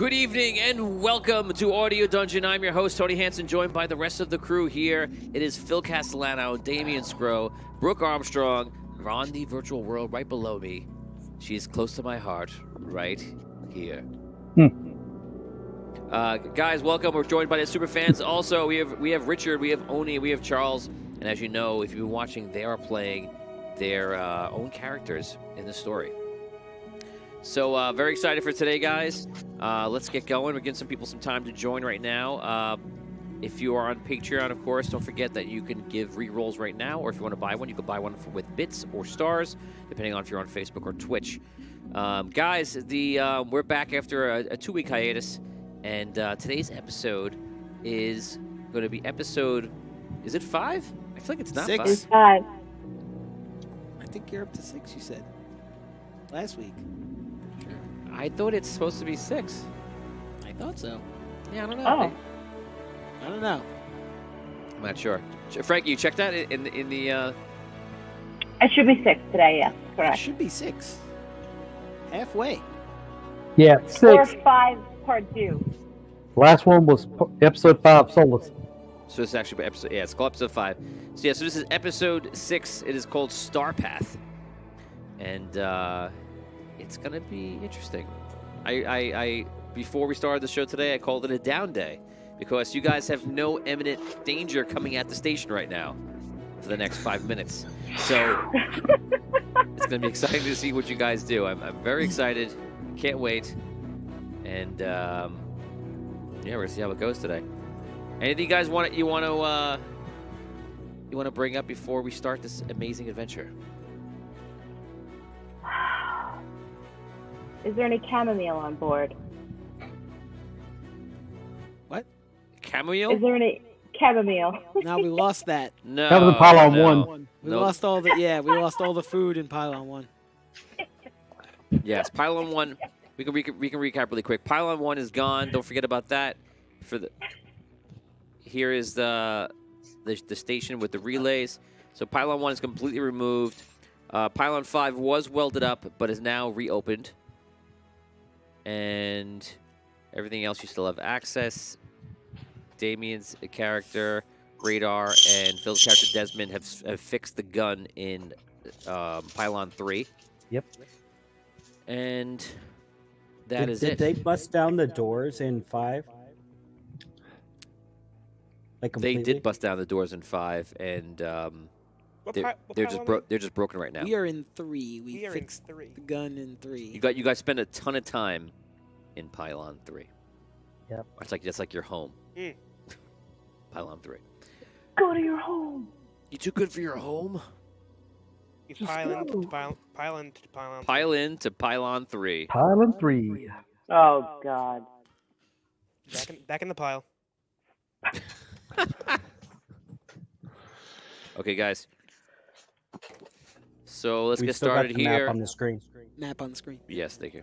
Good evening and welcome to Audio Dungeon. I'm your host, Tony Hansen, joined by the rest of the crew here. It is Phil Castellano, Damian Scrow, Brooke Armstrong, on the virtual world right below me. She's close to my heart, right here. Guys, welcome. We're joined by the super fans. Also, we have Richard, we have Oni, we have Charles, and as you know, if you've been watching, they are playing their own characters in the story. So very excited for today, guys. Let's get going. We're giving some people some time to join right now. If you are on Patreon, of course, don't forget that you can give re-rolls right now, or if you want to buy one, you can buy one with bits or stars, depending on if you're on Facebook or Twitch. Guys, we're back after a 2-week hiatus, and today's episode is going to be episode, is it 5? I feel like it's not 6. 5. 5. I think you're up to 6, you said. Last week. I thought it's supposed to be 6. I thought so. Yeah, I don't know. Oh. I don't know. I'm not sure. Frankie, you checked that in the It should be 6 today, yes, It correct. should be 6. Halfway. Yeah, 6. Or 5 part 2. Last one was episode 5, Solus. So this is actually episode, yeah, it's called episode 5. So yeah, so this is episode 6. It is called StarPath, and it's gonna be interesting. I before we started the show today, I called it a down day because you guys have no imminent danger coming at the station right now for the next 5 minutes. So it's gonna be exciting to see what you guys do. I'm very excited. Can't wait. And yeah, we're gonna see how it goes today. Anything you guys want to bring up before we start this amazing adventure? Is there any chamomile on board? What? Chamomile? Is there any chamomile? No, we lost that. No. That was a pylon no. 1. We Nope. lost all the food in Pylon 1. Yes, Pylon 1. We can recap really quick. Pylon 1 is gone. Don't forget about that. Here is the station with the relays. So Pylon 1 is completely removed. Pylon 5 was welded up, but is now reopened. And everything else you still have access. Damien's character, Radar, and Phil's character Desmond have fixed the gun in Pylon 3. Yep. And that is Did it. they bust down the doors in 5? Like They completely? did bust down the doors in 5, and What they're just broken right now. We are in 3. We We are in fixed 3. the gun in 3. You guys spend a ton of time in Pylon 3. Yep. It's like your home. Mm. Pylon 3. Go to your home. You too good for your home? You Just pile in go. to pile in to pile. Pile in to Pylon 3. Pylon 3. Oh, God. Back in the pile. Okay, guys. So let's We've get still got started the map here. on the screen. Map on the screen. Yes, thank you.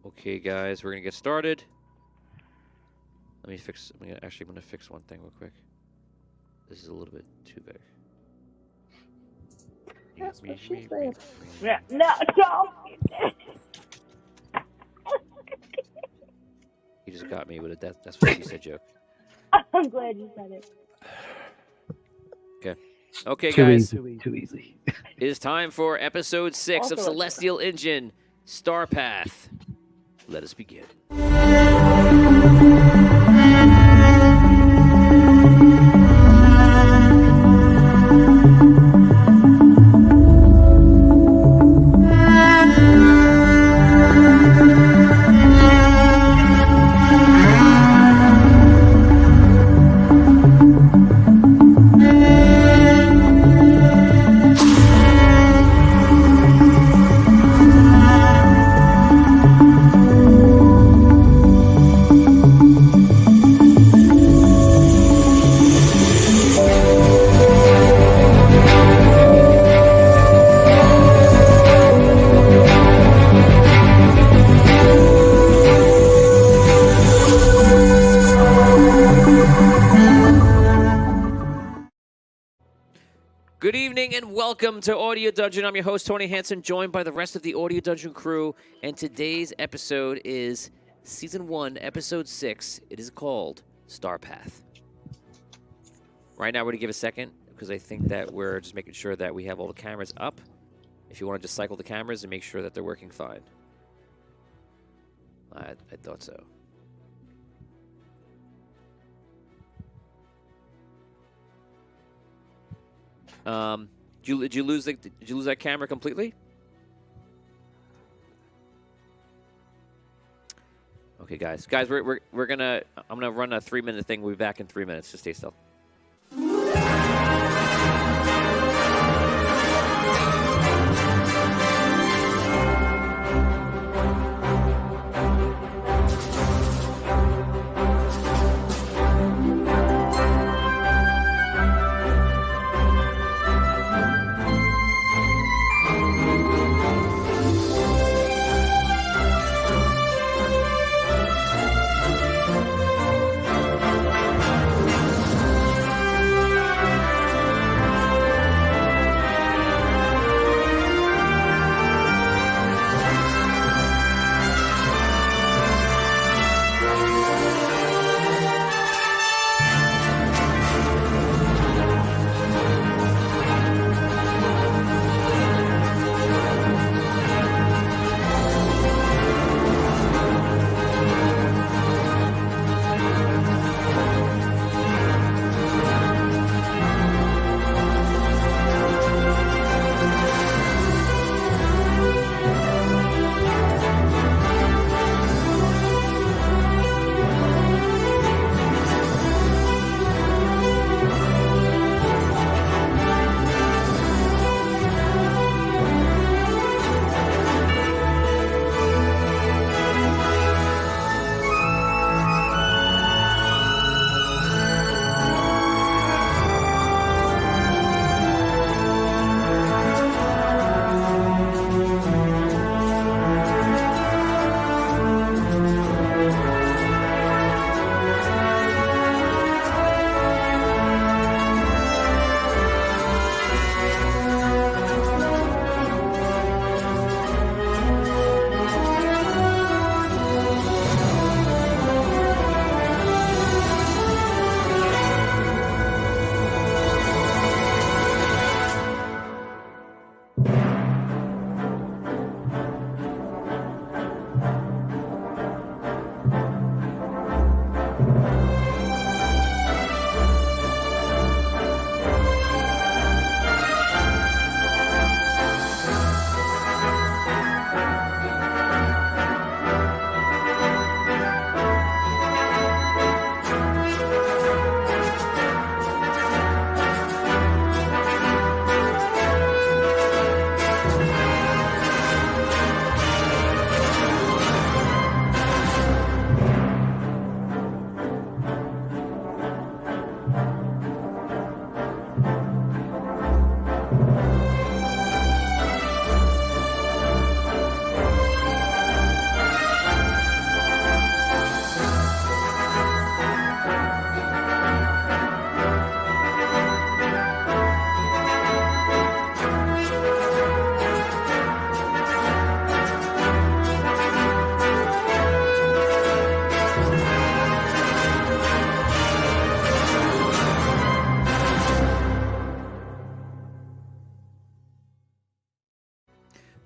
Okay, guys, we're gonna get started. Let me fix. I'm gonna fix one thing real quick. This is a little bit too big. That's what she said. Yeah, no, don't. You just got me with a that's what she said joke. I'm glad you said it. Okay, Too guys, easy. Too easy. it is time for episode 6 of Also- Celestial Engine, StarPath. Let us begin. Good evening and welcome to Audio Dungeon. I'm your host, Tony Hansen, joined by the rest of the Audio Dungeon crew. And today's episode is Season 1, Episode 6. It is called StarPath. Right now, we're going to give a second because I think that we're just making sure that we have all the cameras up. If you want to just cycle the cameras and make sure that they're working fine. I thought so. Did you lose that camera completely? Okay, guys, I'm gonna run a 3-minute thing. We'll be back in 3 minutes. Just stay still.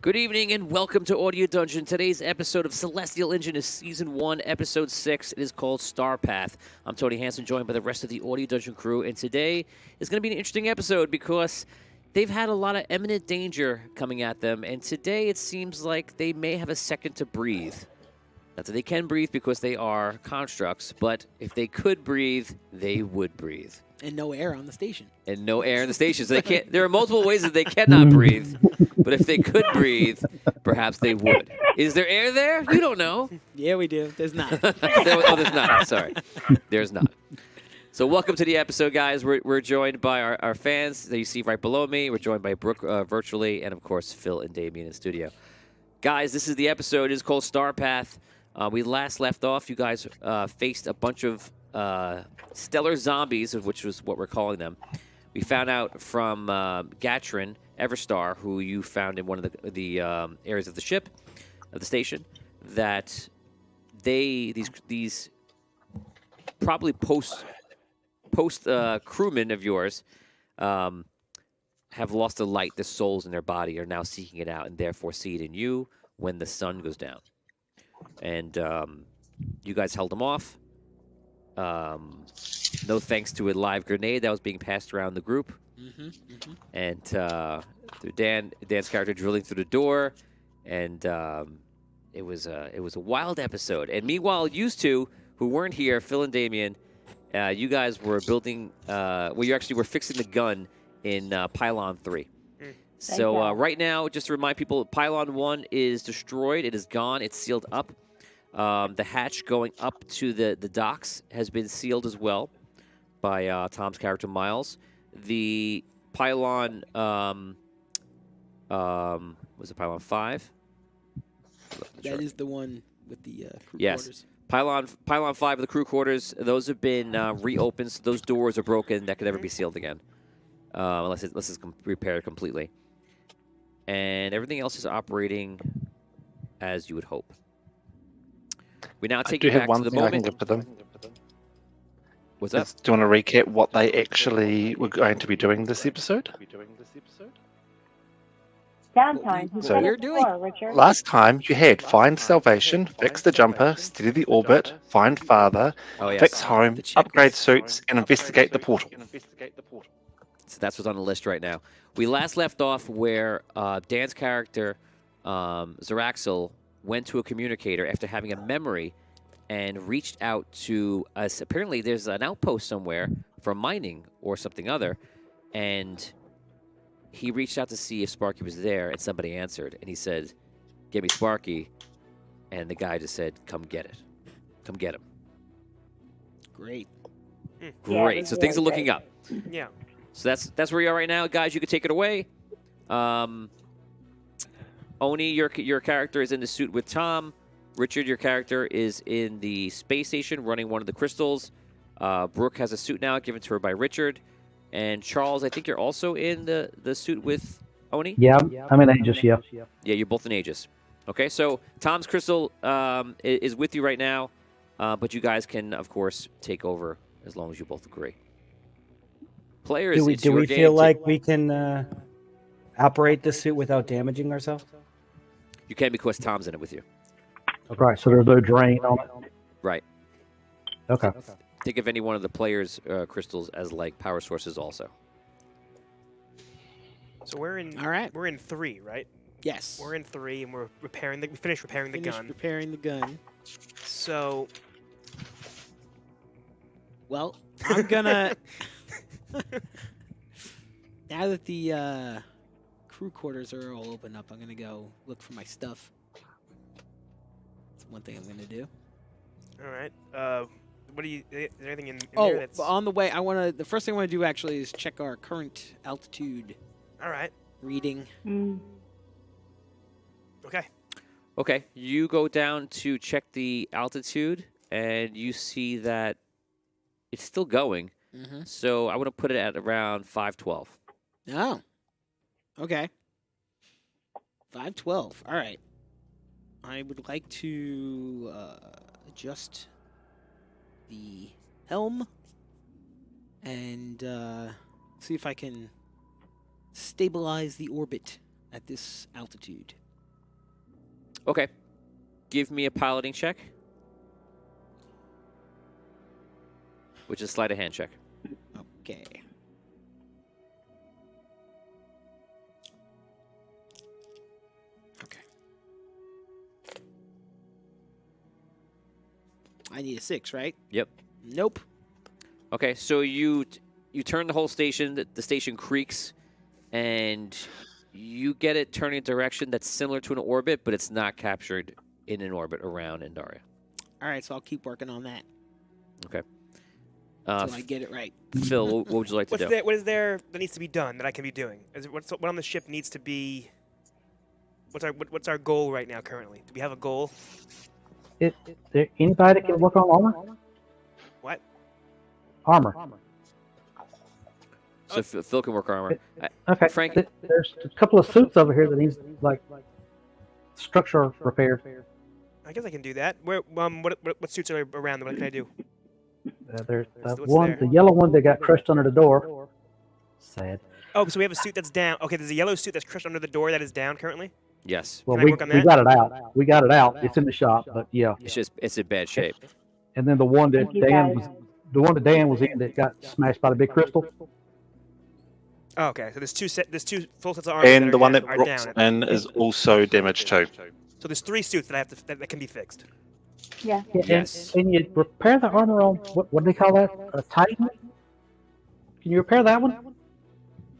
Good evening and welcome to Audio Dungeon. Today's episode of Celestial Engine is Season 1, Episode 6. It is called StarPath. I'm Tony Hansen, joined by the rest of the Audio Dungeon crew, and today is going to be an interesting episode because they've had a lot of imminent danger coming at them, and today it seems like they may have a second to breathe. Not that they can breathe because they are constructs, but if they could breathe, they would breathe. And no air on the station. And no air in the station. So they can't. There are multiple ways that they cannot breathe. But if they could breathe, perhaps they would. Is there air there? You don't know. Yeah, we do. There's not. There's not. Sorry. There's not. So welcome to the episode, guys. We're joined by our fans that you see right below me. We're joined by Brooke virtually, and, of course, Phil and Damien in studio. Guys, this is the episode. It is called StarPath. We last left off. You guys faced a bunch of stellar zombies, which was what we're calling them. We found out from Gatrin Everstar, who you found in one of the areas of the ship, of the station, that these probably post crewmen of yours have lost the light. The souls in their body are now seeking it out, and therefore see it in you when the sun goes down. And you guys held them off. No thanks to a live grenade that was being passed around the group. And through Dan's character drilling through the door, and it was a wild episode. And meanwhile, used to who weren't here, Phil and Damien, you guys were building. Well, you actually were fixing the gun in Pylon 3. So right now, just to remind people, Pylon 1 is destroyed. It is gone. It's sealed up. The hatch going up to the docks has been sealed as well by Tom's character, Miles. The Pylon, was it Pylon 5? That is the one with the crew yes. quarters. Pylon 5 of the crew quarters, those have been reopened. So those doors are broken. That could never be sealed again. Unless it's repaired completely. And everything else is operating as you would hope. We now take you back to the moment. I can give to them. What's that? Do you want to recap what they actually were going to be doing this episode? Downtime. What So- we're doing. Richard. Last time you had find salvation, fix the jumper, steady the orbit, find father, Oh, yes. fix home, The checklist. upgrade suits, and investigate the portal. So that's what's on the list right now. We last left off where Dan's character, Zaraxel, went to a communicator after having a memory and reached out to us. Apparently, there's an outpost somewhere for mining or something other, and he reached out to see if Sparky was there, and somebody answered, and he said, "Give me Sparky," and the guy just said, "Come get it. Come get him." Great. Great. was So things are really looking great. up. Yeah. So that's where we are right now, guys. You can take it away. Oni, your character is in the suit with Tom. Richard, your character is in the space station running one of the crystals. Brooke has a suit now given to her by Richard. And Charles, I think you're also in the suit with Oni? Yeah, I'm in Aegis, yeah. Yeah, you're both in Aegis. Okay, so Tom's crystal is with you right now, but you guys can, of course, take over as long as you both agree. Players, Do we it's your game feel to- like we can operate the suit without damaging ourselves? You can because Tom's in it with you. Right, so there's no drain on it. Right. Okay. Think of any one of the players' crystals as like power sources also. So we're in. All right. We're in 3, right? Yes. We're in 3, and we finished repairing the Finished gun. repairing the gun. So Well, I'm gonna. Now that the crew quarters are all open up, I'm gonna go look for my stuff. That's one thing I'm gonna do. all right. What do you? Is there anything in Oh, there that's but on the way, the first thing I want to do actually is check our current altitude all right? reading. Okay. Okay, you go down to check the altitude, and you see that it's still going. Mm-hmm. So I want to put it at around 512. Oh. Okay. 512. All right. I would like to adjust the helm and see if I can stabilize the orbit at this altitude. Okay, give me a piloting check, which is sleight of hand check. Okay. Okay. I need a 6, right? Yep. Nope. Okay, so you turn the whole station. The station creaks, and you get it turning a direction that's similar to an orbit, but it's not captured in an orbit around Indaria. All right, so I'll keep working on that Okay. until I get it right. Phil, what would you like to do? What is there that needs to be done that I can be doing? What on the ship needs to be? What's our goal right now currently? Do we have a goal? There anybody that can work on armor? What? Armor. So Phil can work armor. Okay. Frank- There's a couple of suits over here that needs like structure repaired. I guess I can do that. Where what suits are around? What can I do? There's What's one, there? the yellow one that got crushed under the door. Sad. Oh, so we have a suit that's down. Okay, there's a yellow suit that's crushed under the door that is down currently. Yes. Well, Can I work on we that? got it out. We got it out. It's in the shop, but yeah. It's in bad shape. And then the one that Thank you, guys. Dan was in that got smashed by the big crystal. Oh, okay, so there's two full sets of armor. And the one that are Brooks down. in is also damaged too. So there's 3 suits that I have to that can be fixed. Yeah. Yeah, Yes. and you repair the armor on what do they call that? A Titan? Can you repair that one?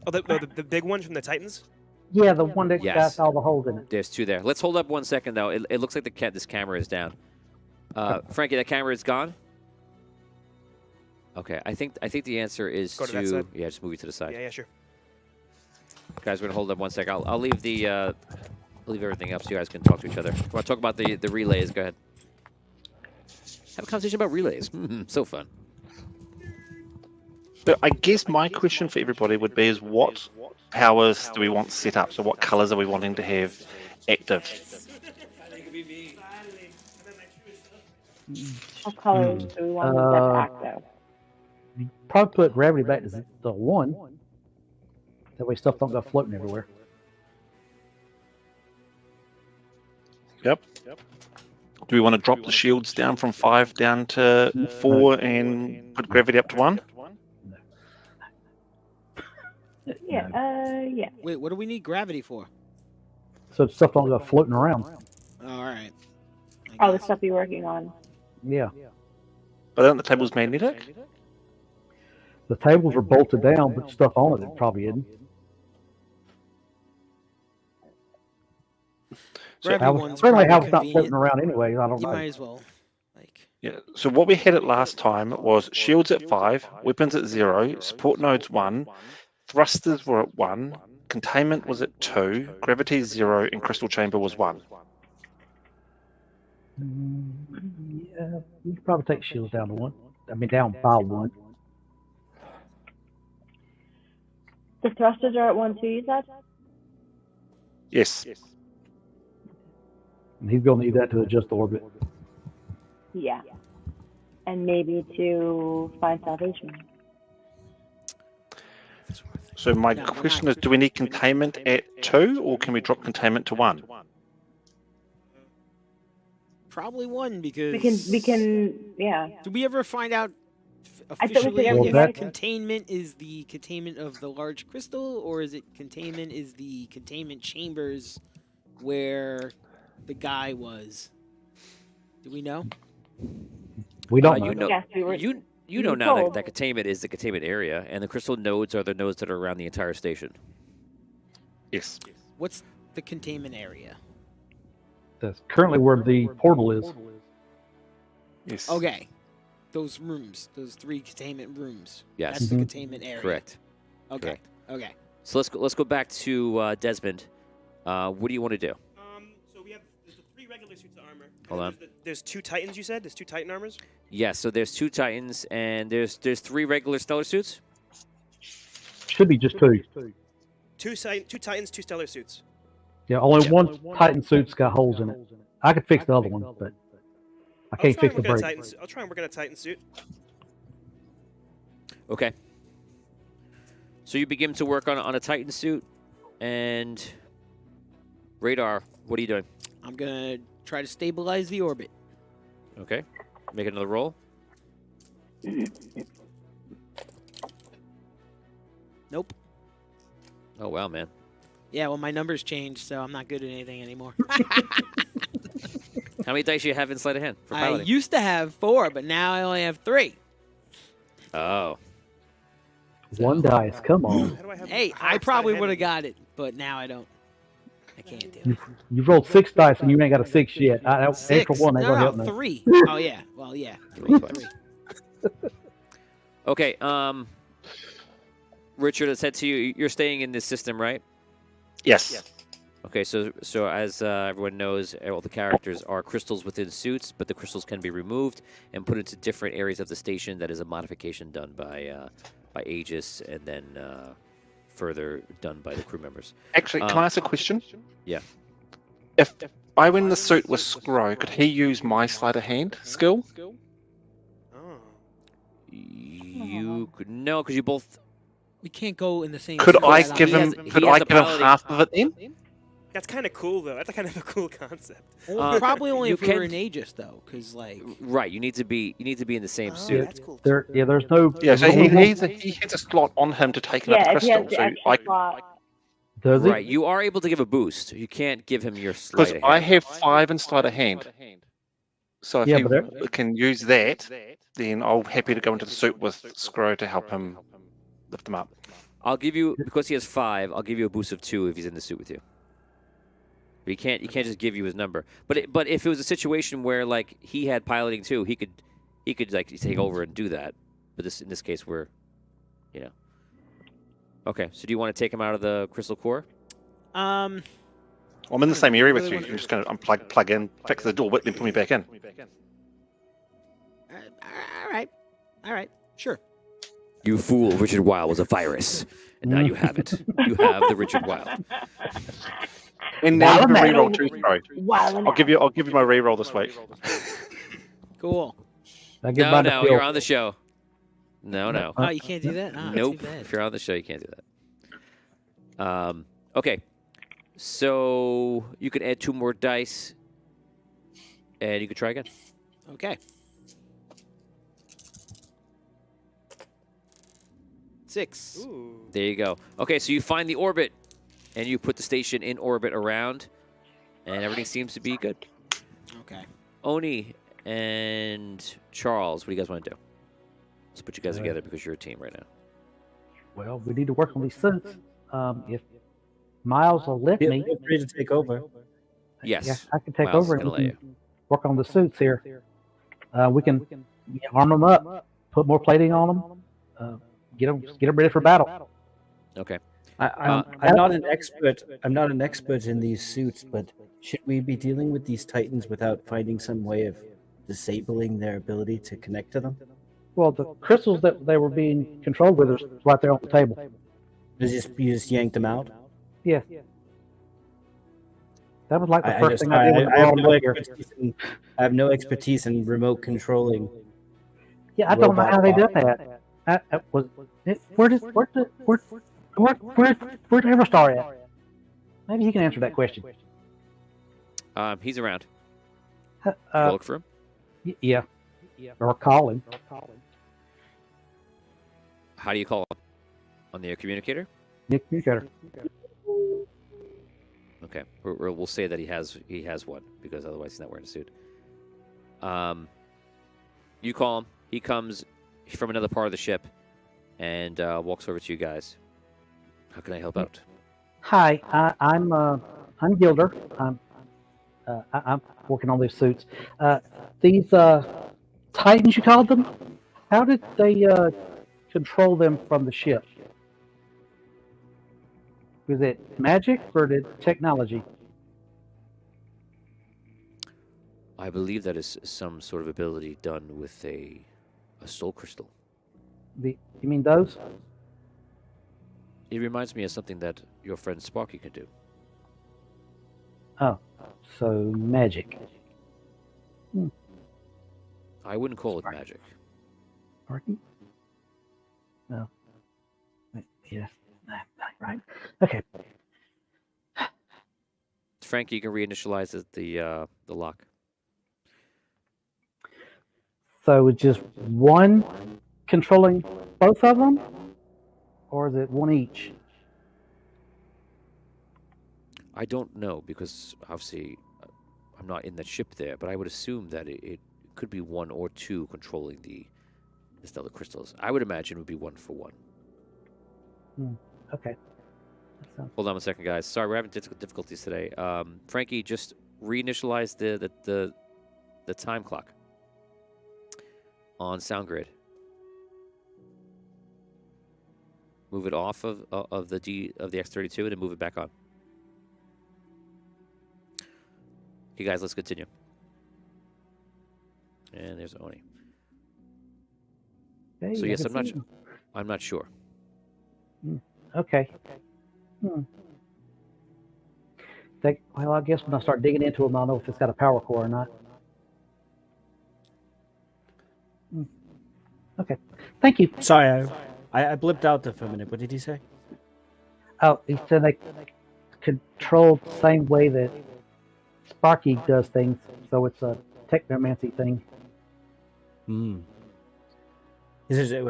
Oh, the big ones from the Titans. Yeah, the one that Yes. got all the holes in it. There's 2 there. Let's hold up 1 second though. It looks like this camera is down. Frankie, that camera is gone. Okay, I think the answer is Go to that side. yeah, just move it to the side. Yeah, sure. Guys, we're gonna hold up 1 second. I'll leave the leave everything up so you guys can talk to each other. Want to talk about the relays? Go ahead. Have a conversation about relays. So fun. But I guess my question for everybody would be is what powers do we want set up? So what colors are we wanting to have active? What colors do we want to get active? You probably put gravity back to the 1. That way stuff don't go floating everywhere. Yep. Do we want to drop the shields down from 5 down to 4 and put gravity up to 1? Yeah. Yeah. Wait, what do we need gravity for? So stuff don't go floating around. All right. All the stuff you're working on. Yeah. But aren't the tables magnetic? The tables are bolted down, but stuff on it probably isn't. Gravity one's Certainly probably how it's not convenient. floating around anyway. I don't You know. might as well. Like, Yeah. So what we had it last time was shields at 5, weapons at 0, support nodes 1, thrusters were at 1, containment was at 2, gravity 0, and crystal chamber was 1. Yeah, you could probably take shields down to 1. I mean, down by 1. The thrusters are at 1 too, you said? Yes. And he's going to need that to adjust the orbit. Yeah. And maybe to find salvation. So my No, we're question not. is, do we need containment at 2, or can we drop containment to 1? probably 1 because We can, yeah. Did we ever find out I thought we officially said Well, if that- containment is the containment of the large crystal, or is it containment is the containment chambers where the guy was? Do we know? We don't know. You know, Yes, we were. you we know were now that, told. that containment is the containment area, and the crystal nodes are the nodes that are around the entire station. Yes. What's the containment area? That's currently where the portal is. Yes. Okay. Those rooms, those 3 containment rooms. Yes. That's the Mhm. containment area. Correct. Okay. Correct. Okay. So let's go back to Desmond. What do you want to do? So we have there's the 3 regular suits of armor. and Hold then on. There's 2 Titans. You said there's 2 Titan armors. Yes. So there's 2 Titans and there's 3 regular stellar suits. Should be just 2. 2 Titans, 2 stellar suits. Yeah, only one Titan suit's got holes in it. I could fix the other one, but I can't fix the brake. I'll try and work on a Titan suit. Okay. So you begin to work on a Titan suit, and radar. What are you doing? I'm gonna try to stabilize the orbit. Okay. Make another roll. Nope. Oh wow, man. Yeah, well, my numbers changed, so I'm not good at anything anymore. How many dice do you have in sleight of hand for I piloting? used to have 4, but now I only have 3. Oh. One dice, come on. How do I have Hey, high I probably sleight of would have hand? got it, but now I don't. I can't do it. You've rolled 6 dice and you ain't got a 6 yet. Extra 6. 1 ain't No, gonna help no, me. 3. Oh yeah. Well, yeah. Roll 3. twice. Okay. Richard, let's head to you. You're staying in this system, right? Yes. Okay, so as everyone knows, all the characters are crystals within suits, but the crystals can be removed and put into different areas of the station. That is a modification done by by Aegis and then further done by the crew members. Actually, can I ask a question? Yeah. If I win the suit with Scro, could he use my sleight of hand skill? Oh. You could no, because you both. We can't go in the same. Could suit I that give he has- him? he Could has I the give him piloting- half of it then? That's kind of cool, though. That's kind of a cool concept. Probably only you if we were can- in Aegis, though, because like. Right, you need to be in the same Oh, suit. that's cool. There's no. Yeah, so there's no- he has a slot on him to take another Yeah, if he has crystal. the So extra slot. Does it? Right, you are able to give a boost. You can't give him your because sleight of I hand. have 5 in sleight of hand. So if Yeah, he but can use that, then I'm happy to go into the suit with Scro to help him lift him up. I'll give you because he has 5. I'll give you a boost of 2 if he's in the suit with you. But you can't just give you his number. But if it was a situation where like he had piloting too, he could like take over and do that. But in this case we're, you know. Okay, so do you want to take him out of the crystal core? Well, I'm in the same area with you. You can just kind of unplug, plug in, fix the door, but then put me back in. All right, sure. You fool! Richard Weil was a virus, and now you have it. You have the Richard Weil. And now you Wow, can man. reroll too, Scro. Wow. I'll give you my reroll this week. Cool. I give No, mine to no, Phil. you're on the show. No. Oh, you can't do that. Oh, Nope. Too bad. If you're on the show, you can't do that. Okay. So you can add 2 more dice, and you can try again. Okay. 6. Ooh. There you go. Okay, so you find the orbit, and you put the station in orbit around, and everything seems to be good. Okay. Oni and Charles, what do you guys want to do? Let's put you guys together because you're a team right now. Well, we need to work on these suits. If Miles will let me, Feel free to take over. Yes. yeah, I can take Miles is over and gonna we let can work on the suits here. We can arm them up, put more plating on them, get them ready for battle. Okay. I'm not an expert. I'm not an expert in these suits, but should we be dealing with these Titans without finding some way of disabling their ability to connect to them? Well, the crystals that they were being controlled with are right there on the table. You just yanked them out? Yeah. That was like the I first just- thing I did when I I have brought them no up here. expertise in- I have no expertise in remote controlling. Yeah, I don't know how they did that. Where'd Everstar at? Maybe he can answer that question. He's around. Uh, Go look for him. yeah. Or call him. How do you call him? On the communicator? Nick Communicator. Okay. We'll say that he has one because otherwise he's not wearing a suit. You call him. He comes from another part of the ship and walks over to you guys. How can I help out? Hi, I'm Gilder. I'm working on these suits. These Titans, you called them? How did they control them from the ship? Was it magic or did technology? I believe that is some sort of ability done with a soul crystal. You mean those? It reminds me of something that your friend Sparky can do. Oh, so magic. I wouldn't call it magic. Pardon? No. Yeah. Right. Okay. Frankie, you can reinitialize the lock. So it's just one controlling both of them, or is it one each? I don't know because obviously I'm not in that ship there, but I would assume that it could be 1 or 2 controlling the stellar crystals. I would imagine it would be 1 for 1. Okay. That sounds- Hold on a second, guys. Sorry, we're having difficulties today. Frankie, just reinitialize the time clock on SoundGrid. Move it off of the X32 and then move it back on. Okay, guys, let's continue. And there's Oni. Hey, So I yes, can I'm not see sure. I'm not sure. Okay. Well, I guess when I start digging into them, I'll know if it's got a power core or not. Okay. Thank you. Sorry, I blipped out there for a minute. What did he say? Oh, he said they control the same way that Sparky does things, so it's a technomancy thing. I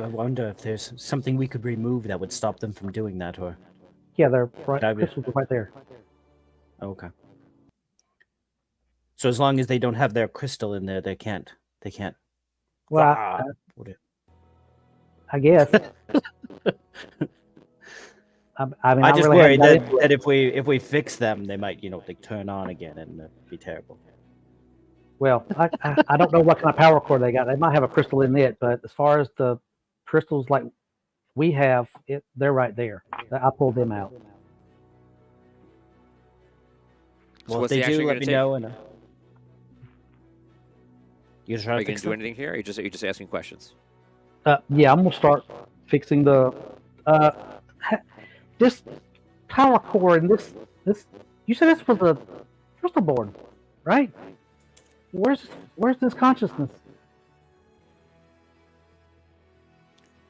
wonder if there's something we could remove that would stop them from doing that, or... Yeah, they're right. That'd be- Crystals are right there. Okay. So as long as they don't have their crystal in there, they can't. Well, I guess. I mean, I just really worry haven't got that into it. if we fix them, they might like turn on again and be terrible. Well, I don't know what kind of power core they got. They might have a crystal in it, but as far as the crystals like we have, they're right there. I pulled them out. So Well, if what's they the action do, you're let gonna me take? know. And you gonna try Are to you going fix to do them? anything here? Or are you just asking questions? Yeah, I'm gonna start fixing the this power core and this. You said this for the crystal board, right? Where's this consciousness?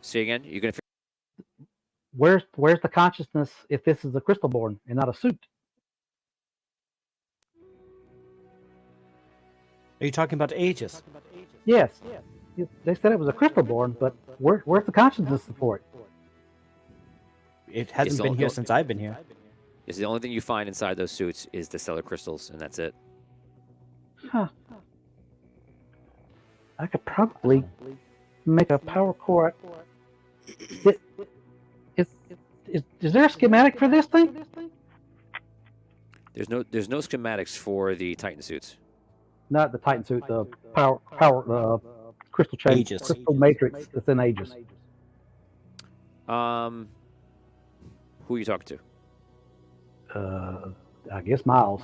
See again? You're going to. Where's the consciousness if this is a crystal board and not a suit? Are you talking about Aegis? Yes. They said it was a crystal board, but where's the consciousness for it? It hasn't It's been all- here since I've been here. Is the only thing you find inside those suits is the stellar crystals, and that's it. Huh. I could probably make a power core. Is there a schematic for this thing? There's no schematics for the Titan suits. Not the Titan suit, the power crystal chain, Aegis. crystal matrix that's in Aegis. Who are you talking to? I guess Miles.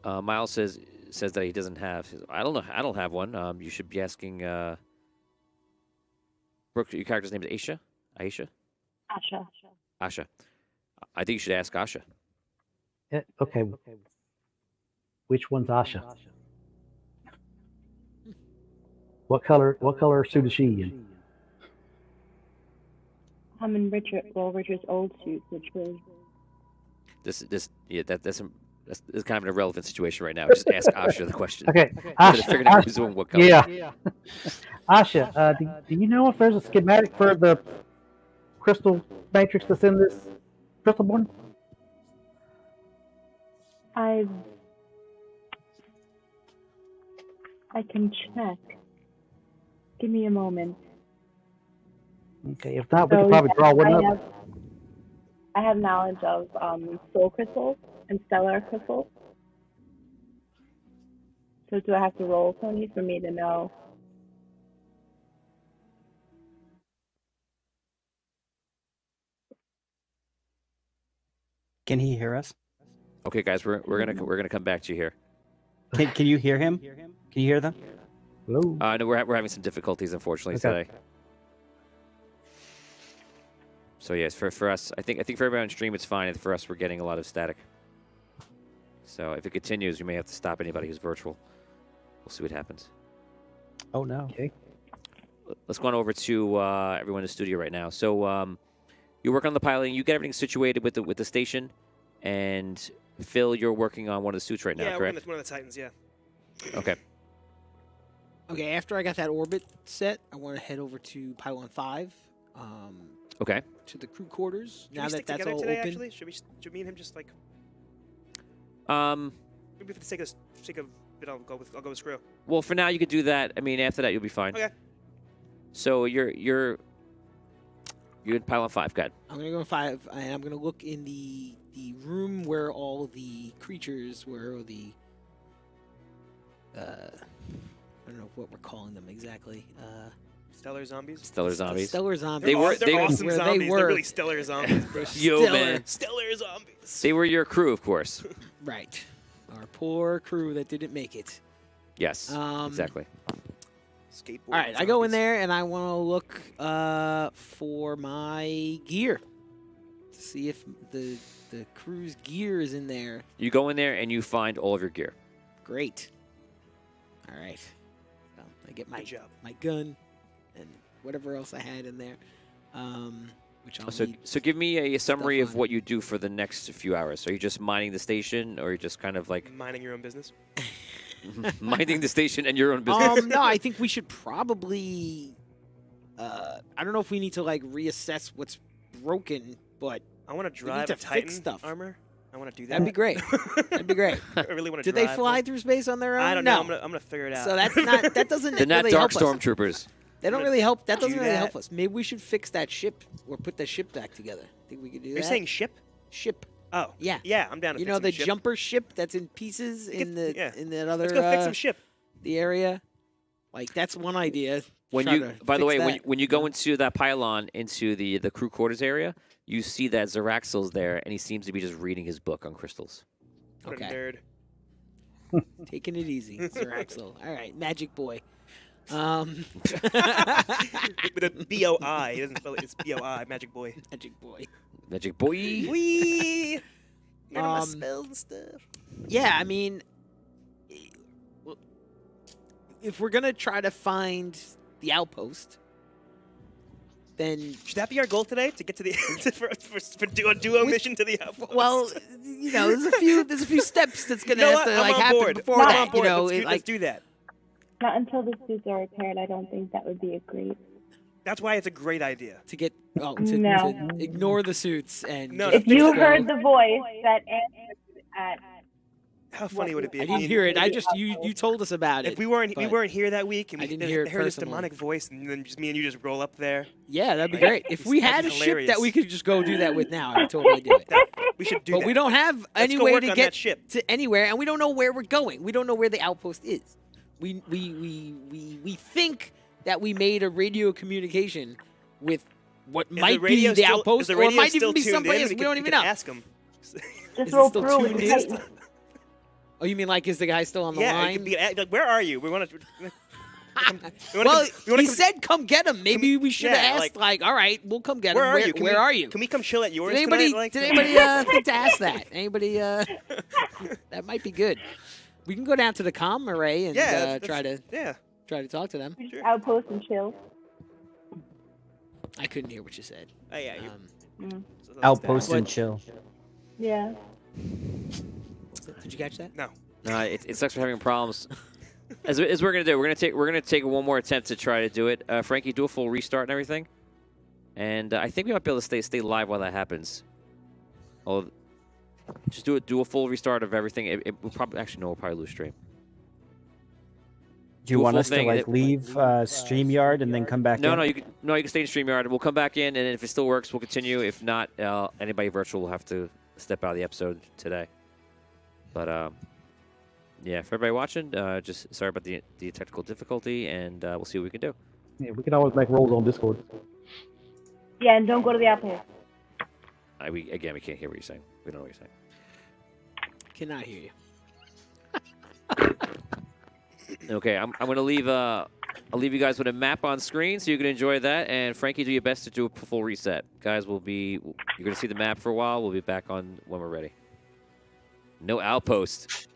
Miles says that he doesn't have. I don't know. I don't have one. You should be asking. Brooke, your character's name is Aisha. Aisha. Asha. Asha. I think you should ask Asha. Okay. Which one's Asha? What color suit is she in? I'm in Richard's old suit, which was That's kind of an irrelevant situation right now. Just ask Asha the question. Okay, Instead of figuring out who's doing what color. Yeah. Asha, do you know if there's a schematic for the crystal matrix that's in this crystal board? I can check. Give me a moment. Okay, if not, we So, could probably yes, draw one up. I have knowledge of soul crystals and stellar crystals. So do I have to roll, Tony, for me to know? Can he hear us? Okay, guys, we're gonna come back to you here. Can you hear him? Can you hear them? Hello? No, we're having some difficulties, unfortunately, Okay. today. So yes, for us, I think for everyone on stream, it's fine. For us, we're getting a lot of static. So if it continues, we may have to stop anybody who's virtual. We'll see what happens. Oh no. Okay. Let's go on over to everyone in the studio right now. So you're working on the piloting. You get everything situated with the station, and Phil, you're working on one of the suits right now, Yeah, correct? one of the Titans, yeah. Okay. Okay, after I got that orbit set, I want to head over to Pylon 5, Okay. to the crew quarters. Should Now we that stick that's together all today, open. actually? Should me and him just, like... Um. Maybe for the sake of it, I'll go with Screw. Well, for now, you could do that. I mean, after that, you'll be fine. Okay. So you're in Pylon 5. Good. I'm gonna go in 5, and I'm gonna look in the room where all the creatures were, the I don't know what we're calling them exactly. Stellar zombies? Stellar zombies. Stellar zombies. They were- They're they- awesome where zombies. they They're were. really stellar zombies. They're Yo, stellar. man. Stellar zombies. They were your crew, of course. Right. Our poor crew that didn't make it. Yes. Um, Exactly. Skateboard. All right, I go in there and I want to look for my gear to see if the crew's gear is in there. You go in there and you find all of your gear. Great. All right. Well, I get my Good job. my gun and whatever else I had in there. Which I'll So, need. so give me a summary of on what you do for the next few hours. Are you just mining the station, or are you just kind of like Minding your own business. minding the station and your own business? No, I think we should probably. I don't know if we need to like reassess what's broken, but I want to need drive to a fix Titan stuff. armor. I want to do that. that'd be great. That'd be great. I really want to. Do they fly through space on their own? I don't no. know. I'm gonna figure it out. So that's not. That doesn't They're not really dark help us. stormtroopers. They don't really help. That Do doesn't really that. help us. Maybe we should fix that ship or put the ship back together. Think we could do You're that? saying ship? ship? Oh. Yeah. Yeah, I'm down to You fix know some the ship. jumper ship that's in pieces in the yeah. in that other Let's go fix some ship. the area. Like that's one idea. When Try you, to by the fix way, that. when you go into that pylon into the crew quarters area, you see that Zeraxel's there, and he seems to be just reading his book on crystals. What Okay. a nerd. Taking it easy, Sir Axel. All right, Magic Boy. With a B-O-I. He doesn't spell it. It's B-O-I. Magic boy. Magic Boy. Magic boy. Wee. Learning my Um, spells and stuff. Yeah, I mean, well, if we're gonna try to find the outpost, then Should that be our goal today? To get to the for do a duo mission to the outpost? well, you know, there's a few steps that's gonna You know have what? to I'm like on happen board. before I'm that. on board. You know, Let's do that. Not until the suits are repaired. I don't think that would be a great. That's why it's a great idea. to get to No. ignore the suits and No, just If you go. heard the voice that answered at, How funny would it be? I if didn't me hear and- it. I just you told us about it. If we weren't but here that week and I we didn't hear it heard this personally. demonic voice and then just me and you just roll up there, yeah, that'd be Like, great. If we that'd had be a ship that hilarious. we could just go do that with now, I would totally do it. we should do But that. we don't have Let's any go way work to on get that ship. to anywhere, and we don't know where we're going. We don't know where the outpost is. We think that we made a radio communication with what Is might the radio be the still- outpost, is the or it radio might still even be tuned someplace in? else. We don't could- even could know. Ask him. just Is it roll still through with tuned the in? Titan. Oh, you mean like is the guy still on the Yeah, it line? could be. Like, where are you? We want to. Well, he said come get him. Maybe we should have yeah, asked, like, all right, we'll come get him. Where are you? Where are you? Can we come chill at yours Did anybody, tonight? Like, did anybody think to ask that? Anybody? That might be good. We can go down to the comm array and yeah, try to Yeah. talk to them. Sure. Outpost and chill. I couldn't hear what you said. Oh yeah. You, Mm. Outpost But- and chill. Yeah. Did you catch that? No. No, it sucks for having problems. As we're gonna do, we're gonna take one more attempt to try to do it. Frankie, do a full restart and everything, and I think we might be able to stay live while that happens. Oh, just do a full restart of everything. It will probably we'll probably lose stream. Do you Do a want full us to thing, like it- leave StreamYard and then come back No, in? you can stay in StreamYard. We'll come back in, and if it still works, we'll continue. If not, anybody virtual will have to step out of the episode today. But yeah, for everybody watching, just sorry about the technical difficulty, and we'll see what we can do. Yeah, we can always make rolls on Discord. Yeah, and don't go to the outpost. We can't hear what you're saying. We don't know what you're saying. Cannot hear you. Okay, I'm gonna leave. I'll leave you guys with a map on screen so you can enjoy that. And Frankie, do your best to do a full reset, guys. You're gonna see the map for a while. We'll be back on when we're ready. No outpost.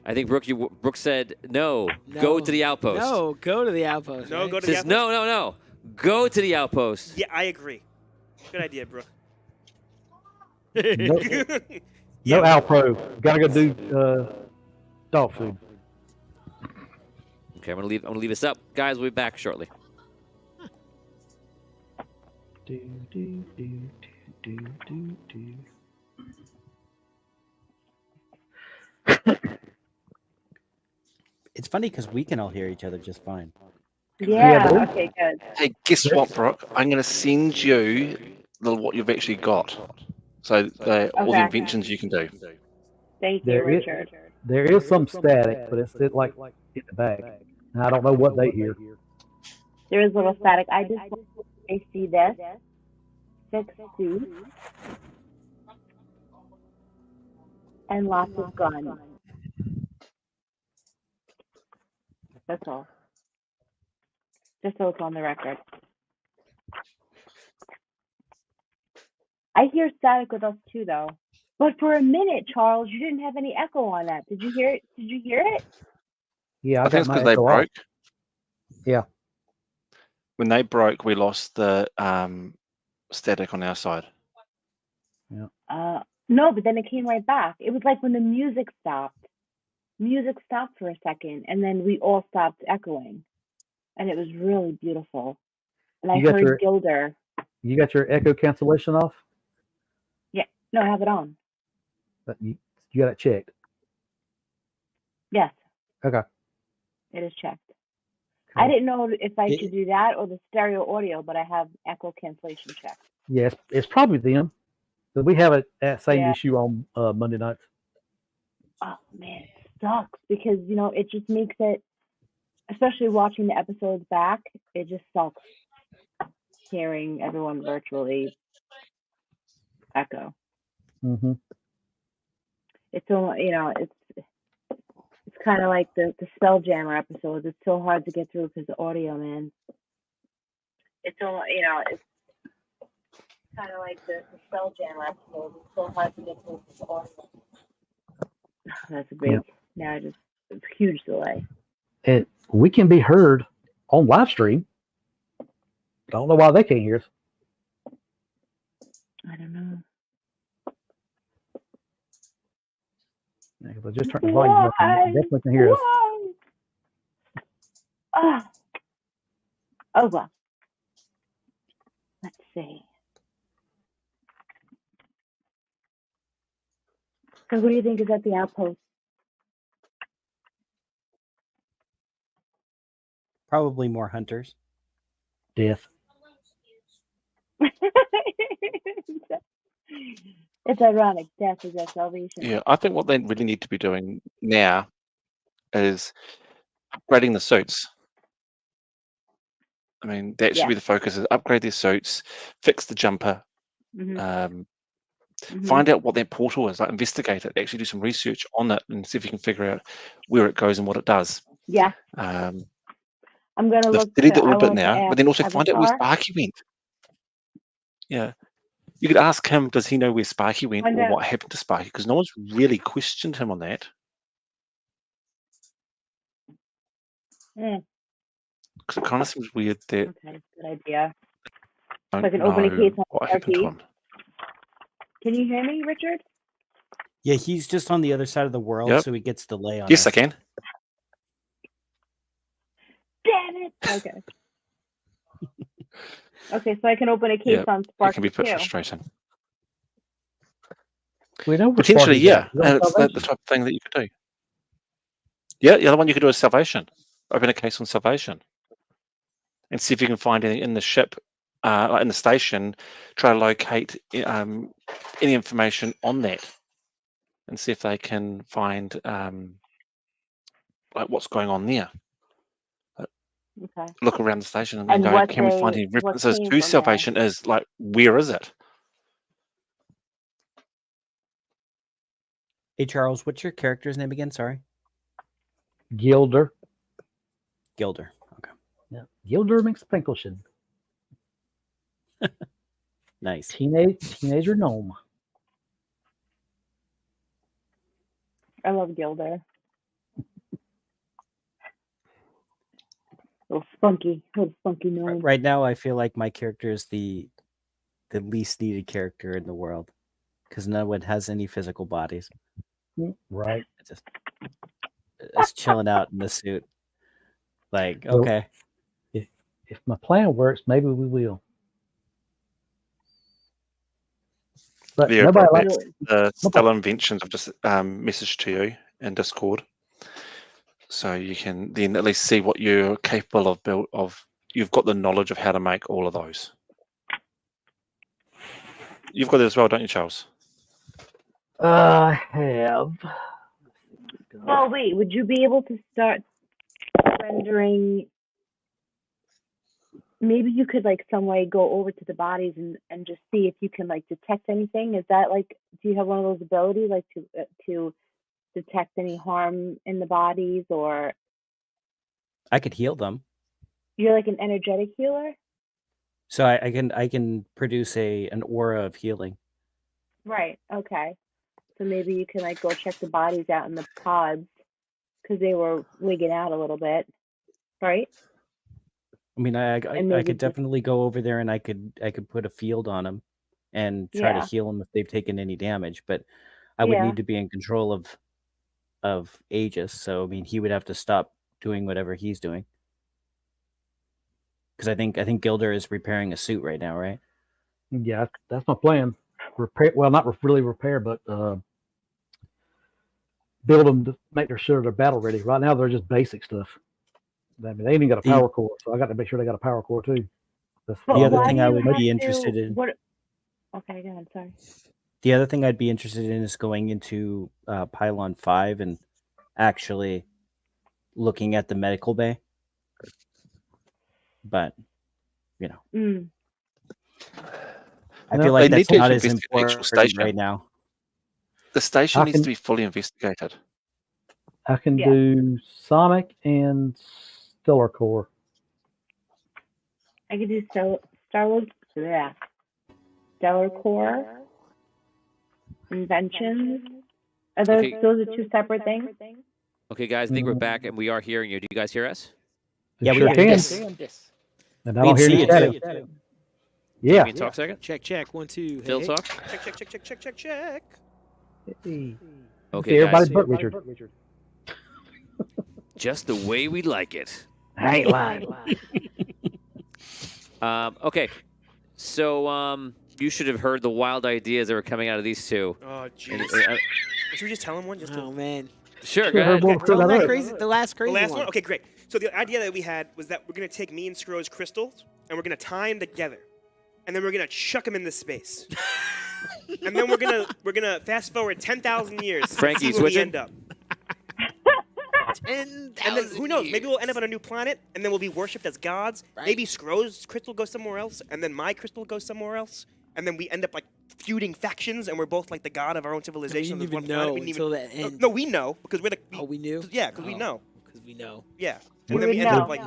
I think Brooke said no. Go to the outpost. No, go to the outpost. No, right? go to the Says outpost. no. Go to the outpost. Yeah, I agree. Good idea, bro. No, Yeah. no Alpro. Gotta go do dog food. Okay, I'm gonna leave this up, guys. We'll be back shortly. Do, do, do, do, do, do. It's funny because we can all hear each other just fine. Yeah. but- Okay. Good. Hey, guess what, Brooke? I'm going to send you what you've actually got. So all the Okay. inventions you can do. Thank you, There is- Richard. There is some static, but it's like in the back. And I don't know what they hear. There is a little static. I just want to see this. 6 suits. And lots of guns. That's all. Just so it's on the record. I hear static with us too, though. But for a minute, Charles, you didn't have any echo on that. Did you hear it? Did you hear it? Yeah, I think it's got my because they echo off. broke. Yeah. When they broke, we lost the static on our side. No, but then it came right back. It was like when the music stopped. Music stopped for a second, and then we all stopped echoing, and it was really beautiful. And I You got heard your- Gilder. You got your echo cancellation off? Yeah, no, I have it on. But you got it checked. Yes, Okay. it is checked. Cool. I didn't know if I should do that or the stereo audio, but I have echo cancellation checked. Yes, it's probably them. But we have that same Yeah. issue on Monday nights. Oh man, it sucks because it just makes it, especially watching the episodes back, it just sucks hearing everyone virtually echo. Mm-hmm. It's so it's kind of like the Spelljammer episodes. It's so hard to get through because the audio, man. It's so it's kind of like the Spelljammer episodes. It's so hard to get through because the audio. That's a big. Yeah. It's a huge delay. We can be heard on live stream. I don't know why they can't hear us. I don't know. Yeah, 'cause I just turned the volume up and definitely can hear us. Oh well. Let's see. So who do you think is at the outpost? Probably more hunters. Death. It's ironic. Death is our salvation. Yeah, I think what they really need to be doing now is upgrading the suits. I mean, that should be the focus: is upgrade their suits, fix the jumper, find out what that portal is, like investigate it, actually do some research on it, and see if you can figure out where it goes and what it does. Yeah. I'm gonna look. Delete the orbit now, but then also find out where Sparky went. Yeah. You could ask him, does he know where Sparky went or what happened to Sparky? Because no one's really questioned him on that. Because it kind of seems weird that. Okay, good idea. So I can open a case on what happened to him. Can you hear me, Richard? Yeah, he's just on the other side of the world, so he gets delay on us. Yes, I can. Damn it! Okay. Okay, so I can open a case on Sparky. It can be a bit frustrating. We know potentially, yeah. It's the type of thing that you could do. Yeah, the other one you could do is Salvation. Open a case on Salvation. And see if you can find anything in the ship, like in the station, try to locate any information on that. And see if they can find like what's going on there. Okay. Look around the station and then go, can we find any references to Salvation? Is like, where is it? Hey, Charles, what's your character's name again? Sorry. Gilder. Gilder. Okay. Yeah. Gilder McSprinkleson. Nice. Teenager gnome. I love Gilder. Little spunky gnome. Right now, I feel like my character is the least needed character in the world because no one has any physical bodies. Right. It's chilling out in the suit. Like, okay. If my plan works, maybe we will. But nobody likes the Stellar Inventions. I've just messaged to you in Discord, so you can then at least see what you're capable of. You've got the knowledge of how to make all of those. You've got it as well, don't you, Charles? I have. Oh wait, would you be able to start rendering? Maybe you could like some way go over to the bodies and just see if you can like detect anything. Is that like, do you have one of those abilities like to detect any harm in the bodies? Or I could heal them. You're like an energetic healer? So I can produce an aura of healing. Right, okay. So maybe you can like go check the bodies out in the pods because they were wigging out a little bit, right? I mean, I maybe could just- definitely go over there and I could put a field on them and try to Yeah. heal them if they've taken any damage. But I would Yeah. need to be in control of Aegis. So I mean, he would have to stop doing whatever he's doing. Because I think Gilder is repairing a suit right now, right? Yeah, that's my plan. Repair, well, not really repair, but build them to make sure they're battle ready. Right now, they're just basic stuff. I mean, they even got a power core, so I got to make sure they got a power core too. But The other why thing do I you would have be interested in. What? Okay, go ahead. Sorry. The other thing I'd be interested in is going into Pylon 5 and actually looking at the medical bay. But, you know, Mm. I feel like They that's need to not as investigate the actual important station. right now. The station I needs to can- be fully investigated. I can Yeah. do Sonic and Stellar Core. I could do Stellar Core, Inventions. Are those Okay. those are two separate things? Okay, guys, I think we're back and we are hearing you. Do you guys hear us? They Yeah, we sure can. can. Yes. And I We don't can hear see any it, static. too. Yeah. Can you talk a second? Check. 1, 2. Phil, Hey. talk. Check. Hey. Okay, See, everybody guys. but Richard. Just the way we like it. I ain't lying. Okay, so you should have heard the wild ideas that were coming out of these two. Oh, And, jeez. Should we just tell him one? Just to... Oh man. sure, Sure, go ahead. we'll Tell that that up. crazy. The last crazy The last one. one? Okay, great. So the idea that we had was that we're going to take me and Scro's crystals, and we're going to tie them together. And then we're going to chuck them into space. And then we're gonna fast forward 10,000 years and Frankie, see where switch we it. end up. 10,000 And then who knows? Maybe we'll years. end up on a new planet, and then we'll be worshipped as gods. Right. Maybe Scro's crystal goes somewhere else, and then my crystal goes somewhere else, and then we end up like feuding factions, and we're both like the god of our own We civilization. didn't on even this one planet. know We didn't until even- the end. No, we know because we're the. Oh, we knew. Yeah, because we know. Because we know. Yeah, You and then we would end up know. like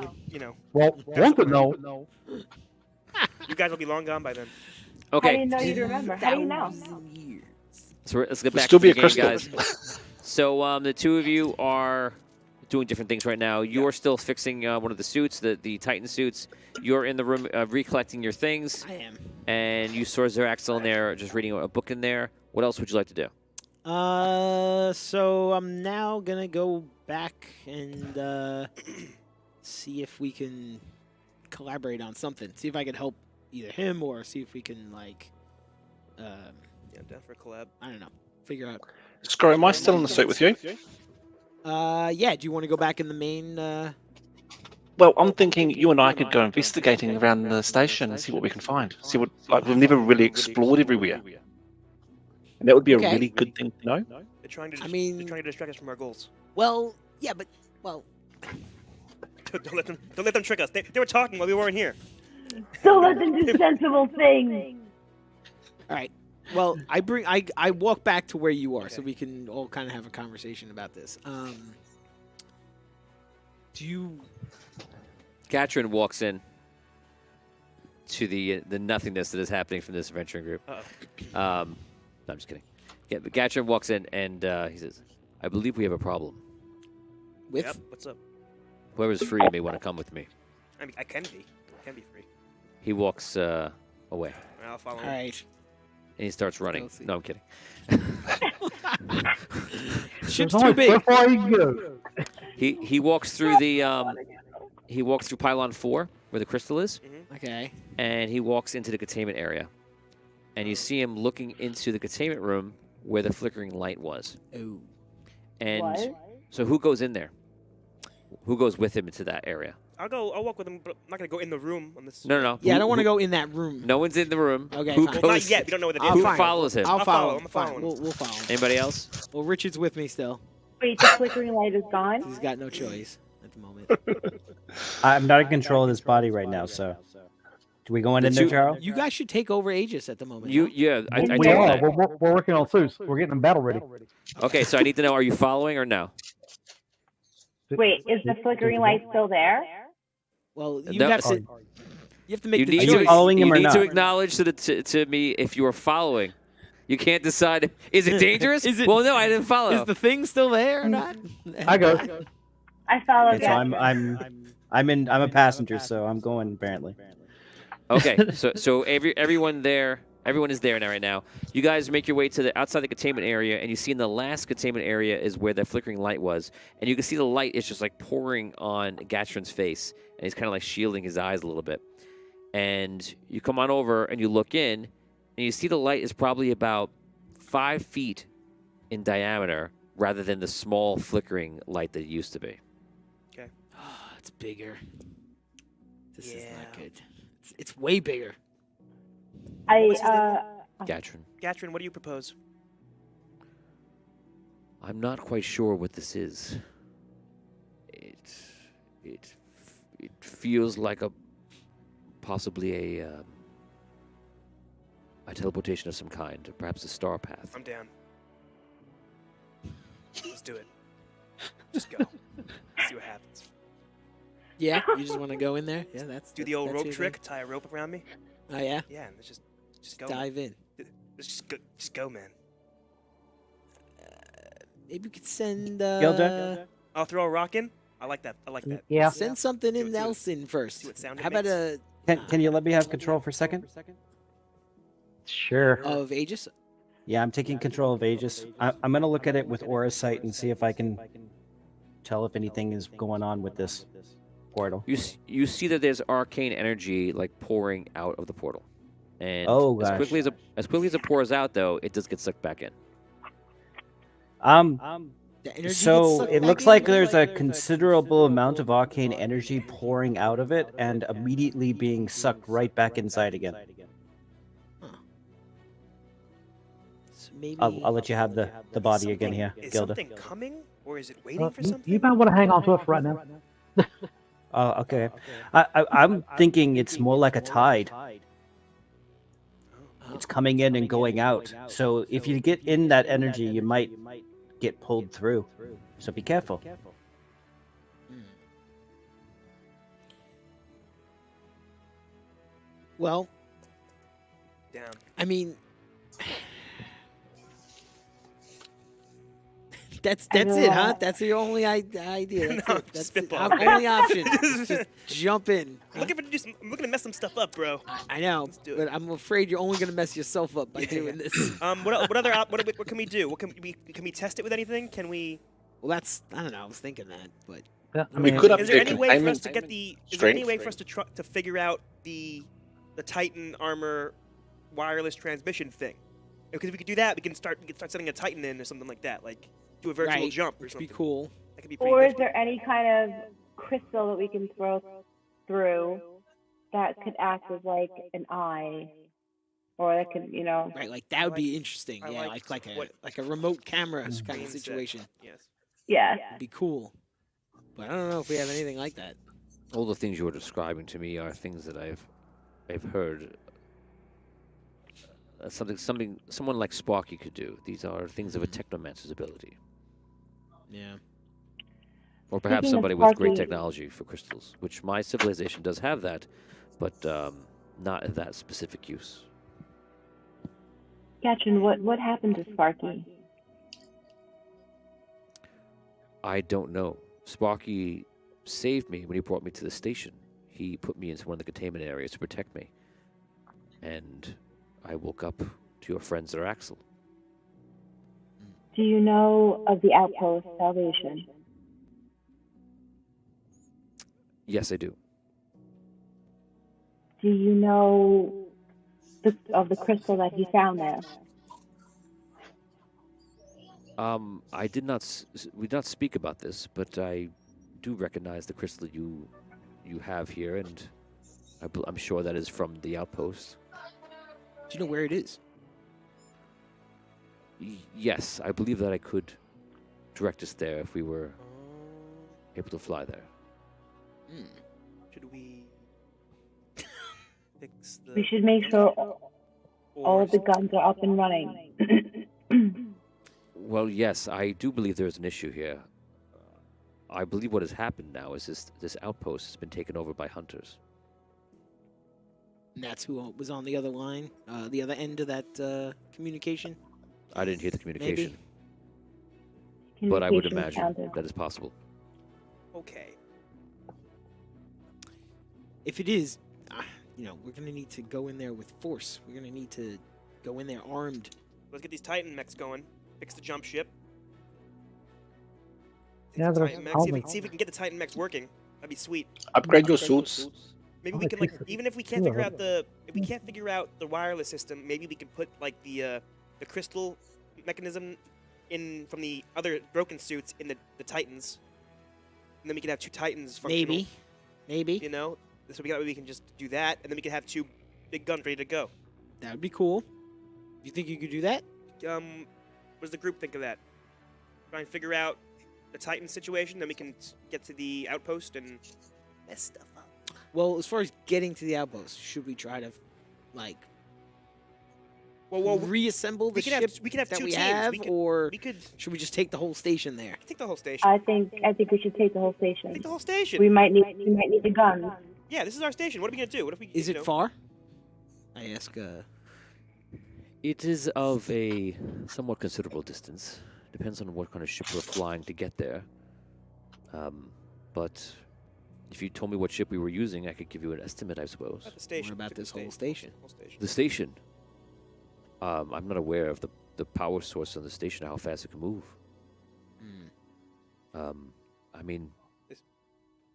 Well, one could know. you guys will be long gone by then. How do you Okay, know you'd remember? How do you know? 10,000 years. so let's get It'll back still to be the a game, crystal. guys. So the two of you are doing different things right now. You're still fixing one of the suits, the Titan suits. You're in the room recollecting your things, I am. and you saw Zeraxel in there, just reading a book in there. What else would you like to do? So I'm now gonna go back and see if we can collaborate on something. See if I can help either him or see if we can like, Yeah, down for a collab. I don't know, figure out. Scro, am I still in the suit with you? Yeah. Do you want to go back in the main? Well, I'm thinking you and I could go investigating around the station and see what we can find. See what, like, we've never really explored everywhere. And that would be Okay. a really good thing to know. They're trying to. I mean- they're trying to distract us from our goals. Well, yeah, but Don't let them trick us. They were talking while we weren't here. Don't let them do sensible things. all right. Well, I walk back to where you are so we can all kind of have a conversation about this. Do you? Katrin walks in to the nothingness that is happening from this adventuring group. Uh-oh. No, I'm just kidding. Yeah, but Gatrin walks in and he says, "I believe we have a problem. With? Yep. What's up? Whoever's free may want to come with me." I mean, I can be free. He walks away I'll follow. All him. right. and he starts running. Go see. No, I'm kidding. Ship's There's too only big. so far you can go. He walks through the he walks through pylon 4 where the crystal is, Okay. and he walks into the containment area. And you see him looking into the containment room where the flickering light was. Oh. And What? so who goes in there? Who goes with him into that area? I'll walk with him, but I'm not gonna go in the room on this. No. Yeah, I Who- don't want to who- go in that room. No one's in the room. Okay, Who fine. Well, goes? not yet. We don't know what it I'll is. Who fine. follows him? I'll I'll follow. follow, him. I'm Fine. following. We'll follow him. Anybody else? Well, Richard's with me still. Wait, the flickering light is gone? He's got no choice at the moment. I'm not in control of this body right now, so. Do we go in The there, two- Charles? You guys should take over Aegis at the moment. You no? yeah. I We told We you are. that. We're working on suits. We're getting them battle ready. Okay, so I need to know: are you following or no? Wait, is the flickering light still there? Well, you No, have to. You have to make You the need choice. you following him you or need to not? acknowledge to me if you are following. You can't decide. Is it dangerous? Is it- Well, no, I didn't follow. Is the thing still there or not? I go. I follow Okay, so Gavin. I'm a passenger, so I'm going apparently. Okay, so everyone there, everyone is there now. Right now, you guys make your way to the outside the containment area, and you see in the last containment area is where the flickering light was, and you can see the light is just like pouring on Gatron's face, and he's kind of like shielding his eyes a little bit. And you come on over and you look in, and you see the light is probably about 5 feet in diameter, rather than the small flickering light that it used to be. Oh, it's bigger. This is Yeah. not good. It's way bigger. What's his Gatron, Gatrin, what do you propose? I'm not quite sure what this is. It feels like possibly a teleportation of some kind, perhaps a StarPath. I'm down. Let's do it. Just go. See what happens. Yeah, you just want to go in there? Yeah, Do the old that's rope your trick. Tie a rope around me. thing. Oh yeah. Yeah, and let's just go. Dive in. Let's just go, man. Maybe we could send. Gilda? I'll throw a rock in. I like that. I like that. Yeah. Send something See in what- see what- else in first. see what sound it How about makes. Can you let me have control for a second? Sure. of Aegis? Yeah, I'm taking control of Aegis. I'm gonna look at it with Aura Sight and see if I can tell if anything is going on with this portal. You see that there's arcane energy like pouring out of the portal, and Oh, as gosh. quickly as it pours out, though, it does get sucked back in. The energy gets So sucked it back looks in? like there's a considerable amount of arcane energy pouring out of it and immediately being sucked right back inside again. So maybe. I'll let you have the body again here, Is Gilda. something coming, or is it waiting for something? You might want to hang on to it for right now. Okay. I'm thinking it's more like a tide. It's coming in and going out. So if you get in that energy, you might get pulled through. So be careful. Well, Down. I mean, that's it, huh? That's your only idea. That's No, it. That's spitball. the only option. Just jump in. I'm looking to mess some stuff up, bro. I know, Let's do it. but I'm afraid you're only gonna mess yourself up by Yeah, doing yeah. this. What can we do? Can we test it with anything? Can we? Well, that's I don't know. I was thinking that, but Yeah, I We mean, could have Is there to any way for us containment to get the? Is there any strength. way for us to figure out the Titan armor wireless transmission thing? Because if we could do that, we can start setting a Titan in or something like that. Like do a virtual right, jump or which would something. be cool. That could be pretty Or is nifty. there any kind of crystal that we can throw through that could act as like an eye, or that could, Right, like that would be interesting. I Yeah, liked like what a remote camera kind of Green said. situation. Yes. yeah. It'd be cool. But I don't know if we have anything like that. All the things you were describing to me are things that I've heard. Someone like Sparky could do. These are things of a technomancer's ability, Yeah. or perhaps Speaking of somebody with great Sparky- technology for crystals, which my civilization does have that, but not in that specific use. Gretchen, what happened to Sparky? I don't know. Sparky saved me when he brought me to the station. He put me into one of the containment areas to protect me, and I woke up to your friends at Axel. Do you know of the Outpost Salvation? Yes, I do. Do you know of the crystal that he found there? I did not. We did not speak about this, but I do recognize the crystal you have here, and I'm sure that is from the outpost. Do you know where it is? Yes, I believe that I could direct us there if we were able to fly there. Should we fix the? We should make sure all of the guns are up and running. Well, yes, I do believe there is an issue here. I believe what has happened now is this outpost has been taken over by hunters. And that's who was on the other line, the other end of that communication. I didn't hear the communication, Maybe. but I would Communication imagine sounded. that is possible. Okay. If it is, we're gonna need to go in there with force. We're gonna need to go in there armed. Let's get these Titan mechs going. Fix the jump ship. Yeah, The there's Titan mechs. all See the- if we can get the Titan mechs working. That'd be sweet. Upgrade your suits. Maybe Oh, we I can think like, so. even if we can't Two figure of out the wireless system, maybe we can put like the crystal mechanism from the other broken suits in the Titans, and then we can have 2 Titans functional. Maybe You know, so we can just do that, and then we can have 2 big guns ready to go. that would be cool. You think you could do that? What does the group think of that? Try and figure out the Titan situation, then we can get to the outpost and mess stuff up. Well, as far as getting to the outpost, should we try to, like, Well, reassemble the we could ship have that 2 we teams. have, we or could should we just take the whole station there? take the whole station. I think we should take the whole station. Take the whole station. We might need the guns. Yeah, this is our station. What are we gonna do? What if we? Is you it know, far? I ask. It is of a somewhat considerable distance. Depends on what kind of ship we're flying to get there. But if you told me what ship we were using, I could give you an estimate, I suppose. At the station. What about Take the this whole station? Whole station. The station. I'm not aware of the power source on the station, how fast it can move. I mean, This-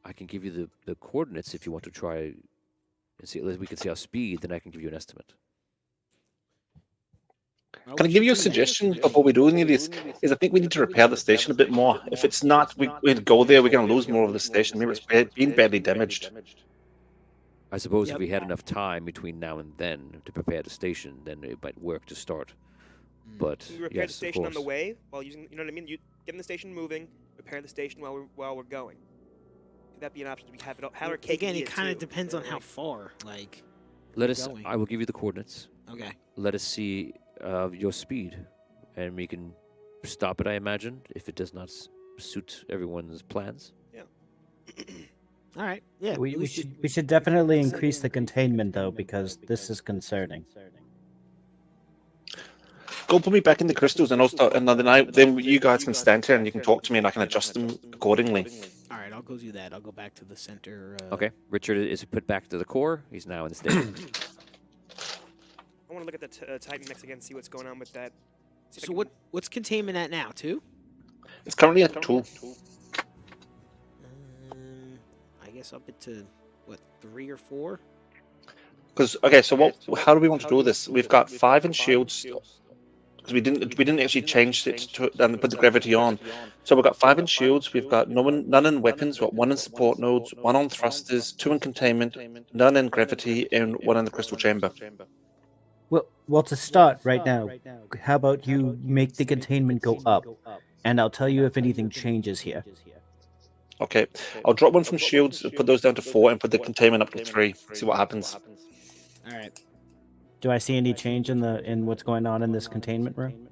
I can give you the coordinates if you want to try and see. We can see our speed, then I can give you an estimate. Well, Can I we give you a should do that. suggestion before we do any of this? Is I think we need to repair the station a bit more. If it's not, we go there, we're going to lose more of the station. Maybe it's been badly damaged. I suppose Yep. if we had enough time between now and then to prepare the station, then it might work to start. But Can we repair yes, the station of on the course. way while using? You know what I mean? You getting the station moving, repair the station while we're going. Could that be an option? We have it. Have our cake Again, and eat it kind of too. depends You on know, how like- far. Like, Let we're us. going. I will give you the coordinates. Okay. Let us see your speed, and we can stop it. I imagine if it does not suit everyone's plans. All right. Yeah. We, at we least should we should definitely increase the containment though, because this is concerning. Go put me back in the crystals, and I'll start. And then you guys can stand here, and you can talk to me, and I can adjust them accordingly. All right. I'll go do that. I'll go back to the center. Okay. Richard is put back to the core. He's now in the station. I want to look at the Titan mechs again, see what's going on with that. See if I So can- what's containment at now? 2? It's currently at 2. I guess up to what, 3 or 4? Because okay, so how do we want to do this? We've got 5 in shields. Because we didn't actually change it to and put the gravity on. So we've got 5 in shields. We've got none in weapons. We've got 1 in support nodes, 1 on thrusters, 2 in containment, none in gravity, and 1 in the crystal chamber. Well, to start right now, how about you make the containment go up, and I'll tell you if anything changes here. Okay, I'll drop 1 from shields, put those down to 4, and put the containment up to 3. See what happens. All right. Do I see any change in what's going on in this containment room?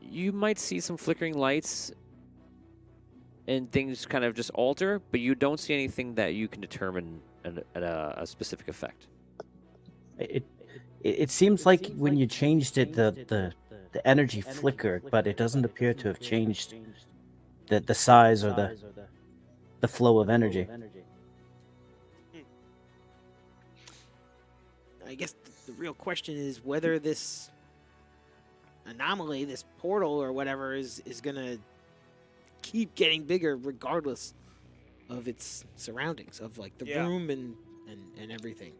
You might see some flickering lights and things kind of just alter, but you don't see anything that you can determine a specific effect. It seems like when you changed it, the energy flickered, but it doesn't appear to have changed the size or the flow of energy. I guess the real question is whether this anomaly, this portal or whatever, is gonna keep getting bigger regardless of its surroundings, of like the Yeah. room and everything.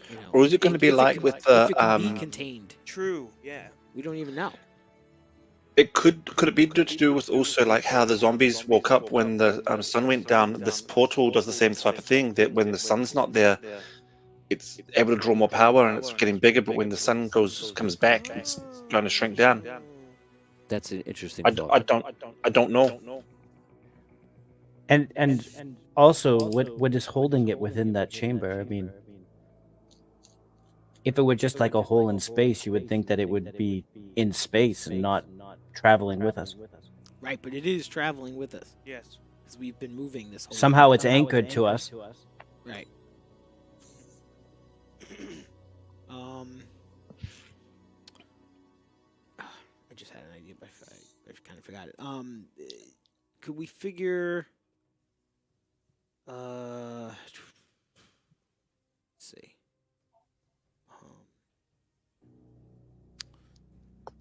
You know, Or is it going to be if like can- with if the it can be contained? True. Yeah. We don't even know. It could it be to do with also like how the zombies woke up when the sun went down? This portal does the same type of thing. That when the sun's not there, it's able to draw more power and it's getting bigger. But when the sun comes back, it's going to shrink down. That's an interesting I thought. don't know. And also, what is holding it within that chamber? I mean, if it were just like a hole in space, you would think that it would be in space and not traveling with us. Right, but it is traveling with us Yes. because we've been moving this whole Somehow time. it's anchored to us. Right. I just had an idea, but I kind of forgot it. Could we figure? Let's see.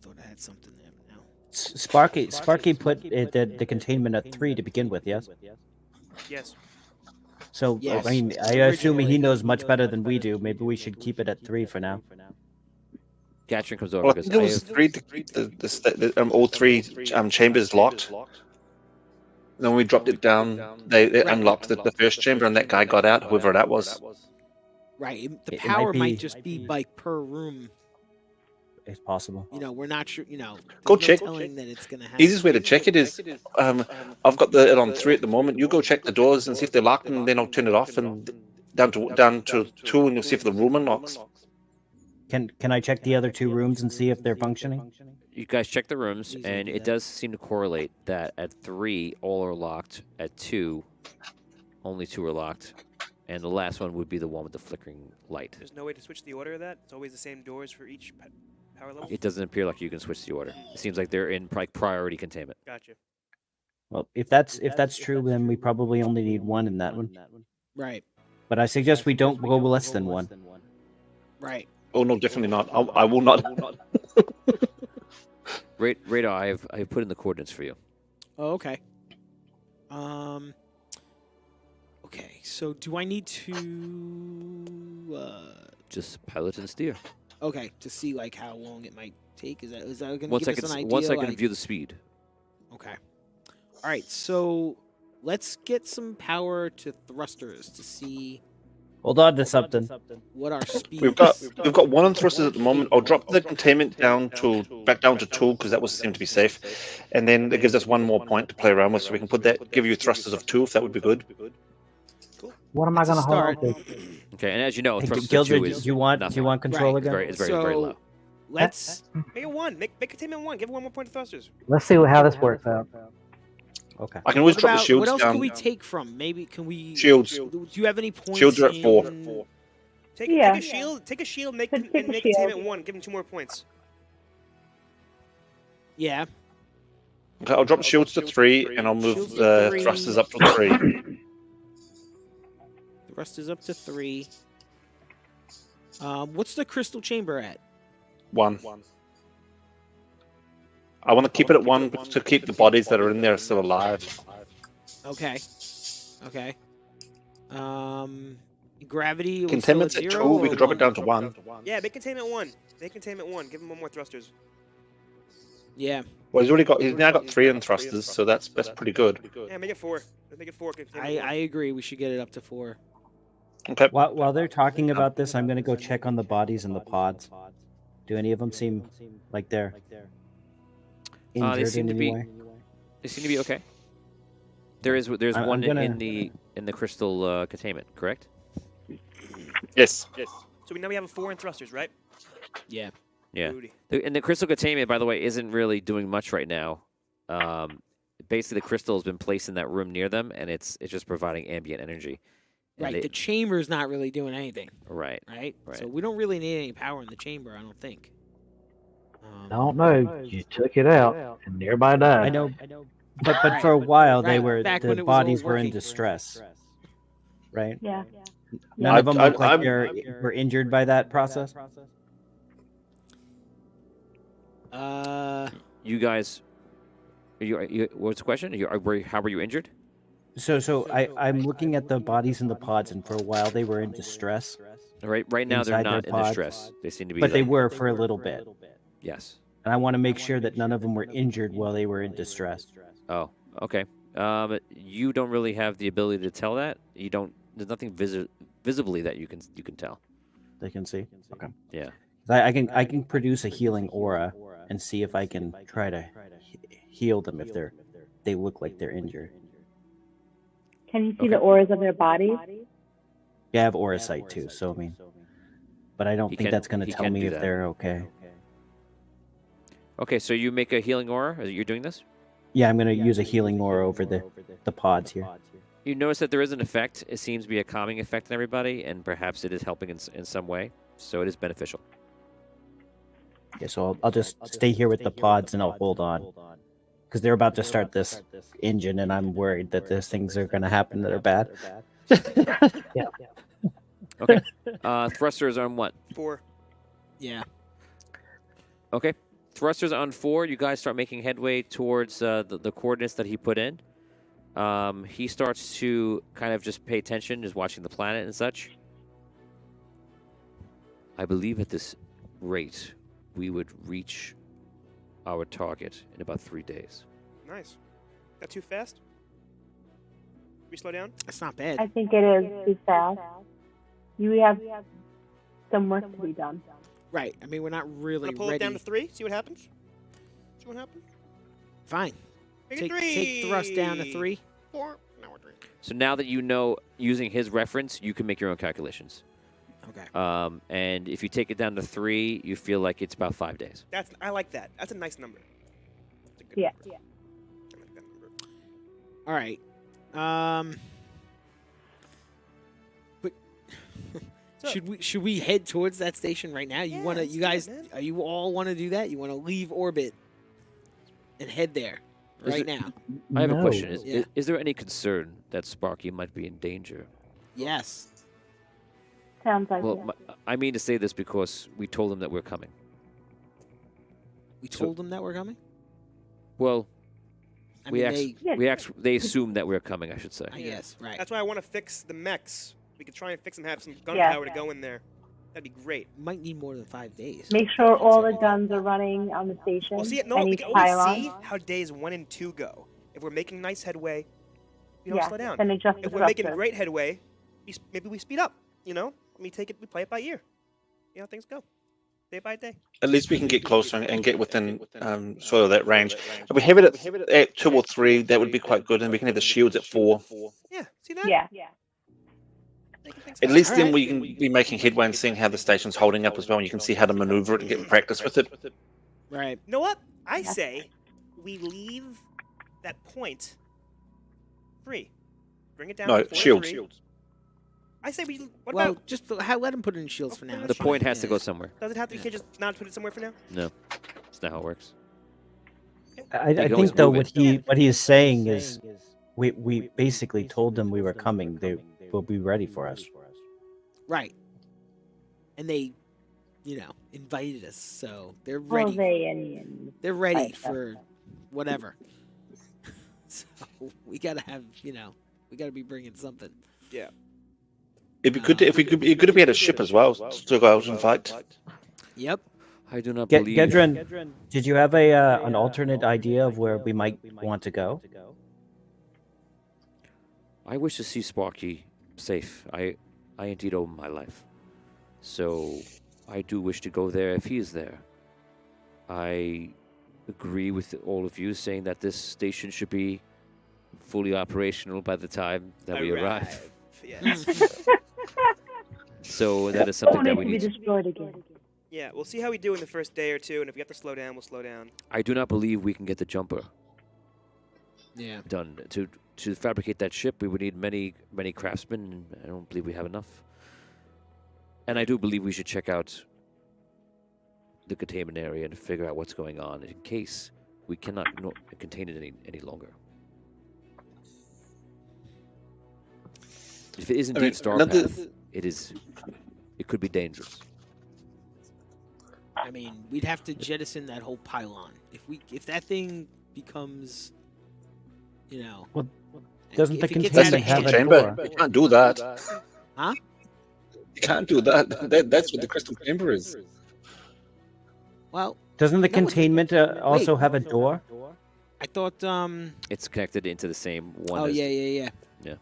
Thought I had something there but now. Sparky put the containment at 3 to begin with, yes? Yes. So, Yes, I mean, I assume he knows much better than we do. Maybe we should keep it at 3 for now. Gatrin comes over Well, I because think it was 3 to keep all 3 chambers locked. Then when we dropped it down, they unlocked the first chamber, and that guy got out, whoever that was. Right. The It might power might be- just be like per room. It's possible. You know, we're not sure. You know, Go there's no check. telling that it's gonna happen. Easiest way to check it is, I've got it on 3 at the moment. You go check the doors and see if they're locked, and then I'll turn it off and down to 2, and you'll see if the room unlocks. Can I check the other 2 rooms and see if they're functioning? You guys check the rooms, Easily and do it that. does seem to correlate that at 3, all are locked. At 2, only 2 are locked. And the last one would be the one with the flickering light. There's no way to switch the order of that. It's always the same doors for each power level. It doesn't appear like you can switch the order. It seems like they're in priority containment. Gotcha. Well, if that's true, then we probably only need 1 in that one. Right. But I suggest we don't go less than 1. Right. Oh no, definitely not. I will not. Radar, I have put in the coordinates for you. Oh, okay. Okay. So, do I need to? Just pilot and steer. Okay, to see like how long it might take. Is that going to Once give I us an can idea? once I can like- view the speed. Okay. All right. So let's get some power to thrusters to see Hold on to something. what our speed. We've got 1 on thrusters at the moment. I'll drop the containment back down to 2 because that was seemed to be safe, and then it gives us 1 more point to play around with, so we can give you thrusters of 2 if that would be good. What am I It's a going to hold on start. to? Okay, and as you know, Hey, thrusters Gilder, 2 do is you want nothing. control Right. again? It's very So low. let's. Make it 1. Make containment 1. Give 1 more point to thrusters. Let's see how this works out. Okay. I can always What drop the about shields what else down. can we take from? Maybe can we? Shields. Do you have any points? Shields are at 4. in- Take Yeah. a shield. Take a shield. Make Take a shield. containment 1. Give him 2 more points. Yeah. Okay, I'll drop the shields to 3, and I'll move Shields to the 3. thrusters up to 3. The rest is up to 3. What's the crystal chamber at? 1. I want to keep it at 1 to keep the bodies that are in there still alive. Okay. Okay. Gravity. was Containment's still at at 2. 0 We or could drop it 1? down to 1. Yeah, make containment 1. Make containment 1. Give him 1 more thrusters. Yeah. Well, he's now got 3 in thrusters, so that's pretty good. Yeah, make it 4. Let's make it 4. I agree. We should get it up to 4. Okay. While they're talking about this, I'm going to go check on the bodies in the pods. Do any of them seem like they're They injured seem in to any be. way? They seem to be okay. There's I'm one gonna- in the crystal containment, correct? Yes. So now we have a 4 in thrusters, right? Yeah. Yeah. Booty. And the crystal containment, by the way, isn't really doing much right now. Basically, the crystal has been placed in that room near them, and it's just providing ambient energy. And Right. they- The chamber's not really doing anything. right. Right. Right. So we don't really need any power in the chamber. I don't think. I don't know. You took it out, and everybody died. I know, but for a while they Right, were back when the it was all bodies were in working. distress, right? Yeah. None of them look like I'm- were injured by that process. You guys, what's the question? How were you injured? So I'm looking at the bodies in the pods, and for a while they were in distress, Right now, they're Inside their not in pods. distress. They seem to be. but they like- were for a little bit. Yes. And I want to make sure that none of them were injured while they were in distress. Oh, okay. You don't really have the ability to tell that. You don't. There's nothing visibly that you can tell. They can see. Okay. Yeah. I can produce a healing aura and see if I can try to heal them if they look like they're injured. Can you see the auras of their bodies? Yeah, I have aura sight too, so I mean, but I don't He think can- that's going to he tell can me do if that. they're okay. Okay, so you make a healing aura. You're doing this. Yeah, I'm gonna use a healing aura over the pods here. You notice that there is an effect. It seems to be a calming effect on everybody, and perhaps it is helping in some way. So it is beneficial. Yeah, so I'll just stay here with the pods and I'll hold on. Because they're about to start this engine, and I'm worried that there's things are going to happen that are bad. Yeah. Okay. Thrusters on what? 4. Yeah. Okay. Thrusters on 4. You guys start making headway towards the coordinates that he put in. He starts to kind of just pay attention, just watching the planet and such. I believe at this rate, we would reach our target in about 3 days. Nice. That too fast? We slow down? That's not bad. I think it is too fast. You have some work to be done. Right. I mean, we're not really Wanna pull ready. it down to 3? See what happens? See what happens? Fine. Make it Take thrust down to 3. 4. Now we're 3. So now that you know, using his reference, you can make your own calculations. Okay. And if you take it down to 3, you feel like it's about 5 days. I like that. That's a nice number. That's a good Yeah. number. I like that number. All right. But So- should we head towards that station right now? Yeah, You let's you do it, guys man. you all want to do that? You want to leave orbit and head there Is right it- now? I have a No. question. Yeah. Is there any concern that Sparky might be in danger? Yes. Sounds like Well, it. I mean to say this because we told him that we're coming. We So- told them that we're coming. Well, I we mean, actually, Yeah. they assumed that we're coming, I should say. I guess right. That's why I want to fix the mechs. We could try and fix them, have some Yeah. gunpowder to go in there. That'd be great. Might need more than 5 days. Make sure all the guns are running on the station. Well, see, no, Any we can always pylons. see how days 1 and 2 go. If we're making nice headway, we don't Yeah, slow down. then adjust the If we're making thruster. great headway, maybe we speed up. You know, we play it by ear. See how things go, day by day. At least we can get closer and get within sort of that range. If we have it at 2 or 3, that would be quite good, and we can have the shields at 4. Yeah, see that? Yeah. Making things At happen. least All then right. we can be making headway and seeing how the station's holding up as well, and you can see how to maneuver it and get practice with it. Right. You know what? I Yeah. say we leave that point free. Bring it down No, to 4 shields. 3. I say we. What Well, about? just let him put it in shields for now. The The It's fine. point has to Yeah. go somewhere. Does it have to? You can't just not put it somewhere for now. No, that's not how it works. I can always think though move what he is saying is we basically told them we were coming. They will be ready for us. Right. And they, invited us, so they're Well, ready. They're ready Right, for whatever. So we gotta have, we gotta be bringing something. It'd be good if we could. It'd be good if we had a ship as well to go out and fight. Yep. I do not believe. Gedrin, did you have an alternate idea of where we might want to go? I wish to see Sparky safe. I indeed owe him my life. So I do wish to go there if he is there. I agree with all of you saying that this station should be fully operational by the time that we arrive. Yes. So that is something that Don't we need to be need. destroyed again. Yeah, we'll see how we do in the first day or two, and if we have to slow down, we'll slow down. I do not believe we can get the jumper Yeah. done. To fabricate that ship, we would need many craftsmen, and I don't believe we have enough. And I do believe we should check out the containment area and figure out what's going on in case we cannot contain it any longer. If it is I mean, indeed StarPath, it could be dangerous. I mean, we'd have to jettison that whole pylon. If that thing becomes, Well, doesn't the if it gets containment out of have hand- a Chamber. door? You can't do that. Huh? You can't do that. That's what the crystal chamber is. Well, Doesn't the No, it's- containment also have a door? I thought. It's connected into the same one. Oh as- yeah. Yeah.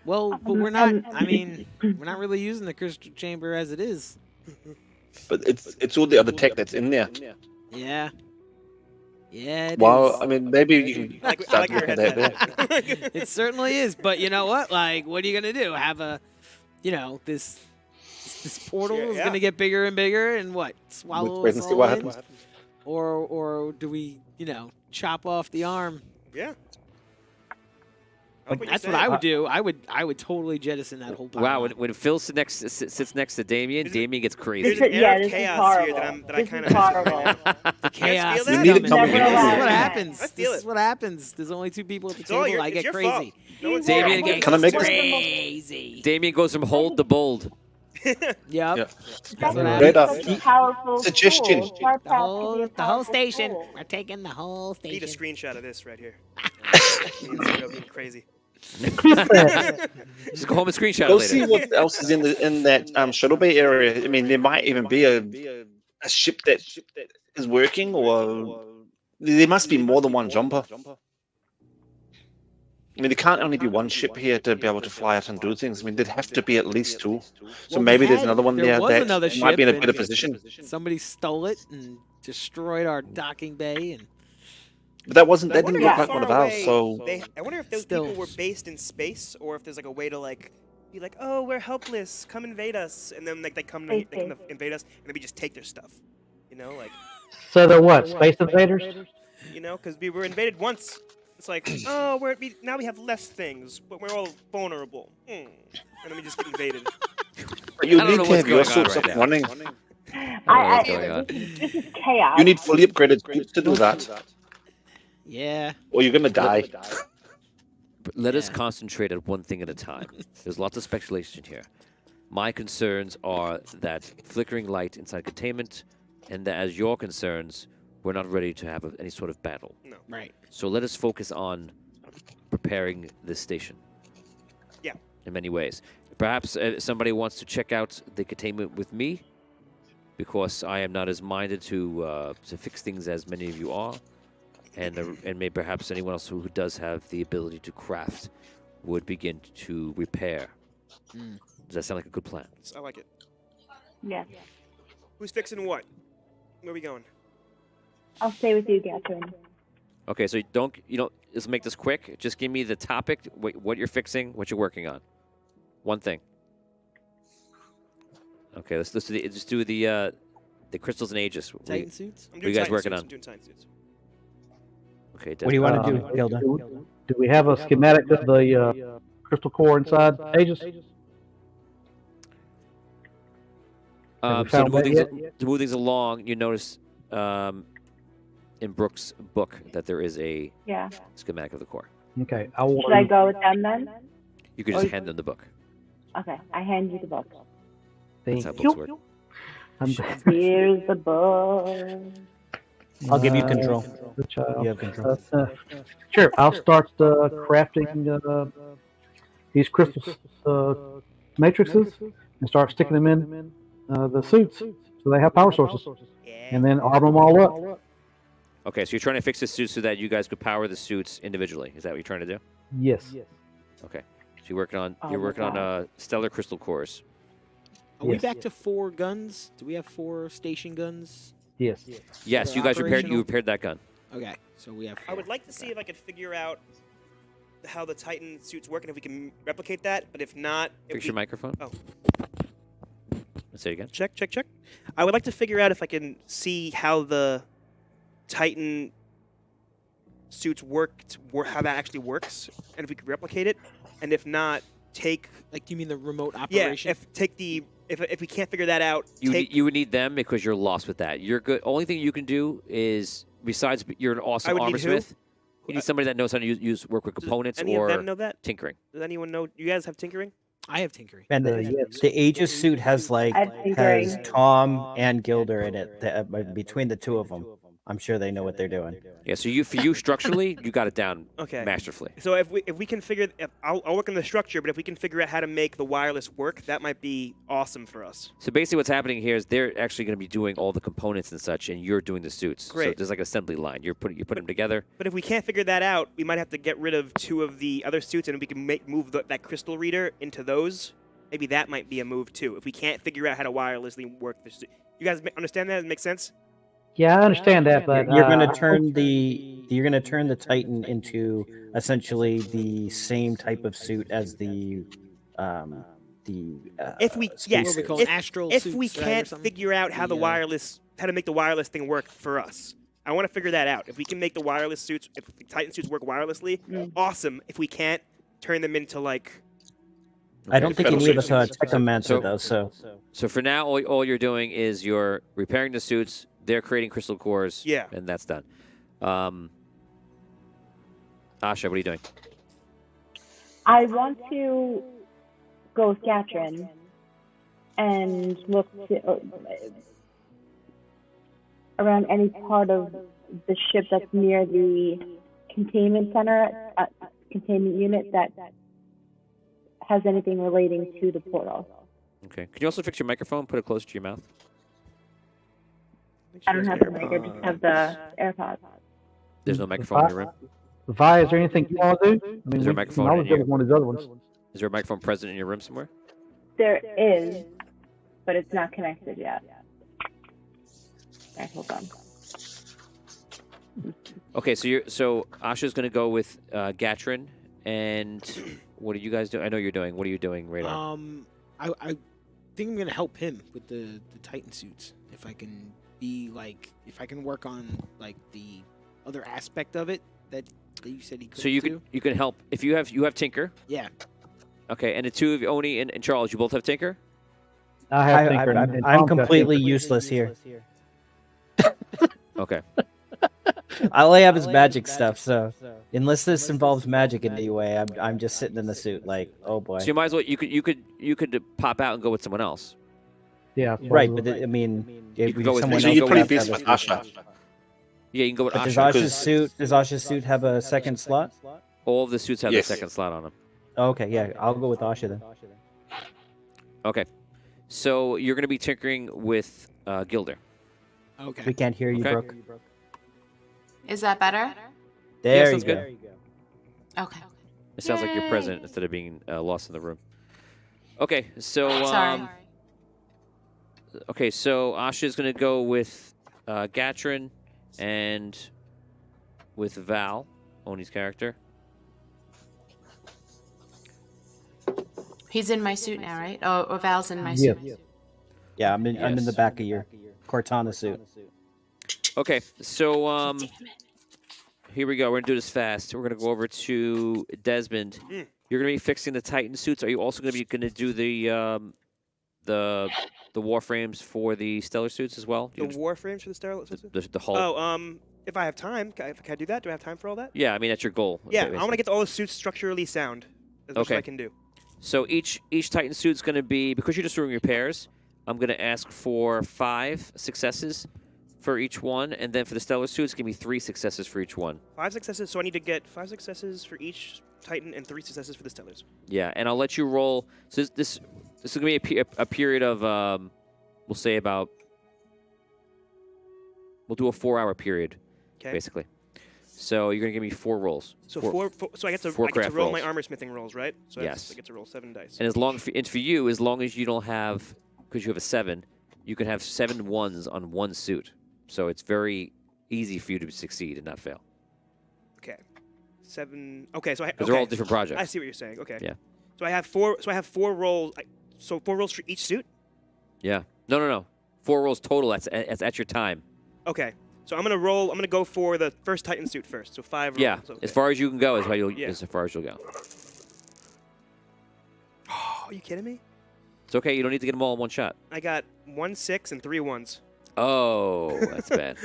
Well, but we're not. I mean, we're not really using the crystal chamber as it is. But it's all the other tech that's in there. Yeah. Yeah. It Well, is. I mean, maybe you can I like start your looking at that there. headset. It certainly is. But you know what? Like, what are you gonna do? Have this portal Sure, is yeah. gonna get bigger and bigger, and what? Swallow Wait us and see all what in? happens. or do we, chop off the arm? Yeah. That's what I would do. I would totally jettison that whole pile. Wow, when Phil sits next to Damien, Damien gets crazy. There's an air of this is chaos here horrible. that I This kind is of horrible. The chaos. feel is that? You need it coming. coming Never in. This is allowed what that. happens. I feel This is it. what happens. There's only 2 people at the It's all table. I it's get your crazy. fault. No one's Damien, fault. Can I make this- crazy. Damien goes from hold to bold. Yep. Yeah. That's what Right up. such a powerful Suggestion. tool. StarPath The could whole, be a the whole powerful station. tool. We're taking the whole I need a station. screenshot of this right here. Me and Zero being crazy. Just go home and screenshot Go it see later. what else is in that shuttle bay area. I mean, there might even be a ship that is working, or there must be more than one jumper. I mean, there can't only be one ship here to be able to fly out and do things. I mean, there'd have to be at least 2. So Well, maybe we there's had- another one there there was that another might be in a ship better and- position. Somebody stole it and destroyed our docking bay, and But that wasn't. But I That didn't wonder look how like one of far ours. away So I wonder if those Still. people were based in space, or if there's like a way to be like, oh, we're helpless, come invade us, and then like they come to invade us, and then we just take their stuff, So they're what? Space invaders? because we were invaded once. It's like, oh, now we have less things, but we're all vulnerable, and then we just get invaded. you I don't need know to what's have your going on suits right up now. running. I don't know what's going on. This is chaos. You need fully upgraded suits to do that, yeah. or you're gonna die. But let us Yeah. concentrate on one thing at a time. There's lots of speculation here. My concerns are that flickering light inside containment, and that as your concerns, we're not ready to have any sort of battle. Right. So let us focus on preparing this station. Yeah. In many ways. Perhaps somebody wants to check out the containment with me, because I am not as minded to fix things as many of you are, and maybe perhaps anyone else who does have the ability to craft would begin to repair. Mm. Does that sound like a good plan? I like it. Yes. Who's fixing what? Where are we going? I'll stay with you, Catherine. Okay, so let's make this quick. Just give me the topic, what you're fixing, what you're working on. One thing. Okay, let's do the crystals and aegis. Titan suits. I'm What are you guys working on? I'm doing Titan suits. Okay, What do you want to do, Desmond. Gilda? Do we have a schematic of the crystal core inside Aegis? Have we So found that yet? to move things along, you notice in Brooke's book that there is a Yeah. schematic of the core. Okay, I will. Should I go with them then? You could just hand them the book. Okay, I hand you the book. That's how Thank books you. work. Here's the book. I'll give you control. The child. You have control. Sure, I'll start crafting these crystal matrices and start sticking them in the suits so they have power sources, and then arm them all up. Okay, so you're trying to fix the suits so that you guys could power the suits individually. Is that what you're trying to do? Yes. Okay. So you're working on Oh you're my working on God. stellar crystal cores. Are we Yes. back to 4 guns? Do we have 4 station guns? Yes. Yes, They're you guys operational? repaired that gun. Okay, so we have 4. I would like to see if I could figure out how the Titan suits work and if we can replicate that. But if not, Fix your microphone. Oh. Let's say it again. Check. I would like to figure out if I can see how the Titan suits how that actually works, and if we could replicate it, and if not, take Like, do you mean the remote yeah. operation? If we can't figure that out, You would need them because you're lost with that. You're good. Only thing you can do is, besides you're an I awesome would need armor who? smith, you need somebody that knows how to work with components any or of them know that? tinkering. Does anyone know? You guys have tinkering? I have tinkering. And Yes. the Aegis suit has I have tinkering. has Tom and Gilder in it. Between the 2 of them, I'm sure they know what they're doing. Yeah. So for you structurally, you got it down Okay. masterfully. So if we can figure, I'll work on the structure, but if we can figure out how to make the wireless work, that might be awesome for us. So basically, what's happening here is they're actually going to be doing all the components and such, and you're doing the suits. So Great. there's like an assembly line. You put them together. But if we can't figure that out, we might have to get rid of 2 of the other suits, and we can move that crystal reader into those. Maybe that might be a move too. If we can't figure out how to wirelessly work the suit, you guys understand that? It makes sense. Yeah, I understand that, but You're going to turn the Titan into essentially the same type of suit as the If we space yes, What we suit. call if, astral if suits, we right, or can't something? figure out how the The, wireless how to make the wireless thing work for us. I want to figure that out. If we can make the wireless suits, if the Titan suits work wirelessly, awesome. If we can't, turn them into like. I don't think any of us are a So- Technomancer, though, so. So for now, all you're doing is you're repairing the suits. They're creating crystal cores. Yeah. And that's done. Asha, what are you doing? I want to go with Gatrin and look to, around any part of the ship that's near the containment center, containment unit that has anything relating to the portal. Okay. Can you also fix your microphone? Put it closer to your mouth. I don't have the mic, I just have the AirPods. There's no microphone in your room. Vi, is there anything you want to do? I mean, Is there a we microphone can always in go your- with one of these other ones. Is there a microphone present in your room somewhere? There is, but it's not connected yet. Okay, hold on. Okay, so Asha's going to go with Gatrin, and what are you guys doing? I know you're doing. What are you doing, Radar? I think I'm gonna help him with the Titan suits. If I can if I can work on like the other aspect of it that you said he could. So you can help if you have Tinker. Yeah. Okay, and the two of you, Oni and Charles, you both have Tinker. I have Tinker. and I'm Tom's got completely Tinker. useless here. Okay. All I have is magic stuff, so unless this involves magic in any way, I'm just sitting in the suit like, oh boy. So you might as well you could pop out and go with someone else. Yeah. Right, supposedly. but I mean, You if can go with someone me. So else you're go probably would have best to with have a- Asha. Yeah, you can go with But does Asha. Asha's suit have a second slot? All of the suits have Yes. the second slot on them. Oh, okay, yeah, I'll go with Asha then. Okay. So you're going to be tinkering with Gilder. Okay. We can't hear you, Okay. Brooke. Is that better? There sounds you good. go. Okay. It sounds like you're Yay. present instead of being lost in the room. Okay, so Sorry. okay, so Asha is going to go with Gatrin and with Val, Oni's character. He's in my suit now, right? Oh, or Val's in my Yeah. suit. Yeah, I'm in the Yes. back of your Cortana suit. Okay, so Damn it. here we go. We're going to do this fast. We're going to go over to Desmond. Mm. You're going to be fixing the Titan suits. Are you also going to do the warframes for the Stellar suits as well? The warframes for the Starlight System? The whole. Oh, if I have time, can I do that? Do I have time for all that? Yeah, I mean that's your goal. Yeah, I basically. want to get all the suits structurally sound as much as Okay. I can do. So each Titan suit's going to be, because you're just doing repairs, I'm going to ask for 5 successes for each one, and then for the Stellar suits, give me 3 successes for each one. 5 successes, so I need to get 5 successes for each Titan and 3 successes for the Stellars. Yeah, and I'll let you roll. So this is going to be a period of, we'll say about, we'll do a 4-hour period, Okay. basically. So you're going to give me 4 rolls. So Four- so I get to four craft roll my rolls. armor smithing rolls, right? So Yes. I get to roll 7 dice. And and for you, as long as you don't have, because you have a 7, you can have 7 ones on one suit. So it's very easy for you to succeed and not fail. Okay. 7. Okay, so Because they're all different projects. I see what you're saying. Okay. Yeah. So I have 4. So I have 4 rolls. So 4 rolls for each suit. Yeah. No. 4 rolls total. That's at your time. Okay. So I'm gonna roll. I'm gonna go for the first Titan suit first. So 5 rolls. Yeah. Okay. As far as you can go is Yeah. as far as you'll go. Oh, are you kidding me? It's okay. You don't need to get them all in one shot. I got 1 6 and 3 1s. Oh, that's bad.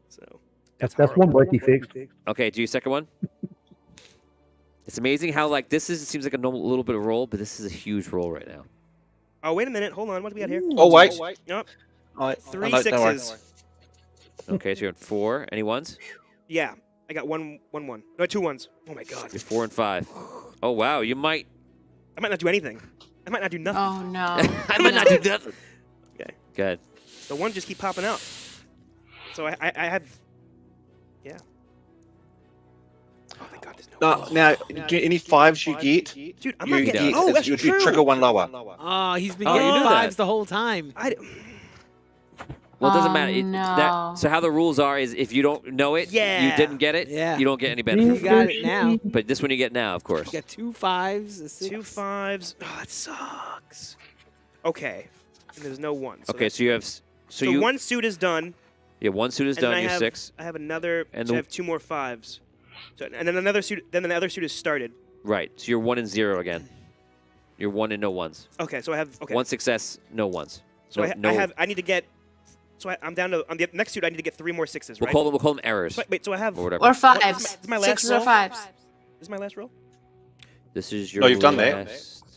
So That's one break he fixed. Okay. Do your second one. It's amazing how it seems like a little bit of roll, but this is a huge roll right now. Oh, wait a minute. Hold on. What do we got here? Oh, wait. Nope. I, 3 I know, don't worry. sixes. Okay, so you're at 4. Any ones? Yeah. I got 1 1. No, 2 1s. Oh my god. You're 4 and 5. Oh wow, you might. I might not do anything. I might not do nothing. Oh, no. I might not do nothing. Okay. Good. The 1s just keep popping out. So I have. Yeah. Oh my god. There's no. Now, any 5s you get, Dude, I'm you not getting. get Oh, that's you true. trigger 1 lower. Oh, he's been Oh, you getting knew that. 5s the whole time. Well, it doesn't Oh, matter. no. So how the rules are is if you don't know it, you Yeah. didn't get it, Yeah. you don't get any You benefit. got it now. But this one you get now, of course. You got 2 5s, a 6. 2 5s. Oh, that sucks. Okay. And there's no 1s. Okay, so you have So one suit is done. Yeah, one suit is and then done. You're 6. I have another. And So I have 2 more 5s. So and then another suit. Then the other suit is started. Right. So you're 1 and 0 again. You're 1 and no 1s. Okay. So I have 1 success, no 1s. So No, I need to get. So I'm down to on the next suit. I need to get 3 more 6s. Right. We'll call them errors. Wait. So I have or whatever. Or 5s. This is my last 6s roll? or 5s. This is my last roll. This is your No, you've done last that.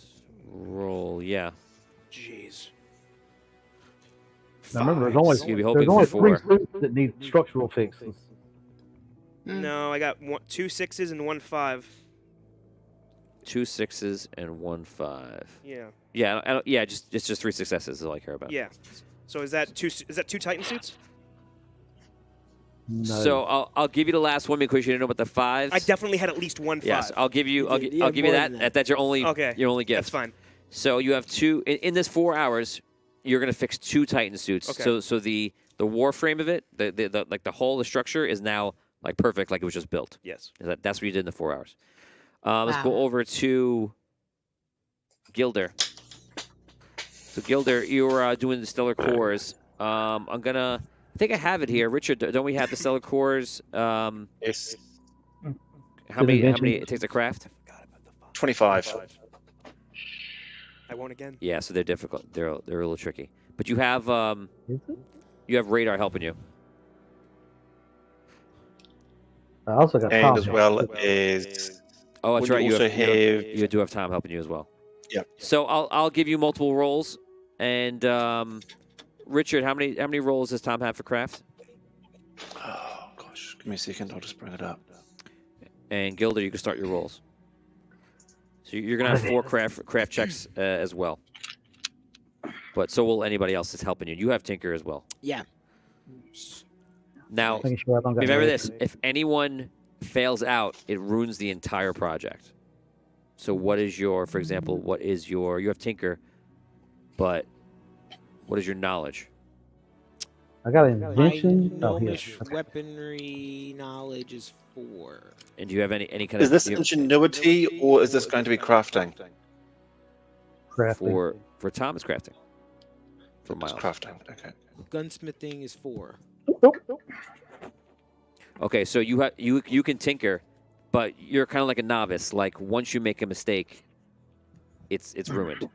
roll. Yeah. Jeez. Now remember, there's You'd be hoping only for 3 4. suits that need structural fixes. No, I got 2 6s and 1 5. 2 6s and 1 5. Yeah. Yeah. I don't, yeah. It's just 3 successes. Is all I care about. Yeah. So is that 2 Titan suits? No. So I'll give you the last one because you didn't know about the 5s. I definitely had at least 1 5. Yes, I'll give you. I'll You give have you more that. than that. That's your only. Okay. Your only gift. That's fine. So you have 2 in this 4 hours. You're gonna fix 2 Titan suits. Okay. So the war frame of it, the like the whole the structure is now like perfect, like it was just built. Yes. That's what you did in the 4 hours. Let's Wow. go over to Gilder. So Gilder, you're doing the stellar cores. I think I have it here. Richard, don't we have the stellar cores? Yes. How many it takes to craft? 25. I won't again. Yeah, so they're difficult. They're a little tricky. But you have Is it? you have radar helping you. I also got And Tom as here. well as Oh, that's Well, right. you also have- you do have Tom helping you as well. Yep. So I'll give you multiple rolls, and Richard, how many rolls does Tom have for craft? oh gosh, give me a second. I'll just bring it up. And Gilder, you can start your rolls. So you're gonna have 4 craft checks as well. But so will anybody else that's helping you. You have Tinker as well. Yeah. Now, Making sure I don't got remember no- this: if anyone fails out, it ruins the entire project. So what is your, for example, you have Tinker, but what is your knowledge? I got My invention. Oh, here. gnomish weaponry knowledge is 4. And do you have any kind Is of this ingenuity or is this going to be crafting? Crafting. for Tom it's crafting? For It's Miles. crafting. Okay. Gunsmithing is 4. Okay, so you can tinker, but you're kind of like a novice. Like once you make a mistake, it's ruined.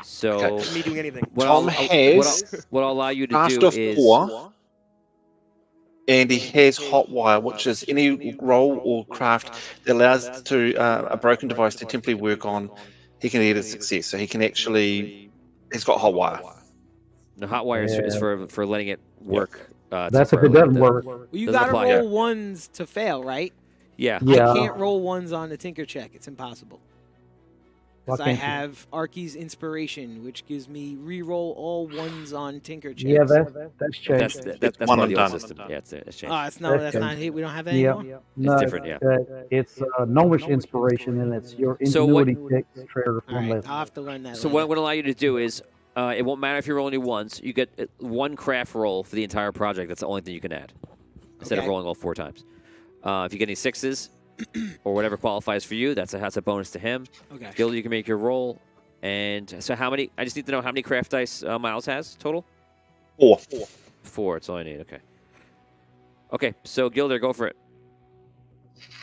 So Okay. Me doing anything. what Tom I'll, has what I'll allow you to Cast do of is 4, and he has hot wire, which is any roll or craft that allows to a broken device to temporarily work on. He can get a success, so he can actually. He's got hot wire. the hot wire is Yeah. for letting it work. That's if it temporarily. doesn't work. Well, you Doesn't gotta apply, roll 1s to fail, right? Yeah. Yeah. I can't roll 1s on the Tinker check. It's impossible. Why Because I can't you? have Arky's Inspiration, which gives me re-roll all 1s on Tinker checks. Yeah, that's changed. That's one part of and the old done. system. Yeah, it's changed. Oh, that's not. That's That's not. changed. We don't have that Yeah. anymore. No, different, yeah. It's gnomish inspiration, and it's your So what- ingenuity check trigger All one right, less. I'll have to learn that. So what I'm going to allow you to do is, it won't matter if you roll only once. You get 1 craft roll for the entire project. That's the only thing you can add, instead of Okay. rolling all 4 times. If you get any 6s or whatever qualifies for you, that's a bonus to him. Okay. Gilda, you can make your roll. And so how many? I just need to know how many craft dice Miles has total. 4. 4. That's all I need. Okay. Okay. So Gilder, go for it.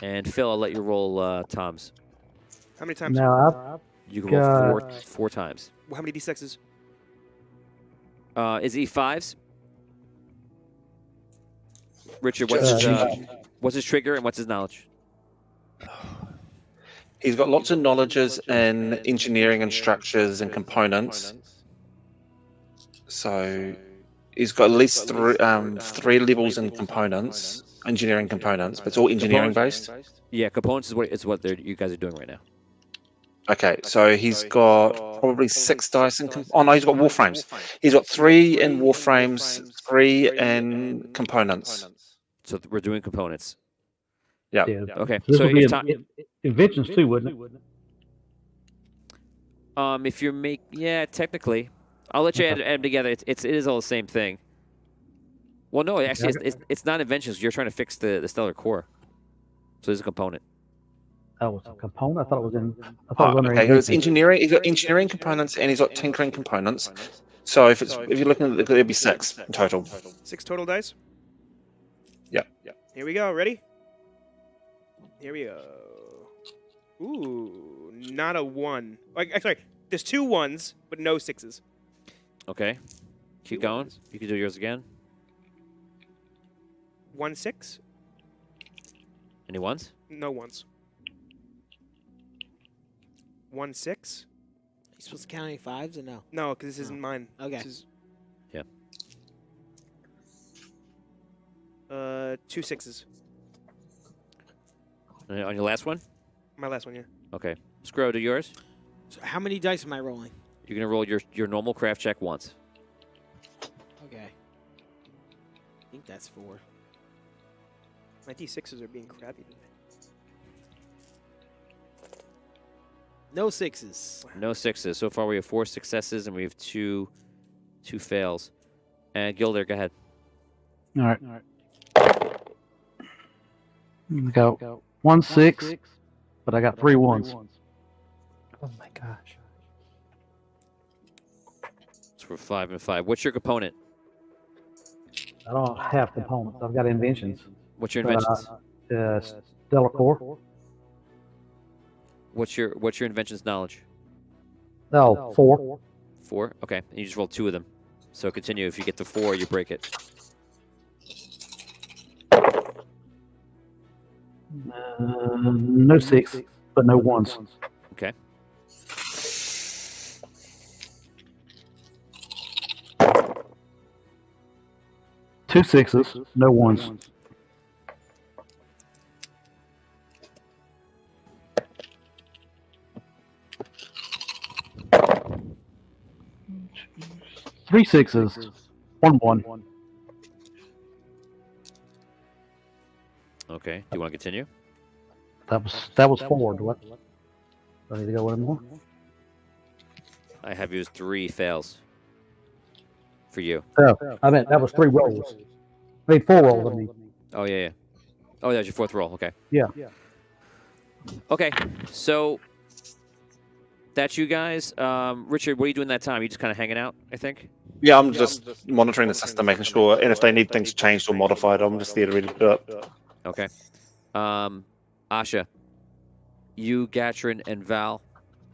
And Phil, I'll let you roll Tom's. How many times? Now, You can roll Got- four times. How many d6s? Is he 5s? Richard, what's his trigger and what's his knowledge? He's got lots of knowledges in engineering and structures and components. So he's got at least 3 levels in components, engineering components, but it's all engineering based. Yeah, components is what you guys are doing right now. Okay, so he's got probably 6 dice in. Oh no, he's got warframes. He's got 3 in warframes, 3 in components. So we're doing components. Yeah. yeah. Okay. This So would be if Tom, inventions too, wouldn't it? if you're yeah, technically, I'll let you add them together. It is all the same thing. Well, no, actually, it's not inventions. You're trying to fix the stellar core. So there's a component. Oh, it's a component. I thought it was in. I thought it was under Okay, it's inventions. engineering. He's got engineering components and he's got tinkering components. So if you're looking at it'll be 6 in total. 6 total dice. Yeah. Here we go. Ready? Here we go. Ooh, not a 1. Sorry, there's 2 1s, but no 6s. Okay. Keep going. You can do yours again. 1 6. Any ones? No 1s. 1 6. You supposed to count any 5s or no? No, because this isn't mine. Okay. This is, Yeah. 2 6s. On your last one? My last one, yeah. Okay. Scro, do yours. So how many dice am I rolling? You're going to roll your normal craft check once. Okay. I think that's 4. My D6s are being crappy today. No 6s. No 6s. So far, we have 4 successes, and we have two fails. And Gilder, go ahead. All right. I got 1 6, but I got 3 1s. Oh my gosh. So we're 5 and 5. What's your component? I don't have components. I've got inventions. What's your inventions? Stellar Core. What's your inventions knowledge? Oh, 4. 4? Okay. And you just roll 2 of them. So continue. If you get to 4, you break it. No 6, but no 1s. Okay. Two 6s, no 1s. Three 6s, 1 1. Okay. Do you want to continue? That was 4. Do I need to go one more? I have used 3 fails for you. Oh, I meant that was 3 rolls. I mean 4 rolls. I mean. Oh, yeah. Oh, that was your 4th roll. Okay. Yeah. Okay. So that's you guys. Richard, what are you doing that time? You just kind of hanging out, I think? Yeah, I'm just monitoring the system, making sure, and if they need things changed or modified, I'm just there to ready to do it. Okay. Asha, you, Gatrin, and Val,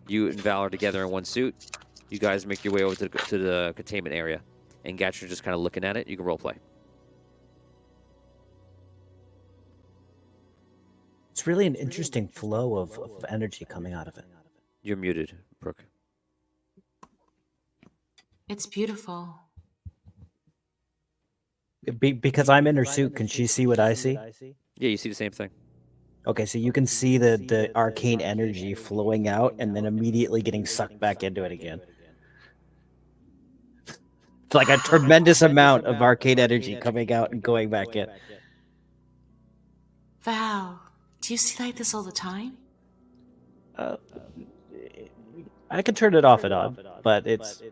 you and Val are together in one suit. You guys make your way over to the containment area, and Gatrin just kind of looking at it. You can role play. It's really an interesting flow of energy coming out of it. You're muted, Brooke. It's beautiful. Because I'm in her suit, can she see what I see? Yeah, you see the same thing. Okay, so you can see the arcane energy flowing out and then immediately getting sucked back into it again. It's like a tremendous amount of arcane energy coming out and going back in. Val, do you see like this all the time? I can turn it off and on, but it's,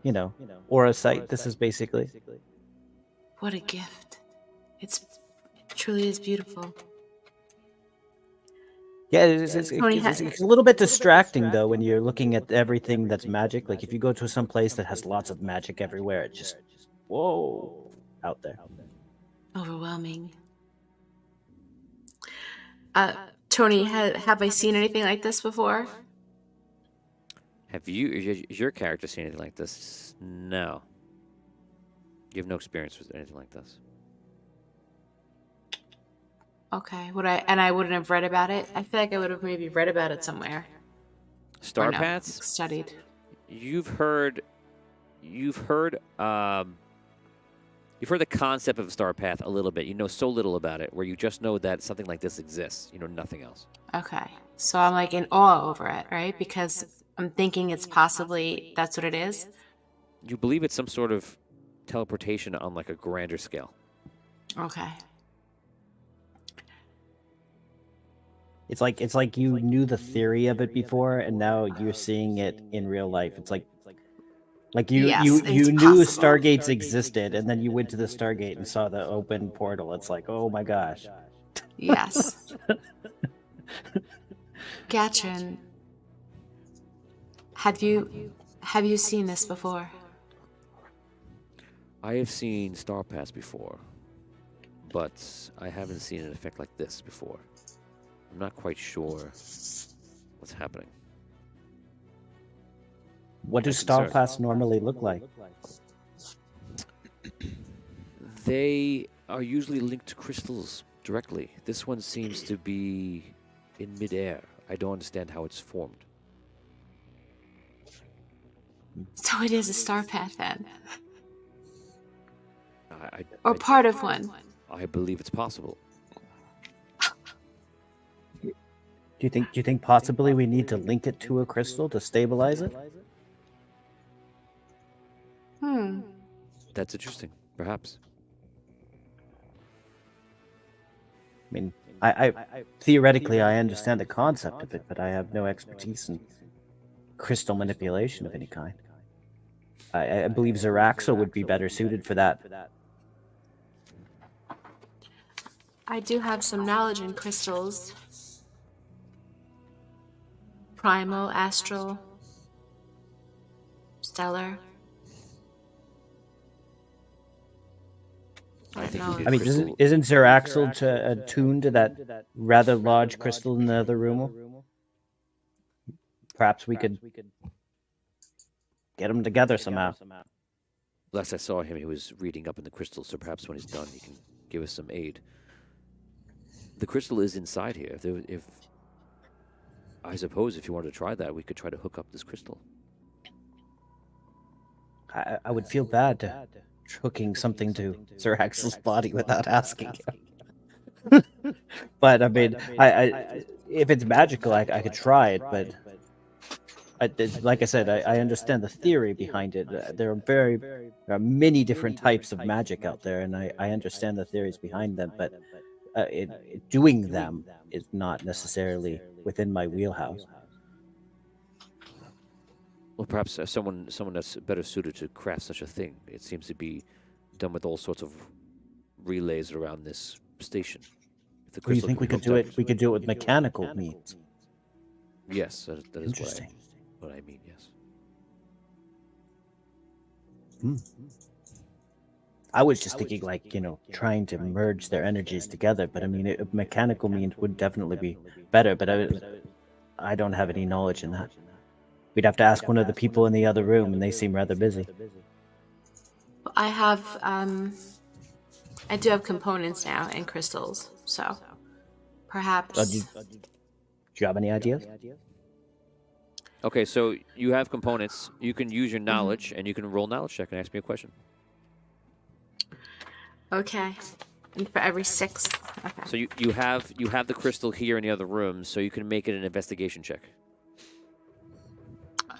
aura sight. This is basically. What a gift. It truly is beautiful. Yeah, it's a little bit distracting, though, when you're looking at everything that's magic. Like, if you go to some place that has lots of magic everywhere, it just, whoa, out there. Overwhelming. Tony, have I seen anything like this before? Has your character seen anything like this? No. You have no experience with anything like this. Okay. I wouldn't have read about it? I feel like I would have maybe read about it somewhere. StarPaths? No, studied. You've heard the concept of a StarPath a little bit. You know so little about it, where you just know that something like this exists. You know nothing else. Okay. So I'm like in awe over it, right? Because I'm thinking it's possibly that's what it is. You believe it's some sort of teleportation on like a grander scale. Okay. It's like you knew the theory of it before, and now you're seeing it in real life. It's like you Yes, you it's knew possible. Stargates existed, and then you went to the Stargate and saw the open portal. It's like, oh my gosh. Yes. Gatrin, have you seen this before? I have seen StarPath before, but I haven't seen an effect like this before. I'm not quite sure what's happening. What do My concern- StarPaths normally look like? They are usually linked to crystals directly. This one seems to be in midair. I don't understand how it's formed. So it is a star path then, I, or part of one. I believe it's possible. Do you think possibly we need to link it to a crystal to stabilize it? That's interesting, perhaps. I mean, I theoretically I understand the concept of it, but I have no expertise in crystal manipulation of any kind. I believe Zeraxa would be better suited for that. I do have some knowledge in crystals. Primal, astral, stellar. I think know. we need I a mean, crystal. isn't Zeraxel attuned to that rather large crystal in the other room? Perhaps we could get them together somehow. Last I saw him, he was reading up in the crystal, so perhaps when he's done, he can give us some aid. The crystal is inside here. If I suppose if you wanted to try that, we could try to hook up this crystal. I would feel bad hooking something to Zeraxel's body without asking him. But I mean, I if it's magical, I could try it. But like I said, I understand the theory behind it. There are many different types of magic out there, and I understand the theories behind them. But doing them is not necessarily within my wheelhouse. Well, perhaps someone that's better suited to craft such a thing. It seems to be done with all sorts of relays around this station. If the Do you crystal think can we be could hooked do up- it? We could do it with mechanical means. Yes, that is Interesting. what I mean. Yes. I was just thinking, like, trying to merge their energies together. But I mean, mechanical means would definitely be better. But I don't have any knowledge in that. We'd have to ask one of the people in the other room, and they seem rather busy. I do have components now and crystals, so perhaps. Do you have any ideas? Okay, so you have components. You can use your knowledge, and you can roll knowledge check and ask me a question. Okay, and for every 6. Okay. So you have the crystal here in the other room, so you can make it an investigation check.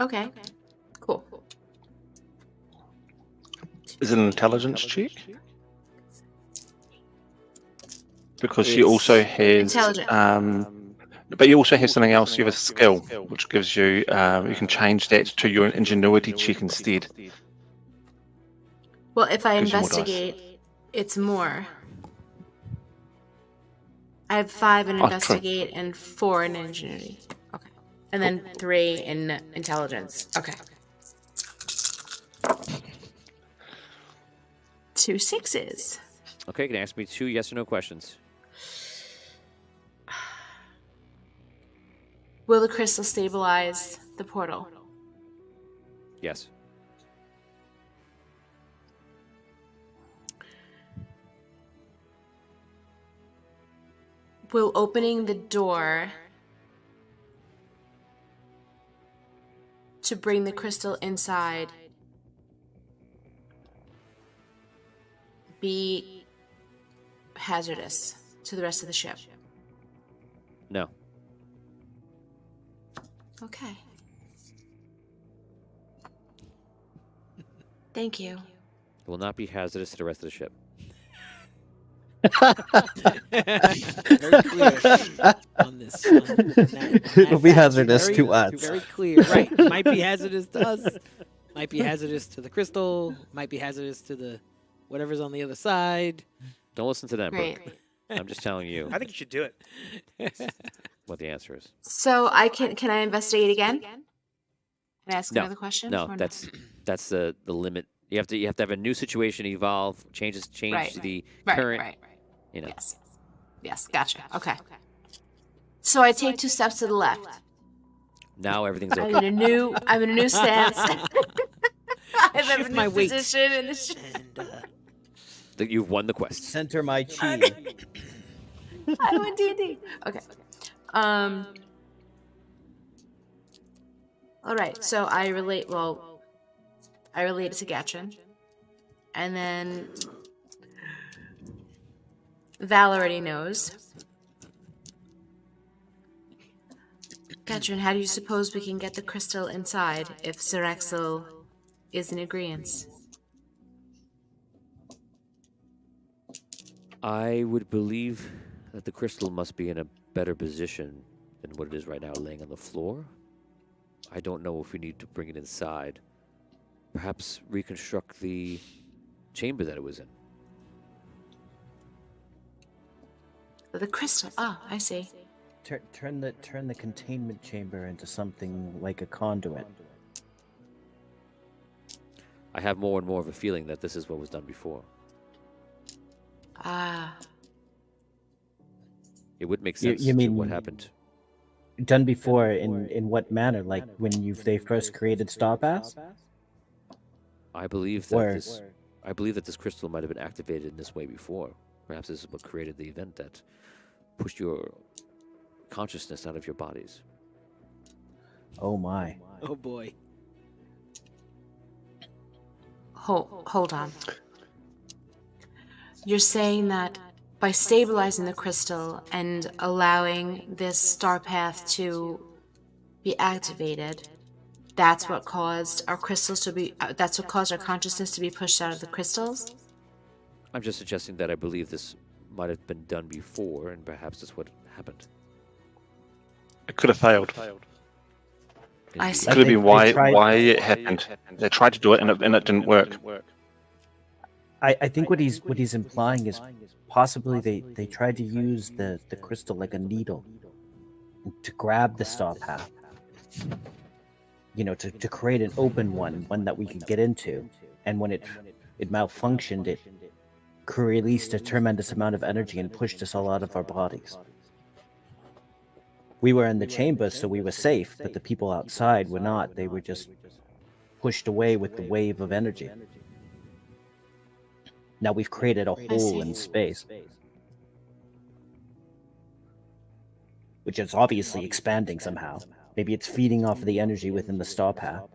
Okay. Cool. Is it an intelligence check? Because she also has, but you also have something else. You have a skill, which gives you, you can change that to your ingenuity check instead. Well, if I Gives you more dice. investigate, it's more. I have 5 in true. investigate and 4 in ingenuity. Okay. And then 3 in intelligence. Okay. 2 6s. Okay, you can ask me 2 yes or no questions. Will the crystal stabilize the portal? Yes. Will opening the door to bring the crystal inside be hazardous to the rest of the ship? No. Okay. Thank you. It will not be hazardous to the rest of the ship. Very clear on this. It'll be hazardous to us. Very clear, right? It might be hazardous to us. Might be hazardous to the crystal. Might be hazardous to the whatever's on the other side. Don't listen to them, Great. Brooke. I'm just telling you I think you should do it. what the answer is. So I can I investigate again? Can I ask No. another question? No, or that's the limit You have to have a new situation evolve, change Right. the Right. current. Right. You know. Yes. Yes. Gotcha. Okay. So I take 2 steps to the left. Now everything's I'm okay. in a new stance. I'm in Shift a my new weight. position in And You've won the quest. Center my chi. I went D&D. Okay. All right. So I relate it to Gatrin. And then Val already knows. Gatrin, how do you suppose we can get the crystal inside if Sir Axel is in agreement? I would believe that the crystal must be in a better position than what it is right now, laying on the floor. I don't know if we need to bring it inside. Perhaps reconstruct the chamber that it was in. The crystal. Ah, I see. Turn the containment chamber into something like a conduit. I have more and more of a feeling that this is what was done before. Ah. It would make sense You to mean what happened. done before in what manner? Like when they first created StarPath? I believe that this crystal might have been activated in this way before. Perhaps this is what created the event that pushed your consciousness out of your bodies. Oh my. oh boy. Hold on. You're saying that by stabilizing the crystal and allowing this StarPath to be activated, that's what caused our crystals to be. That's what caused our consciousness to be pushed out of the crystals. I'm just suggesting that I believe this might have been done before, and perhaps that's what happened. It could have failed. I Indeed. see. Could have been They tried- why it happened. They tried to do it and it didn't work. I think what he's implying is possibly they tried to use the crystal like a needle to grab the StarPath. You know, to create an open one that we could get into. And when it malfunctioned, it released a tremendous amount of energy and pushed us all out of our bodies. We were in the chamber, so we were safe, but the people outside were not. They were just pushed away with the wave of energy. Now we've created a hole in space, which is obviously expanding somehow. Maybe it's feeding off of the energy within the StarPath.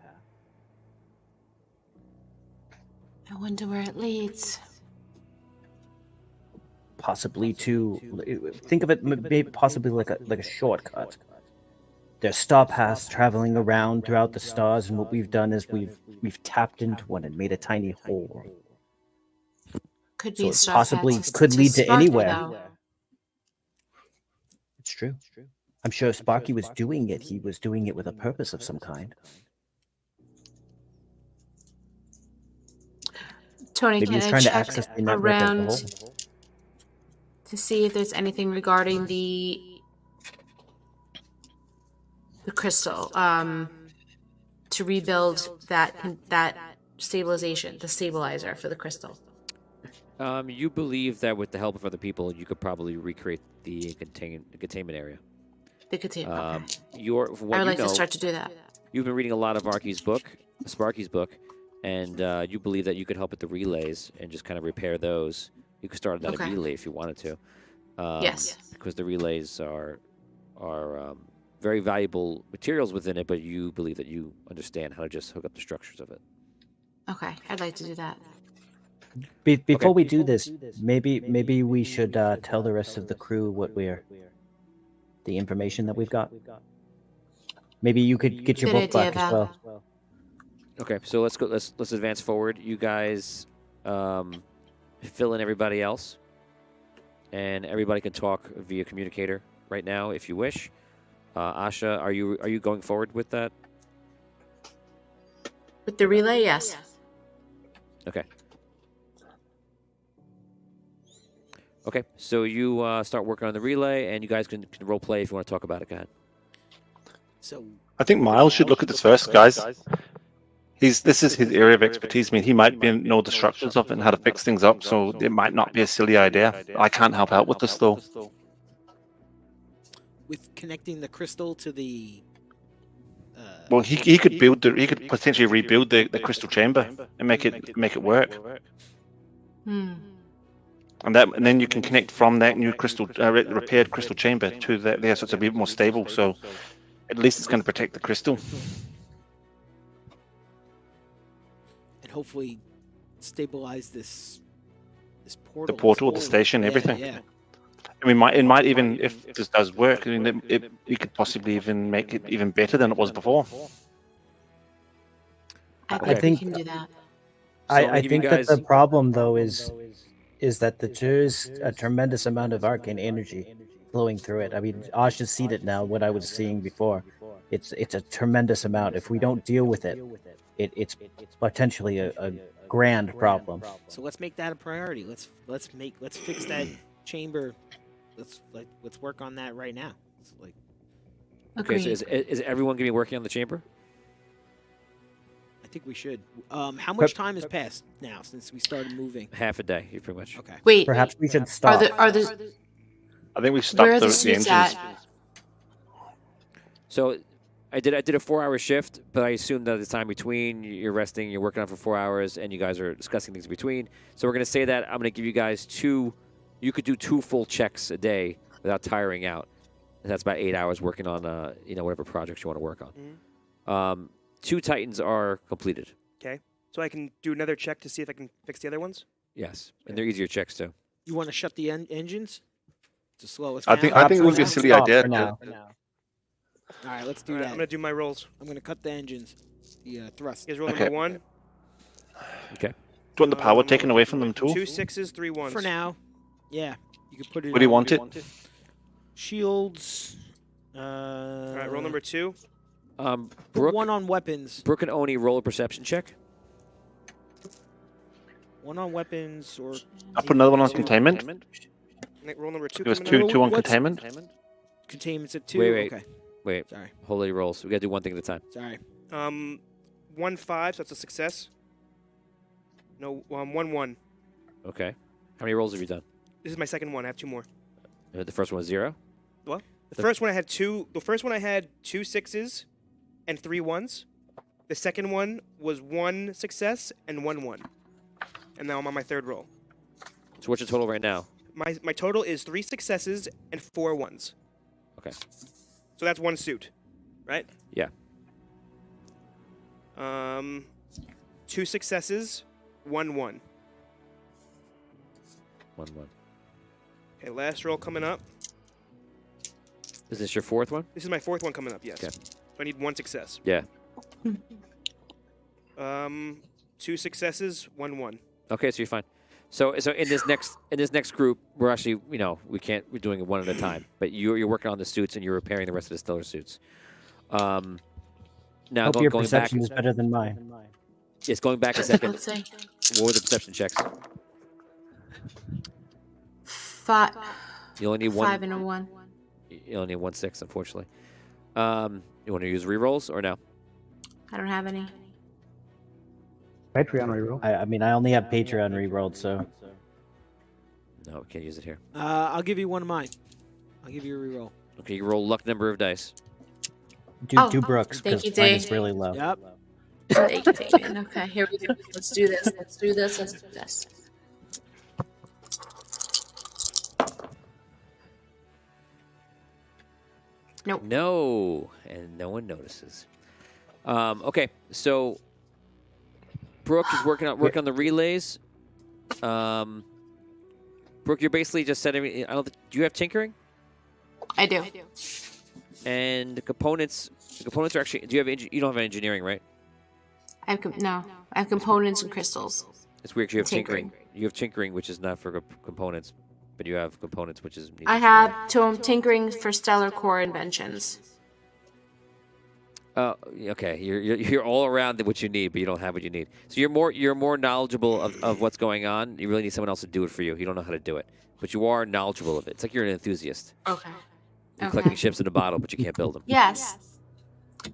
I wonder where it leads. Possibly to think of it maybe possibly like a shortcut. There's star paths traveling around throughout the stars, and what we've done is we've tapped into one and made a tiny hole. Could So be it StarPath possibly could lead to Sparky, anywhere. though. It's true. I'm sure if Sparky was doing it, he was doing it with a purpose of some kind. Tony, Maybe can he's I trying to check access the network as a around whole. to see if there's anything regarding the crystal to rebuild that stabilization, the stabilizer for the crystal? You believe that with the help of other people, you could probably recreate the containment area. The containment. Okay. From what I would you like know, to start to do that. you've been reading a lot of Sparky's book, and you believe that you could help with the relays and just kind of repair those. You could start that Okay. immediately if you wanted to. Yes. Because the relays are very valuable materials within it, but you believe that you understand how to just hook up the structures of it. Okay, I'd like to do that. Before we do this, maybe we should tell the rest of the crew the information that we've got. Maybe you could get your Good book idea, back as Val. well. Okay, so let's go. Let's advance forward. You guys fill in everybody else, and everybody can talk via communicator right now if you wish. Asha, are you going forward with that? With the relay, yes. Okay. Okay, so you start working on the relay, and you guys can role play if you want to talk about it. Go ahead. So I think Miles should look at this first, guys. This is his area of expertise. I mean, he might know the structures of it and how to fix things up, so it might not be a silly idea. I can't help out with this though. With connecting the crystal to the. Well, he could he could potentially rebuild the crystal chamber and make it work. Hmm. And then you can connect from that new crystal repaired crystal chamber to that there, so it's a bit more stable. So at least it's going to protect the crystal. And hopefully stabilize this portal. The portal, the station, Yeah, everything. Yeah. I mean, it might even, if this does work, I mean, it could possibly even make it even better than it was before. I think we can do that. I think that the problem though is that there's a tremendous amount of arcane energy flowing through it. I mean, Osh has seen it now. What I was seeing before, it's a tremendous amount. If we don't deal with it, it's potentially a grand problem. So let's make that a priority. Let's fix that chamber. Let's work on that right now. Okay, Agreed. so is everyone going to be working on the chamber? I think we should. How much time has passed now since we started moving? Half a day, pretty much. Okay. Wait, Perhaps we should stop. are the I think we where stopped are the the suits engines. at? So I did a 4-hour shift, but I assume that the time between you're resting, you're working on for 4 hours, and you guys are discussing things in between. So we're going to say that I'm going to give you guys you could do 2 full checks a day without tiring out. And that's about 8 hours working on whatever projects you want to work on. 2 Titans are completed. Okay. So I can do another check to see if I can fix the other ones? Yes, and they're easier checks too. You want to shut the engines to slow us I down? think it would be a silly idea. For now. All right, let's do All right, that. I'm going to do my rolls. I'm going to cut the engines. The thrust. Here's roll Okay. number 1. Okay. Do you want the power taken away from them too? 2 6s, 3 1s. For now. Yeah. You can put it What do you on. want it? Shields. All right, roll number 2. Put Brooke, one on weapons. Brooke and Oni roll a perception check. One on weapons or. I put another one on containment. Roll number 2. It was coming up. two on What's- containment. Containment's at 2. Wait. Okay. Wait, Sorry. holy rolls. We got to do one thing at a time. Sorry. 1 5, so that's a success. No, 1 1. Okay. How many rolls have you done? This is my second one. I have 2 more. The first one was 0. What? The first one I had 2. The first one I had 2 6s and 3 1s. The second one was 1 success and 1 1. And now I'm on my third roll. So what's your total right now? My total is 3 successes and 4 1s. Okay. So that's 1 suit, right? Yeah. 2 successes, 1 1. 1 1. Okay, last roll coming up. Is this your 4th one? This is my 4th one coming up. Yes. Okay. So I need 1 success. Yeah. 2 successes, 1 1. Okay, so you're fine. So in this next group, we're actually we're doing it one at a time. But you're working on the suits and you're repairing the rest of the stellar suits. Now Hope your going back, perception is better than mine. yes, going back a second. Let's say What were the perception checks? 5 You only need one. 5 and a 1. You only need 1 6, unfortunately. You want to use rerolls or no? I don't have any. Patreon reroll. I mean, I only have Patreon rerolled, so No, we can't use it here. I'll give you one of mine. I'll give you a reroll. Okay, you roll luck number of dice. do Brooks thank because you, mine Dave. is really low. Yep. Thank you, Damien. Okay, here we go. Let's do this. Let's do this. Let's do this. Nope. No, and no one notices. Okay, so Brooke is working on the relays. Brooke, you're basically just setting. Do you have tinkering? I do. And the components are actually. Do you have? You don't have engineering, right? I have no. I have components and crystals. It's weird. 'Cause you have tinkering. Tinkering. You have tinkering, which is not for components, but you have components, which is. I have tinkering for stellar core inventions. Okay. You're all around what you need, but you don't have what you need. So you're more knowledgeable of what's going on. You really need someone else to do it for you. You don't know how to do it, but you are knowledgeable of it. It's like you're an enthusiast. Okay. You're collecting Okay. ships in a bottle, but you can't build them. Yes.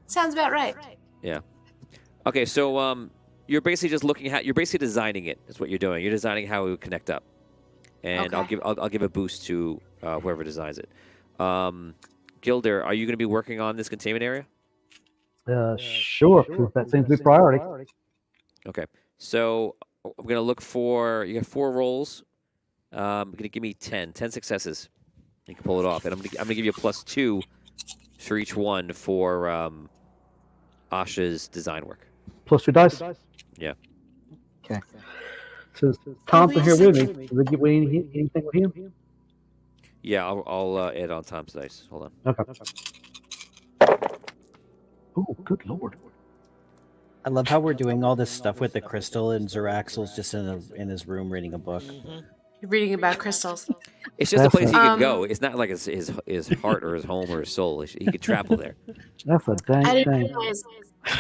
Sounds about right. Yeah. Okay, so you're basically just looking at. You're basically designing it. Is what you're doing. You're designing how it would connect up, and Okay. I'll give a boost to whoever designs it. Gilder, are you going to be working on this containment area? Sure. That seems to be priority. Okay, so I'm going to look for. You have 4 rolls. Going to give me 10 successes. You can pull it off, and I'm gonna give you a +2 for each one for Asha's design work. Plus 2 dice. Yeah. Okay. Since Tom's wait in a here with second. me, did we get anything with him? Yeah, I'll add on Tom's dice. Hold on. Okay. Oh, good lord. I love how we're doing all this stuff with the crystal, and Zeraxel's just in his room reading a book. You're reading about crystals. It's just a That's place he could Um, go. It's not like his heart or his home or his soul. He could travel there. That's a dang I didn't shame. realize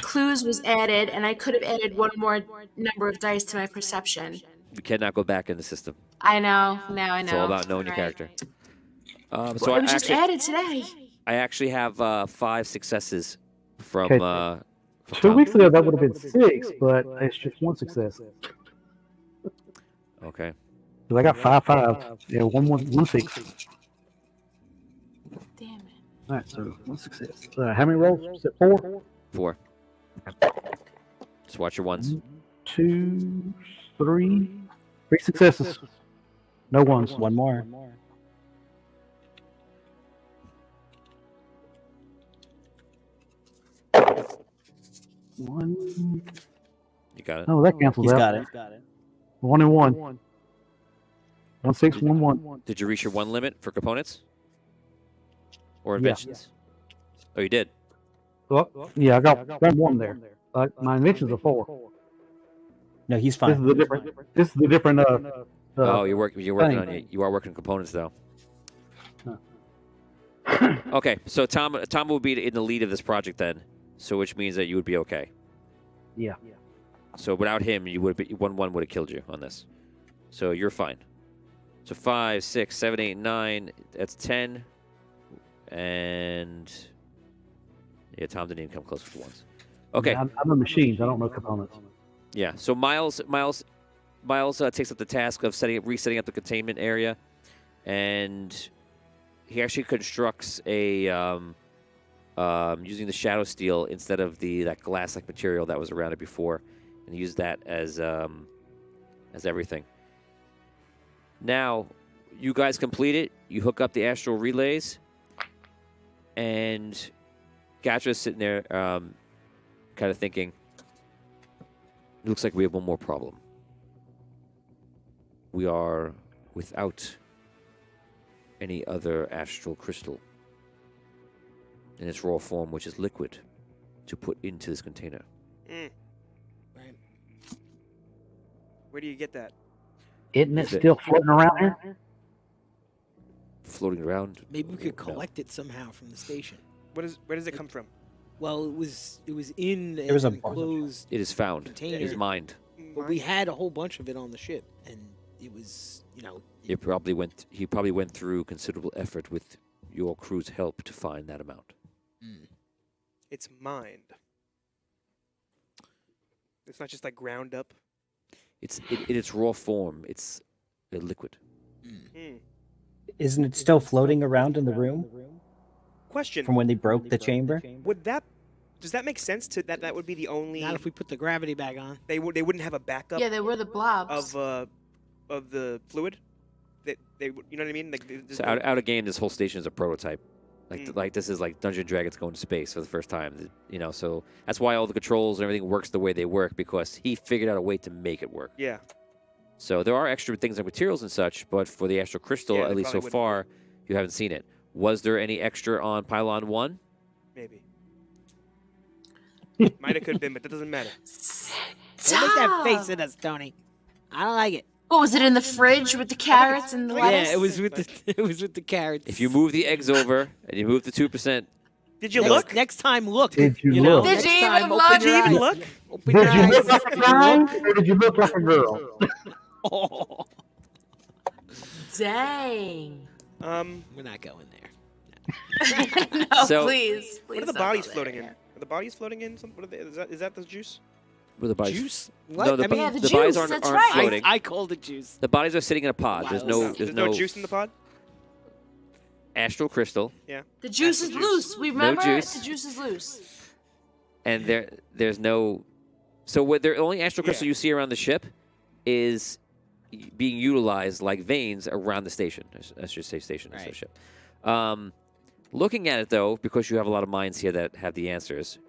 clues was added, and I could have added one more number of dice to my perception. You cannot go back in the system. I know. Now I know. It's all about knowing your Right. character. Well, So it was just added today. I actually have 5 successes from. Okay. from 2 Tom. weeks ago, that would have been 6, but it's just 1 success. Okay. Because I got 5. Yeah, 1 6. Damn it. All right, so 1 success. How many rolls? Is it 4? 4. Just watch your ones. 2, 3. 3 successes. No ones. One more. One. You got it. Oh, that cancels He's out. got it. 1 and 1. 1 6 1 1. Did you reach your 1 limit for components or Yeah. inventions? Oh, you did. Well, yeah, I got 1 there. My inventions are 4. No, he's This fine. is the different. This is the different. Oh, you're working on thing. it. You are working on components though. Okay, so Tom will be in the lead of this project then, so which means that you would be okay. Yeah. So without him, you would be 1-1 would have killed you on this. So you're fine. So 5, 6, 7, 8, 9. That's 10. And yeah, Tom didn't even come close with the ones. Okay. I'm a machines. I don't know components. Yeah. So Miles takes up the task of resetting up the containment area, and he actually constructs a using the shadow steel instead of that glass-like material that was around it before, and use that as everything. Now, you guys complete it. You hook up the astral relays, and Gatra's sitting there, kind of thinking. It looks like we have one more problem. We are without any other astral crystal in its raw form, which is liquid, to put into this container. Mm. Right. Where do you get that? Isn't it Is it- still floating around here? Floating around. Maybe we could No. collect it somehow from the station. Where does it come from? Well, it was in There was an a bunch. enclosed, It is found. It Container. is mined. but we had a whole bunch of it on the ship, and it was, He probably went through considerable effort with your crew's help to find that amount. It's mined. It's not just like ground up. It's in its raw form. It's a liquid. Mm. Isn't it still floating around in the room Question: from when they broke the chamber? Does that make sense to that would be the only? not if we put the gravity bag on. They wouldn't have a backup Yeah, they were the blobs. of the fluid. They you know what I mean? Like So out of game, this whole station is a prototype. Mm. Like this is like Dungeon Dragons going to space for the first time. So that's why all the controls and everything works the way they work, because he figured out a way to make it work. Yeah. So there are extra things like materials and such, but for the astral crystal, Yeah, at they least so probably far, you haven't seen it. Was there any extra on Pylon 1? Maybe. Might have could have been, but that doesn't matter. Don't make that face at us, Tony. I don't like it. What was it in the fridge with the carrots and the lettuce? Yeah, it was with the carrots. If you move the eggs over and you move the 2%, Did you next, look? next time? Look. Did you know, look? Did next you even time, look? open Did you your even eyes. look? Open Did your you eyes. look like a Did you guy look? or did you look like a girl? Oh, Dang. What we're not going there. No, So- please. are the don't bodies go floating there. in? Are the bodies floating in? What are they, is that the juice? Where the bodies? Juice? What? No, the, I mean, Yeah, the the bodies juice, aren't, that's aren't right. floating. I called it juice. The bodies are sitting in a pod. There's no There's no juice in the pod? astral crystal, The juice is juice. loose. We remember juice. the juice is loose. and there's no. So what the only astral crystal you see around the ship is being utilized like veins around the station. I should say station instead of ship. Looking at it though, because you have a lot of minds here that have the answers.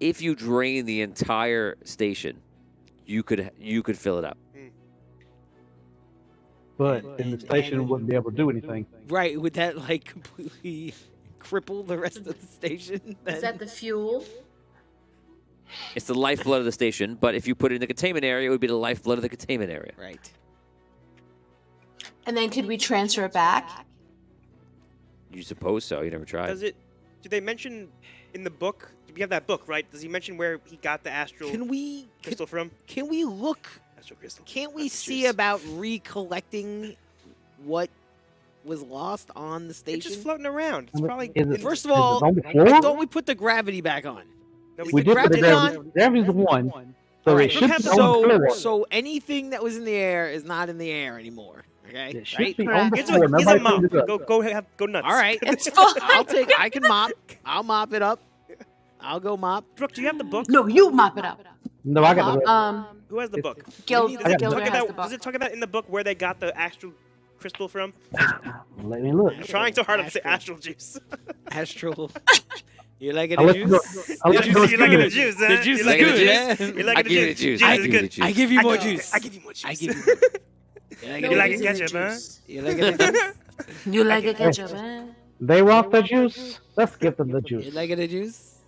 If you drain the entire station, you could fill it up. But in the station, wouldn't be able to do anything. Right? Would that like completely cripple the rest of the station? Is that the fuel? It's the lifeblood of the station, but if you put it in the containment area, it would be the lifeblood of the containment area. Right. And then could we transfer it back? You suppose so. You never tried. Does it? Do they mention in the book? We have that book, right? Does he mention where he got the astral Can we crystal from? can we look? Astral crystal. Can't we Not the see juice. about recollecting what was lost on the It's station? just floating around. It's probably. Is it- First of is it all, on the I floor? thought we put the gravity back on. No, We the did put the gravity gravity. on? Gravity's the one. So All it right, should be have the- on the floor. So anything that was in the air is not in the air anymore. Okay, It should right? be on the It's floor. a, he's Nobody a mop. cleaned it up. Go nuts. All right, It's fine. I can mop. I'll mop it up. I'll go mop. Brooke, do you have the book? No, you mop it up. No, I got the. Who has the book? Gil- Does it, Gilder talk has about, the book. does it talk about in the book where they got the astral crystal from? Let me look. I'm trying so hard to say astral juice. Astral. You like it I'll a let you know. juice? I'll The let you juice, know. you like it the it's juice, The huh? juice You is like it the good, juice? eh? You like I it the give you the juice? juice. Juice I is give you good. the juice. I give you I more give- juice. I give you more juice. I give you more. You like No, it You a like it it isn't ketchup, huh? juice. You like it a juice? You like a ketchup, eh? They want the juice. Let's give them the You juice. like it a juice?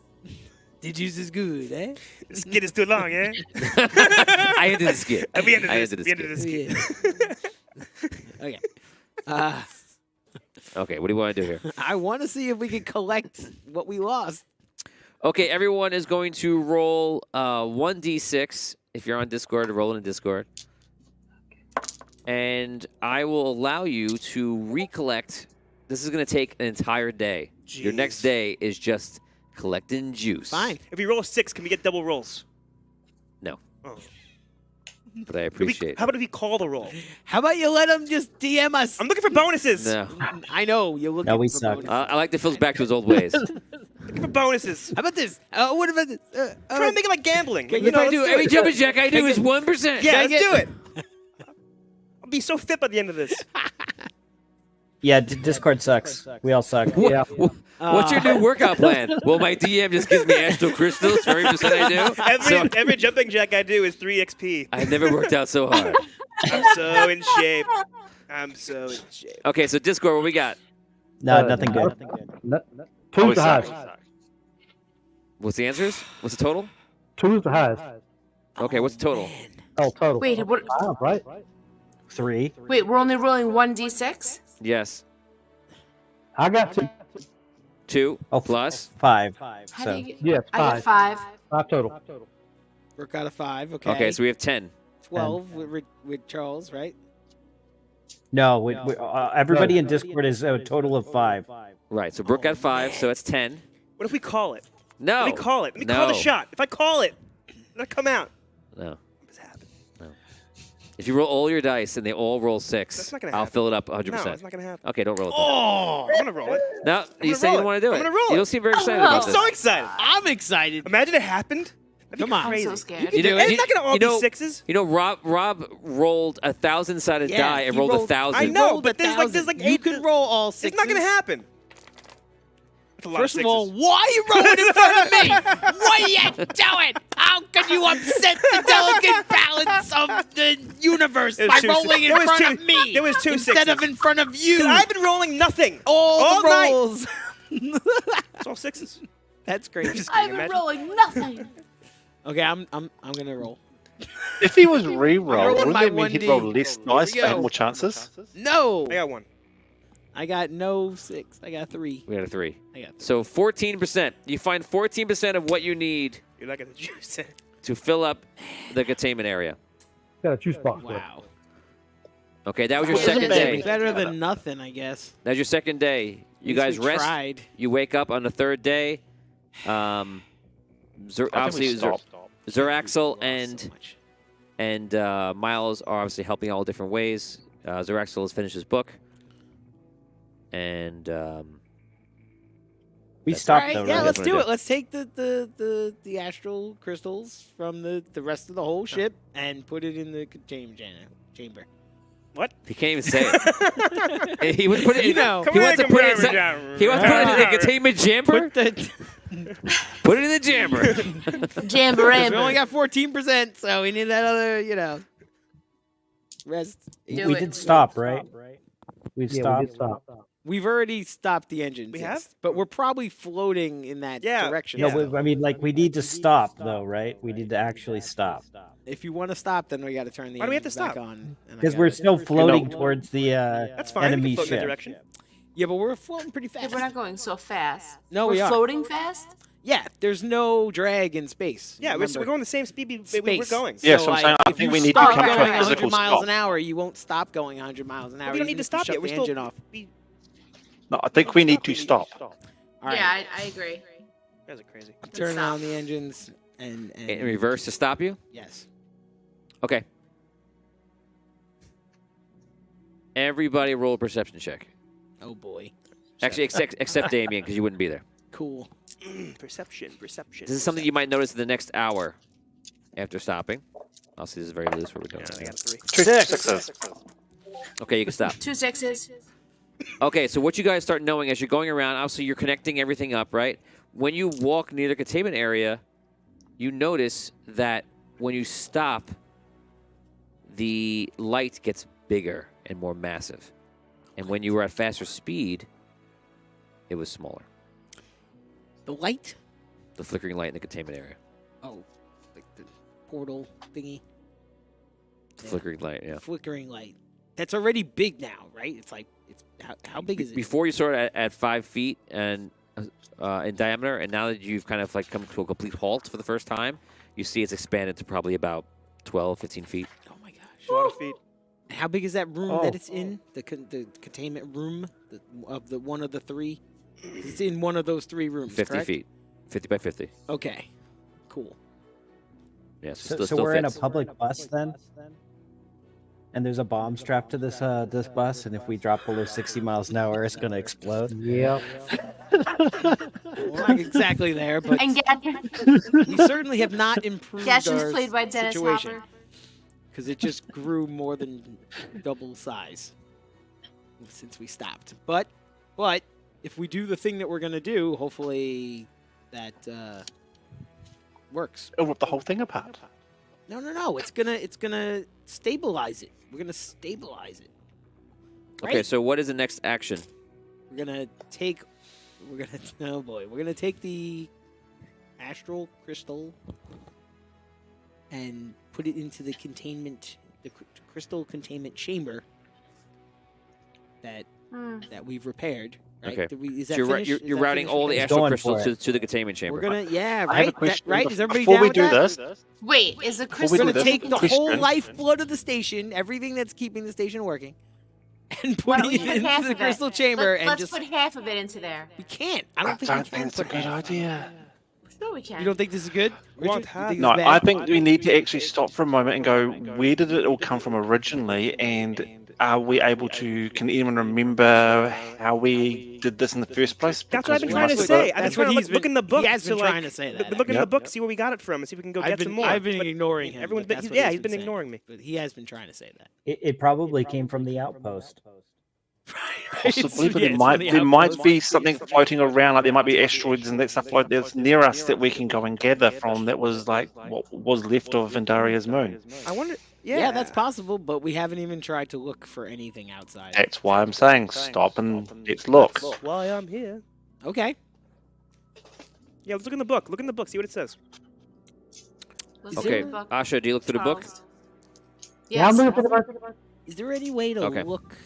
The juice is good, eh? The skid is too long, eh? I ended the skit. We ended I this. ended We the ended skit. this. Yeah. Okay. Okay, what do you want to do here? I want to see if we can collect what we lost. Okay, everyone is going to roll 1d6. If you're on Discord, roll in Discord. And I will allow you to recollect. This is going to take an entire day. Your next Jeez. day is just collecting juice. Fine. If we roll a 6, can we get double rolls? No, Oh. but I Could we- appreciate How about if we call the roll? How about you let him just DM us? I'm looking for bonuses. No. I know you're looking No, we for suck. bonus. I like that Phil's back to his old ways. Looking for bonuses. How about this? What about this? Try to make it like gambling. Can You know, If I let's do do every it. jumping jack I do is 1%. Yeah, Can I let's get- do it. I'll be so fit by the end of this. Yeah, Discord sucks. We all suck. Yeah. What's your new workout plan? Well, my DM just gives me astral crystals for every percent I do. Every jumping jack I do is 3 XP. I've never worked out so hard. I'm so in shape. I'm so in shape. Okay, so Discord, what we got? No, nothing good. Two's Always the sucks. highest. What's the answers? What's the total? Two's the highest. Okay, what's the total? Oh, total. Wait, what? 5, right? 3. Wait, we're only rolling 1d6? Yes. I got 2. 2 Oh, plus. 5. How So do you get? Yes, I 5. get 5. 5 total. Work out of 5. Okay. Okay, so we have 10. 12 with Charles, right? no, everybody in Discord is a total of 5. Right, so Brooke got 5, so that's 10. What if we call it? No. Let me call it. Let me call the No. shot. If I call it, let it come out. No. What's happening? If you roll all your dice and they all roll 6, That's not gonna I'll happen. fill it up No, 100%. it's not gonna happen. Okay, don't roll it. Oh, I'm gonna roll it. No, you gonna said you roll don't it. want to do it. I'm gonna roll You it. don't seem very excited Oh, about I'm this. so excited. I'm excited. Imagine it happened. That'd be Come on. I'm crazy. so scared. You can You do know- it. And it's not gonna all you know- be 6s. You know, Rob rolled a 1,000-sided Yeah, die and he rolled rolled- 1,000. I know, Rolled but there's like 1,000. 8. You can roll all 6. It's not gonna happen. That's a lot First of sixes. all, why are you rolling in front of me? What are you doing? How can you upset the delicate balance of the universe It was by two rolling sixes. in There was front two- of me there was two instead of sixes. in front of you? 'Cause I've been rolling nothing all the night. rolls. It's all 6s. That's crazy. Just I've kidding. been Imagine. rolling nothing. Okay, I'm gonna roll. If he was re-roll, rolling wouldn't my that mean he'd 1D. roll less dice we but go. have more chances? No, I got 1. I got no 6. I got 3. We got a 3. I got 3. So 14%. You find 14% of what you need You're like a juice. to fill up the containment area. Got a juice box. left. Wow. Okay, that was your Well, second better- day. Better than nothing, I guess. That was your second day. You At least guys we rest. Tried. You wake up on the third day. I think we Obviously, stopped. Zeraxel Lost so much. and Miles are obviously helping all different ways. Zeraxel has finished his book, and We That's stopped All right, though, yeah, right? let's That's what do I it. do. Let's take the astral crystals from the rest of the whole ship and put it in the containment chamber. he can't even say it. He would put it. You know. He wants to put it. He wants to put it in the containment chamber. Put the Put it in the jammer. we only Jamboree. got 14%, so we need that other, rest. Do We it. did stop, right? We've Yeah, stopped. we did stop. We've already stopped the engines. We yes, have? but we're probably floating in that Yeah, direction. No, yeah. I mean, like, we need to stop, though, right? We need to actually stop. If you want to stop, then we got to turn the Why do we have to engines back stop? on. and I Because gotta- we're still floating towards the That's fine. enemy we can float in that ship. direction. Yeah, but we're floating pretty Yeah, fast. we're not going so fast. No, we're we are. floating fast. Yeah, there's no drag in space. Yeah, we're remember? going the same speed we're Space. going. Yeah, so I'm saying I if think you we need to start come to a going 100 physical miles stop. an hour, you won't stop going 100 miles an hour. We don't even need to if you stop shut yet. We're the still. engine off. No, I think we need to stop. All right, Yeah, I agree. You guys are crazy. turn stop. on the engines and In reverse to stop you. Yes. Okay. Everybody roll a perception check. Oh boy. Actually, except Damien, because you wouldn't be there. Cool. Perception. This is something you might notice in the next hour after stopping. I'll see this is very loose what we're doing. Yeah, I got 3. 2 sixes. Okay, you can stop. 2 6s. Okay, so what you guys start knowing as you're going around, obviously you're connecting everything up, right? When you walk near the containment area, you notice that when you stop, the light gets bigger and more massive. And when you were at faster speed, it was smaller. The light? The flickering light in the containment area. Oh, like the portal thingy. The Yeah. flickering light, yeah. Flickering light. That's already big now, right? It's like how big is it? Before you started at 5 feet and in diameter, and now that you've kind of like come to a complete halt for the first time, you see it's expanded to probably about 12, 15 feet. Oh my gosh. A lot of feet. And how big is that room Oh. that it's in? The containment room of the one of the three. It's in one of those 3 rooms. 50 correct? feet. 50 by 50. Okay. Cool. Yeah, So we're in a public bus then? And there's a bomb strapped to this this bus, and if we drop below 60 miles an hour, it's gonna explode. Yep. We're not exactly there, but And we certainly have not improved Gash was our played by Dennis situation Hopper. because it just grew more than double size since we stopped. But if we do the thing that we're gonna do, hopefully that works. It'll rip the whole thing apart. No. It's gonna stabilize it. We're gonna stabilize it. Okay, Right? so what is the next action? We're gonna take. Oh boy. We're gonna take the astral crystal and put it into the crystal containment chamber that Hmm. we've repaired. Right? Okay. Is So that you're, finished? you're, Is you're that routing finished? all the It's astral going crystals for to the containment chamber. We're gonna, yeah, I have a right? question. Right? Is everybody Before down we with do that? this, Wait, is the Before we crystal We're do gonna this, take the question. whole lifeblood of the station, everything that's keeping the station working, and Why put don't we it put half into the of crystal it? chamber and Let's just. put half of it into there. We can't. I I don't think we don't can think it's a put good half. idea. Sure we can. You don't think this is good? Want Richard? You half. think No, this is I bad? think we need to actually stop for a moment and go, where did it all come from originally? And are we able to, can anyone remember how we did this in the first place? That's what I've been Because trying to we must say. have- I've been That's trying what to he's look in the been- book. he has been to, like, trying to say that, Look in the Yep. book, see where we got it from, and see if we can go get some more. I've been But ignoring him. everyone's but been, that's what yeah, he's he's been saying. ignoring me. But he has been trying to say that. It probably came from the outpost. Possibly, but Yeah, there it's might from the there might outpost. be something floating around, like there might be asteroids and that stuff like that's near us that we can go and gather from. That was like what was left of Vendaria's moon. I wonder. Yeah. Yeah, that's possible, but we haven't even tried to look for anything outside. That's why I'm saying stop and let's look. That's why I'm here. Okay. Yeah, let's look in the book. Look in the book. See what it says. Let's Okay, do the book. Asha, do you look through the book? Charles. Yeah, I'm Yes. looking for the bus. Is there any way to Okay. look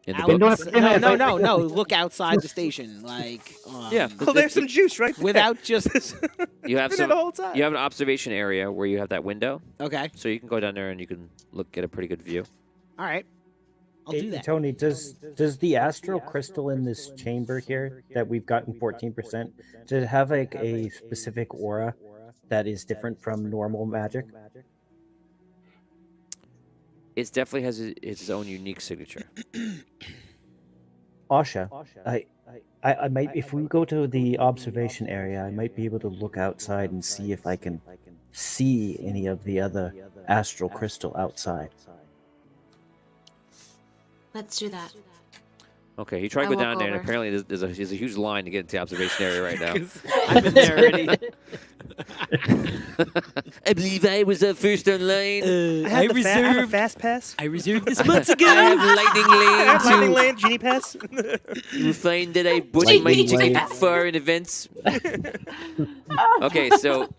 In the out? book? No. Look outside the station, like. Yeah. Oh, there's some juice right there. Without just. You have Been there some. the whole time. You have an observation area where you have that window, Okay. so you can go down there and you can get a pretty good view. All right. I'll Hey, do that. Tony, does the astral crystal in this chamber here that we've gotten 14%, does it have like a specific aura that is different from normal magic? It definitely has its own unique signature. Asha, I might, if we go to the observation area, I might be able to look outside and see if I can see any of the other astral crystal outside. Let's do that. Okay, he tried I to go walk down there, and over. apparently there's a huge line to get into the observation area right now. 'Cause I've been there already. I believe I was first online. I have a fast pass. I reserved this months I ago. have lightning I have lightning lane lane, genie pass. You will find that I bought my Lightning ticket lane. far in advance. Okay, so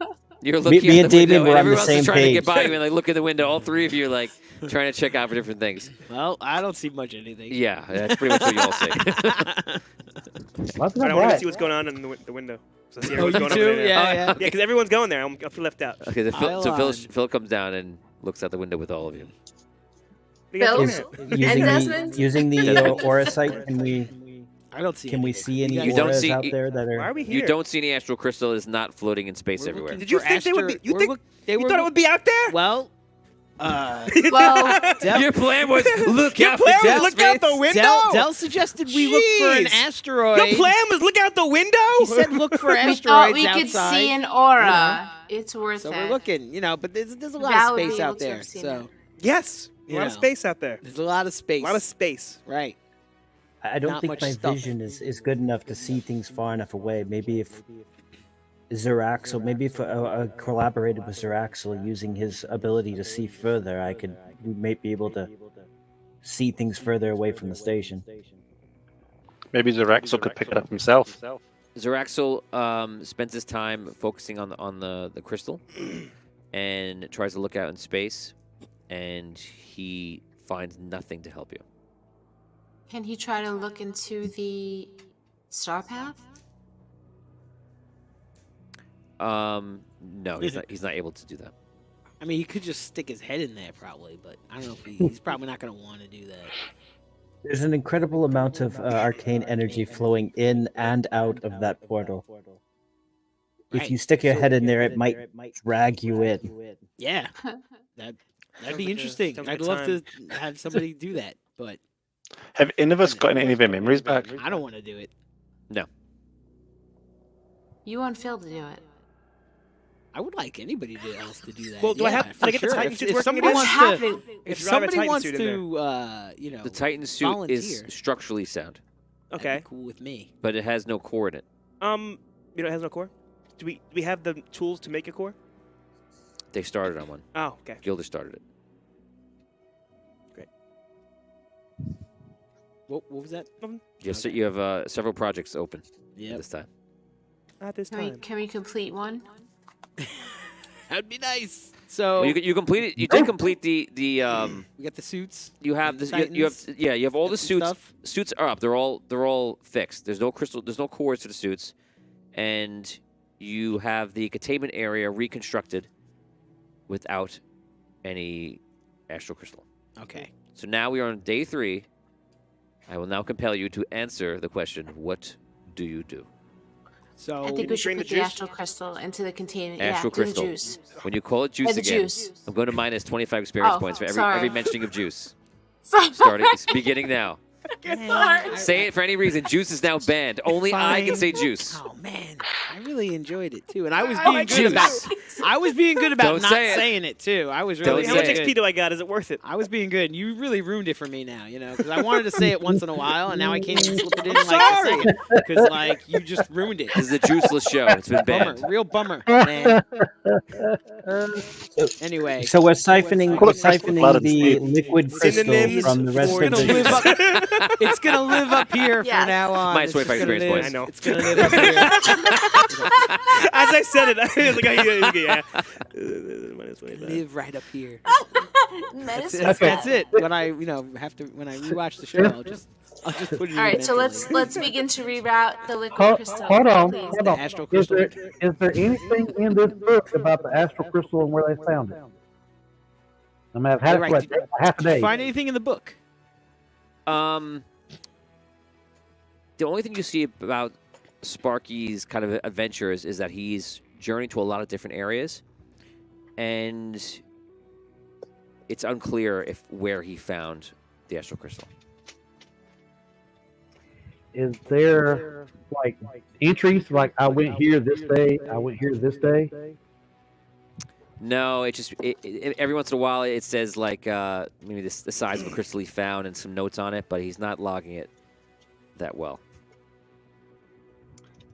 you're looking me at and the window, Damien were and on the everyone else is same trying to get page. by you and like look at the window. All three of you are like trying to check out for different things. Well, I don't see much anything. Yeah, that's pretty much what you all say. What's I that? want to see what's going on in the window. So see Oh, everyone's you going too? over there. Yeah, yeah. Yeah, because everyone's going there. I feel left out. Okay, Pile so on. Phil comes down and looks out the window with all of you. We got Bill? the Is window. using Desmond? the aura sight, can we I don't see. see any You You don't auras see- out there that Why are are? we here? You don't see any astral crystal. It's not floating in space We're everywhere. looking Did you for think they would be- you we're think- look- they You were thought it would be out there? Well, Well, Del, Your plan was look Your out plan the was look out the window. Del suggested we look for an Jeez. asteroid. Your plan was look out the window. He said look for we asteroids thought we outside. could see an aura. It's worth So it. we're looking, but there's a lot Val of would be space able out to have there. seen So Yes, a You lot of know. space out there. there's a lot of space. A lot of space. right. I don't not think much my stuff. vision is good enough to see things far enough away. Maybe if Zeraxel, maybe if I collaborated with Zeraxel using his ability to see further, we might be able to see things further away from the station. Maybe Zeraxel could pick it up himself. Zeraxel spends his time focusing on the crystal and tries to look out in space, and he finds nothing to help you. Can he try to look into the StarPath? No, he's not able to do that. I mean, he could just stick his head in there probably, but I don't know if he's probably not going to want to do that. There's an incredible amount of arcane energy flowing in and out of that portal. If you stick your head in there, it might drag you in. Yeah, that'd be like interesting. sounds like I'd a love to have somebody do that, but Have any of us gotten any of their memories back? I don't want to do it. You want Phil to do it. I would like anybody else to do that. Well, do I have- for did I get the sure. Titan If suits working somebody again? wants What's to, happening? if If you have a somebody Titan wants suit in to, The Titan suit volunteer, is structurally sound, that'd be Okay. cool with me. but it has no core in it. You know, it has no core. Do we have the tools to make a core? They started on one. Oh, okay. Gilder started it. What was that? Yes, sir, you have several projects open at Yeah, this time. Not this Can we, time. can we complete one? that'd be nice. So Well, you completed. You did complete the we got the suits. You have the this. You have Titans, you have all the got some suits. stuff. Suits are up. They're all fixed. There's no crystal. There's no cores to the suits, and you have the containment area reconstructed without any astral crystal. Okay. So now we are on day 3. I will now compel you to answer the question: what do you do? So I think we drain should the put the juice? astral crystal into the containment. Astral do the crystal. juice. When you call it juice Yeah, the again, juice. I'm going to minus 25 experience Oh, points for every sorry. mentioning of juice. Sorry. Starting beginning now. Sorry. Say it for any reason. Juice is now banned. Only I can Fine. say juice. Oh man, I really enjoyed it too, and I was Oh, being my good goodness. about. I was being good about Don't not say it. saying it too. I was Don't really How say much it. XP do I got? Is it worth it? I was being good. You really ruined it for me now, because I wanted to say it once in a while, and now I can't even slip it in like because you just ruined it. This is a juiceless show. It's been Bummer, banned. real bummer, man. Anyway, So we're siphoning Blood the and liquid crystal Synonyms from the rest for of gonna live the. up. It's gonna live up here Yes. from now on. Minus It's just 25 gonna experience live- points. I know. It's gonna live up here. As I said it, I was like, yeah. Minus 25. Live right up here. Medicine. That's it. When I rewatch the show, I'll just put it. All right, so let's begin to reroute the liquid Hold, crystal. hold on, please. hold on. Astral Is crystal. there anything in this book about the astral crystal and where they found it? I mean, I've had it Right, for did- half a Did you day. find anything in the book? The only thing you see about Sparky's kind of adventures is that he's journey to a lot of different areas, and it's unclear where he found the astral crystal. Is there like entries like I went here this day, I went here this day? No, every once in a while it says like maybe the size of a crystal he found and some notes on it, but he's not logging it that well.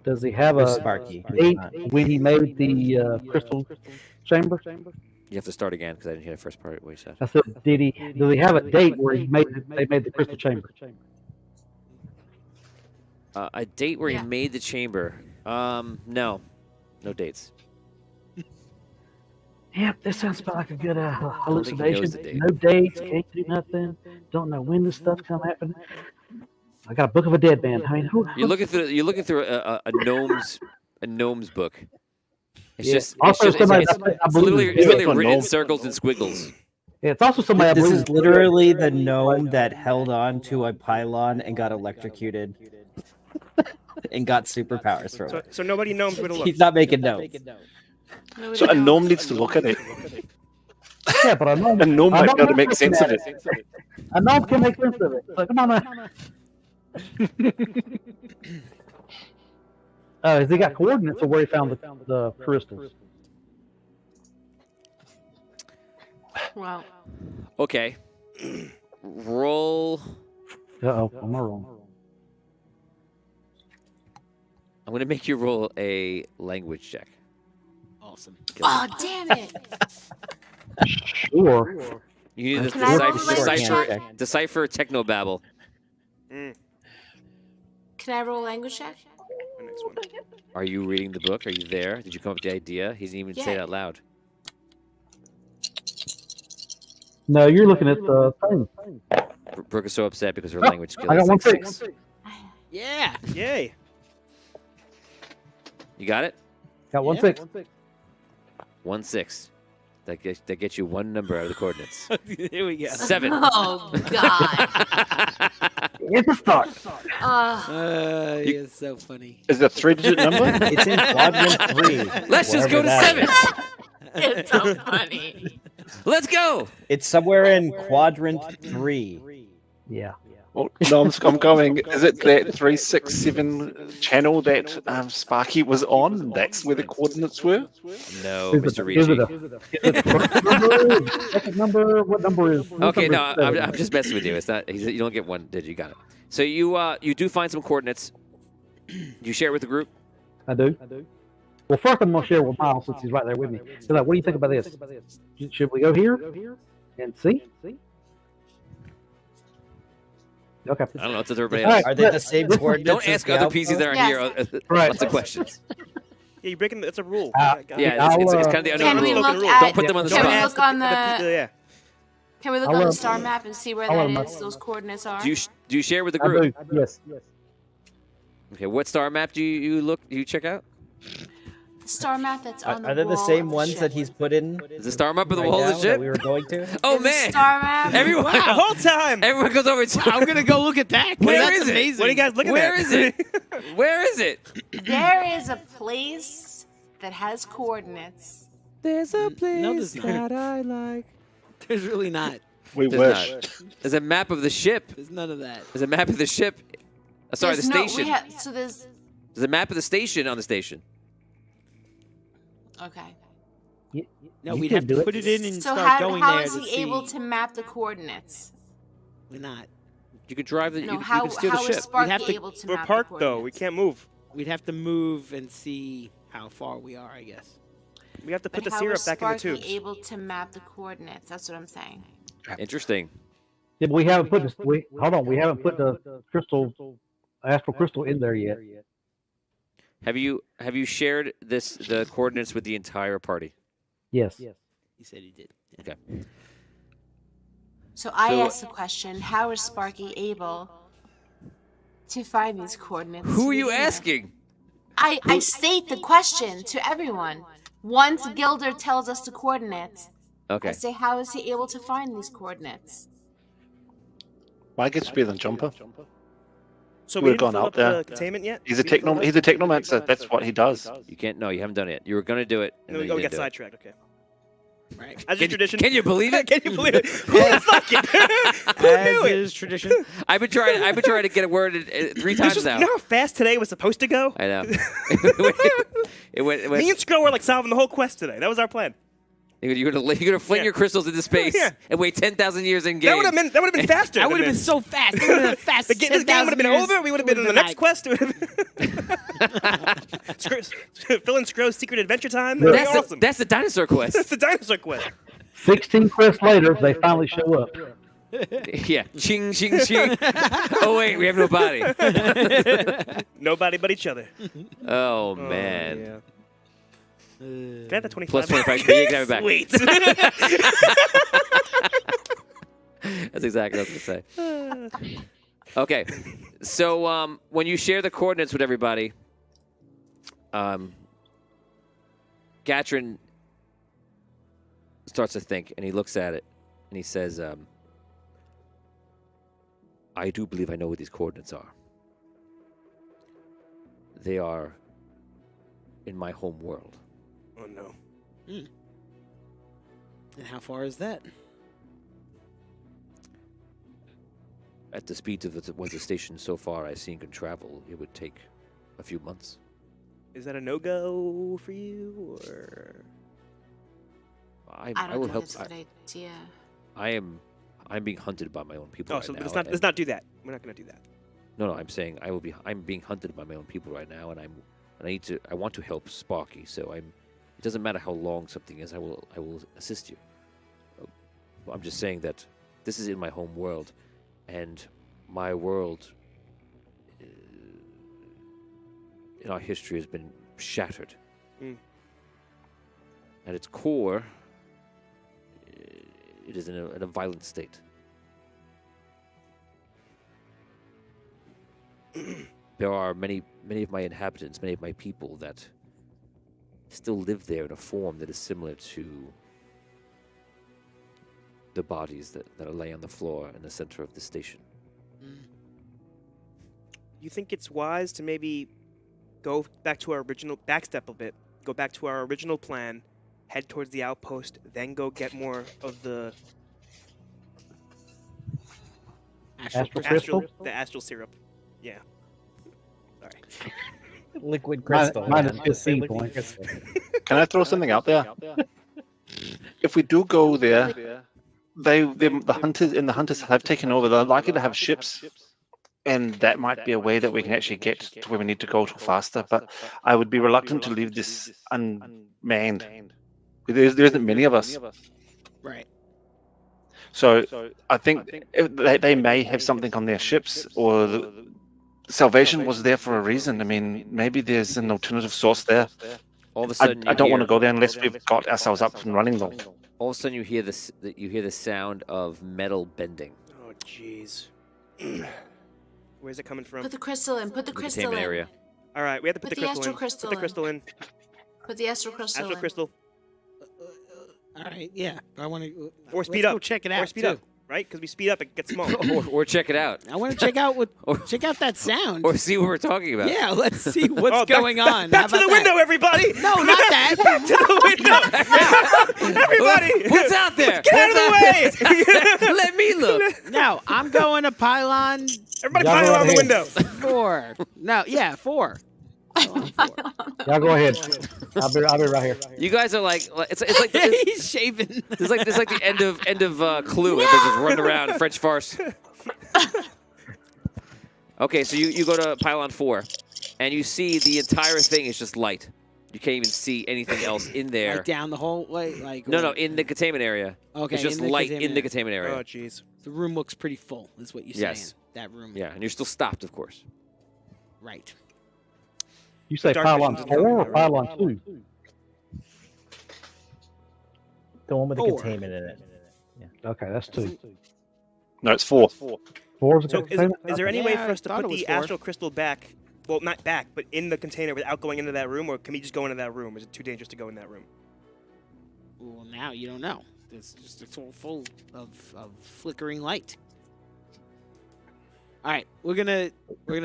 Does he have Where's a Sparky? date when he made the crystal chamber? You have to start again because I didn't hear the first part of what he said. I said, does he have a date where they made the crystal chamber? A date where he made the chamber? No dates. Yep, this sounds about like a good I don't think he knows the hallucination. date. No dates, can't do nothing. Don't know when this stuff come happen. I got a book of a dead man. I mean, You're looking through a gnome's book. It's Yeah. just Also somebody it's that I literally, believe it's is literally written in gnome. circles and squiggles. Yeah, it's also somebody I This believe is literally the gnome that held on to a pylon and got electrocuted and got superpowers from it. So nobody knows where to look. He's not making notes. So a gnome needs to look at it. Yeah, but I know A gnome might be able to make sense of it. A gnome can make sense of it. So come on, man. Has he got coordinates of where he found the crystals? Well, Okay. Roll. Uh-oh, am I wrong? I'm going to make you roll a language check. Awesome. oh damn it! Sure. You need to Can I roll decipher, language decipher, check? decipher technobabble. Mm, Can I roll a language check? the next one. Are you reading the book? Are you there? Did you come up with the idea? He didn't even say it Yeah. out loud. No, you're looking at the thing. Brooke is so upset because her Oh, language skill I is got like 1 6. 6. Yeah. Yay. You got it? Got 1 Yeah. 6. 1 6. That gets you one number out of the coordinates. Here we go. 7. Oh God! It's a start. It's so funny. Is it a 3-digit number? It's in quadrant 3. Let's just go to wherever that 7. is. It's so funny. Let's go. It's somewhere in quadrant 3. Yeah. Well, no, I'm going. Is it that 367 channel that Sparky was on? That's where the coordinates were? No, Is Mr. it Ricci. the first number? Second number? What number is? what Okay, number no, is I'm just messing with you. It's not. You don't get one digit. You got it. So you do find some coordinates. You share it with the group. I do. Well, first I'm gonna share with Miles since he's right there with me. So, like, what do you think about this? Should we go here and see? Okay. I don't know. It's everybody All else. right. Are they the same coordinates? Don't as ask the other alpha? PCs that aren't Yes. here Right. lots of questions. Yeah, you're breaking. That's a rule. Yeah, Yeah, it's I'll, kind of the Can unknown we rule. look Rule. at? Don't put them on the Can Don't we spot. ask look on the the? yeah. Can we look I'll, on the uh, star map and see where I'll, that uh, is? Those coordinates are. Do you share with the I group? do. Yes. Okay, what star map do you check out? The star map that's on the Are they the wall same of the ones ship. that he's put in Is the star map of the right wall of now the ship? that we were going to? Oh There's a man! star map. Everyone, The whole time. everyone goes over. To, I'm gonna go look at that. 'cause Where that's is it? amazing. What are you guys looking Where at? is it? Where is it? There is a place that has coordinates. There's a place there's not. that I like. There's really not. We There's wish. not. There's a map of the ship. There's none of that. There's a map of the ship. Sorry, There's the no- we station. so there's. There's a map of the station on the station. Okay. No, You we'd could have do to it. put it in and So start going how there is to he see. able to map the coordinates? We're not. You could drive the. No, you how can steal the how is ship. Sparky have to- able to We're map parked the though. We coordinates? can't move. We'd have to move and see how far we are, I guess. We have to put But the how syrup is back in the Sparky tubes. able to map the coordinates? That's what I'm saying. Interesting. Yeah, but we haven't put this. Hold on. We haven't put the astral crystal in there yet. Have you shared the coordinates with the entire party? Yes. He said he did. Okay. So I So- asked the question: how is Sparky able to find these coordinates? Who to are you begin with? asking? I state the question to everyone. Once Gilder tells us the coordinates, Okay. I say, how is he able to find these coordinates? My guess would be the jumper. So He we would've didn't gone fill out up there. the containment yet? He's a technomancer. That's what he does. You can't. No, you haven't done it yet. You were gonna do it. And No, then oh, you we got didn't do it. sidetracked. Okay. Right. As is tradition. Can you believe it? Can you believe it? Who the fuck it? Who As knew it? is tradition. I've been trying to get a word in, 3 This times was, now. you know how fast today was supposed to go? I know. it went. Me and Skrull were like solving the whole quest today. That was our plan. You're gonna fling Yeah. your crystals into space Yeah. and wait 10,000 years in game. That would have been faster. That would have been so fast. It would have been fast. This game would have been over. We would have been in the next quest. Fill in Skrull's secret adventure time. That'd be awesome. That's the dinosaur quest. That's the dinosaur quest. 16 quests later, they finally show up. Yeah. Ching, ching, ching. Oh, wait, we have no body. Nobody but each other. Oh, man. Yeah. Can I have the 25? Plus 25. Yeah, you can have it back. Sweet. That's exactly what I was going to say. Okay. So when you share the coordinates with everybody, Gatrin starts to think, and he looks at it, and he says, I do believe I know what these coordinates are. They are in my home world. Oh, no. And how far is that? At the speed of what the station so far I've seen can travel, it would take a few months. Is that a no-go for you, or...? I I don't will think help. it's a good idea. I'm being hunted by my own people Oh, right so now. let's not do that. We're not going to do that. No, I'm saying I'm being hunted by my own people right now, and I want to help Sparky. So it doesn't matter how long something is. I will assist you. I'm just saying that this is in my home world, and my world in our history has been shattered. At its core, it is in a violent state. There are many of my inhabitants, many of my people that still live there in a form that is similar to the bodies that lay on the floor in the center of the station. You think it's wise to maybe go back to our original, backstep a bit, go back to our original plan, head towards the outpost, then go get more of the Astral crystal? the astral syrup. Yeah. Sorry. Liquid crystal. Minus man. 15 Liquid points. crystal. Can I throw something out there? If we do go there, the hunters have taken over. They're likely to have ships, and that might be a way that we can actually get to where we need to go faster. But I would be reluctant to leave this unmanned. There isn't many of us. Right. So I think they may have something on their ships, or salvation was there for a reason. I mean, maybe there's an alternative source there. All of a sudden, I don't want to go there unless we've got ourselves up and running though. All of a sudden, you hear this. You hear the sound of metal bending. Oh, jeez. Where's it coming from? Put the crystal in. Put the in the crystal containment in. area. All right, we have to put Put the the crystal astral in. crystal Put the in. crystal in. Put the astral crystal Astral in. crystal. All right. Yeah. I want to. Or speed Go up. check it out. Or speed too. up, right? Because we speed up, it gets smaller. or check it out. I want to check out Or- check out that sound. Or see what we're talking about. Yeah. Let's see what's Oh, going on. Back How to the about window, that? everybody! No, not that. Back to the window! Everybody! What's out there? Get out of the way! Let me look. No, I'm going to pylon Everybody Y'all pile go out the ahead. window. 4. No, yeah, 4. Pylon 4. Y'all go ahead. I'll be right here. You guys are like it's like He's shaving. It's like the end of Clue. Everybody's just running around French farce. Okay, so you go to pylon 4, and you see the entire thing is just light. You can't even see anything else in there. Like down the whole way, like No, in the containment area. Okay, It's just in the light in the containment containment Oh, area. jeez. the room looks pretty full. Is what you're Yes. saying? That room. Yeah, and you're still stopped, of course. Right. You say Dark pylon vision's 4 or coming, pylon 2? The one with the 4. containment in it. Okay, that's 2. No, it's 4. 4 is a So good is containment? there any way Yeah, for us I to thought put it was the 4. astral crystal back? Well, not back, but in the container without going into that room, or can we just go into that room? Is it too dangerous to go in that room? Well, now you don't know. It's all full of flickering light. All right, we're gonna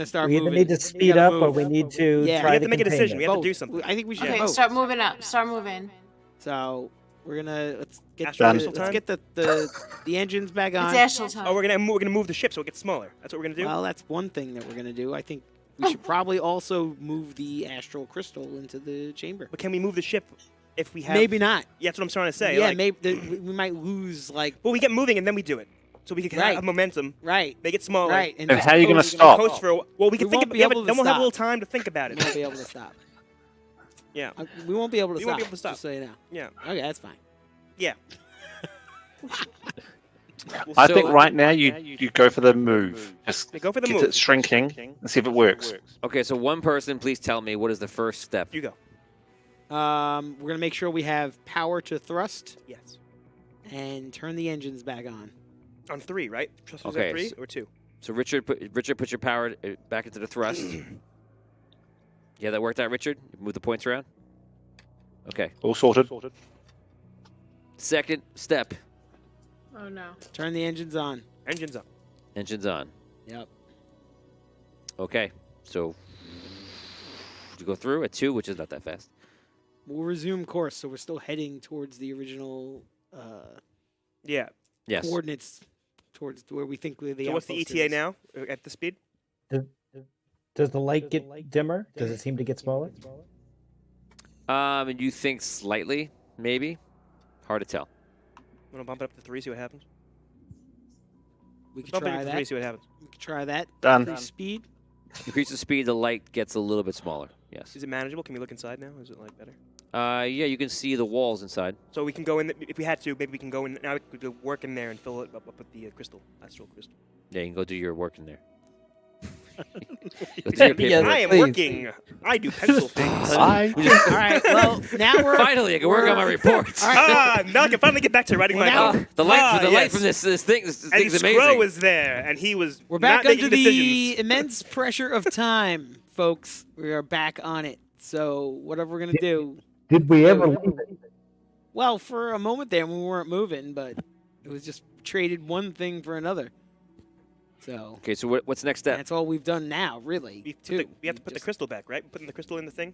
start We either moving. need to We speed gotta up or move. we need to Yeah. try We have to to make a contain decision. it. We have to Both. do something. I think we should Okay, vote. start moving up. Start moving. So we're gonna let's get Astral let's time? get the engines back on. It's Astral time. Oh, we're gonna move the ship so it gets smaller. That's what we're gonna do. Well, that's one thing that we're gonna do. I think we should probably also move the astral crystal into the chamber. But can we move the ship if we have? Maybe not. Yeah, that's what I'm trying to say. Yeah, like, maybe we might lose like Well, we get moving and then we do it, so we can Right. have momentum. right, Make it smaller. right, And just how are you gonna coast- stop? Coast for a, well, we can We think won't about be able to then we'll have a stop. little time to think about We it. won't be able to stop. Yeah. We won't be able to We stop. won't be able to stop. Just so you know. Yeah. Okay, that's fine. Yeah. I So- think right now you go for the move. Just Yeah, go for the get move. it shrinking and see if it works. Okay, so one person, please tell me what is the first step. You go. We're gonna make sure we have power to thrust Yes. and turn the engines back on. On 3, right? Trust Okay, okay. 3 so- or 2. So Richard, put your power back into the thrust. Yeah, that worked out, Richard. You move the points around. Okay. All sorted. Second step. Oh no. Turn the engines on. Engines up. Engines on. Yep. Okay. So you go through at 2, which is not that fast. We'll resume course, so we're still heading towards the original Yeah. Yes. coordinates, towards where we think the So what's the outpost ETA is. now at the speed? Does the light get dimmer? Does it seem to get smaller? And you think slightly, maybe? Hard to tell. Want to bump it up to 3, see what happens? We could Bump it try up to that. 3, see what happens. We could try that. Done. Increase speed. Increase the speed, the light gets a little bit smaller. Yes. Is it manageable? Can we look inside now? Is it like better? Yeah, you can see the walls inside. So we can go in. If we had to, maybe we can go in. Now we could go work in there and fill it up with the crystal, astral crystal. Yeah, you can go do your work in there. Go do Yeah, your paperwork. I am please. working. I do pencil things. All right. Well, now we're Finally, I can work on my reports. All right. Now I can finally get back to writing Well, my now- own. The light, Ah, the light yes. from this thing, this And thing's Scro amazing. was there, and he was. We're back not under making the decisions. immense pressure of time, folks. We are back on it. So whatever we're gonna do. Did we ever leave it? Well, for a moment there, we weren't moving, but it was just traded one thing for another. So Okay, so what's next step? that's all we've done now, really. We have to put the crystal back, right? Putting the crystal in the thing.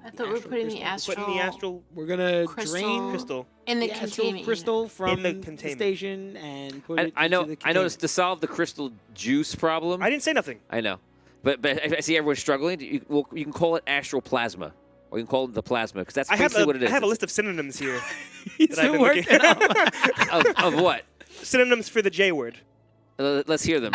I thought we were putting the astral, Putting the astral We're gonna Crystal. drain crystal. in the the astral containment crystal from the the, containment. station and put it I know. into the I noticed containment. to solve the crystal juice problem. I didn't say nothing. I know, but I see everyone's struggling. You can call it astral plasma, or you can call it the plasma, because that's I have basically what it is. I have a list of synonyms here. He's that I've been been working looking- out. of what? Synonyms for the J word. Let's hear them.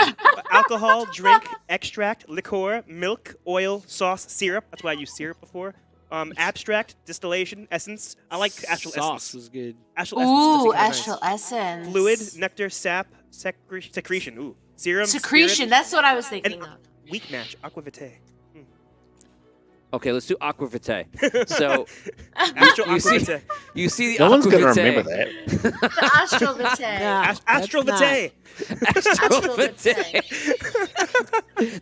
Alcohol, drink, extract, liqueur, milk, oil, sauce, syrup. That's why I used syrup before. Abstract, distillation, essence. I like astral Sauce essence. was good. Astral essence. is Ooh, kinda nice. astral essence. Fluid, nectar, sap, secretion. Ooh, serum. Secretion. spirit, That's what I was thinking of. weak match. Aqua vitae. Okay, let's do aqua vitae. So Astral you aqua see- vitae. you see the No one's aqua going to vitae. remember that. The astral vitae. Nah, Astral that's vitae. Astral Astral vitae.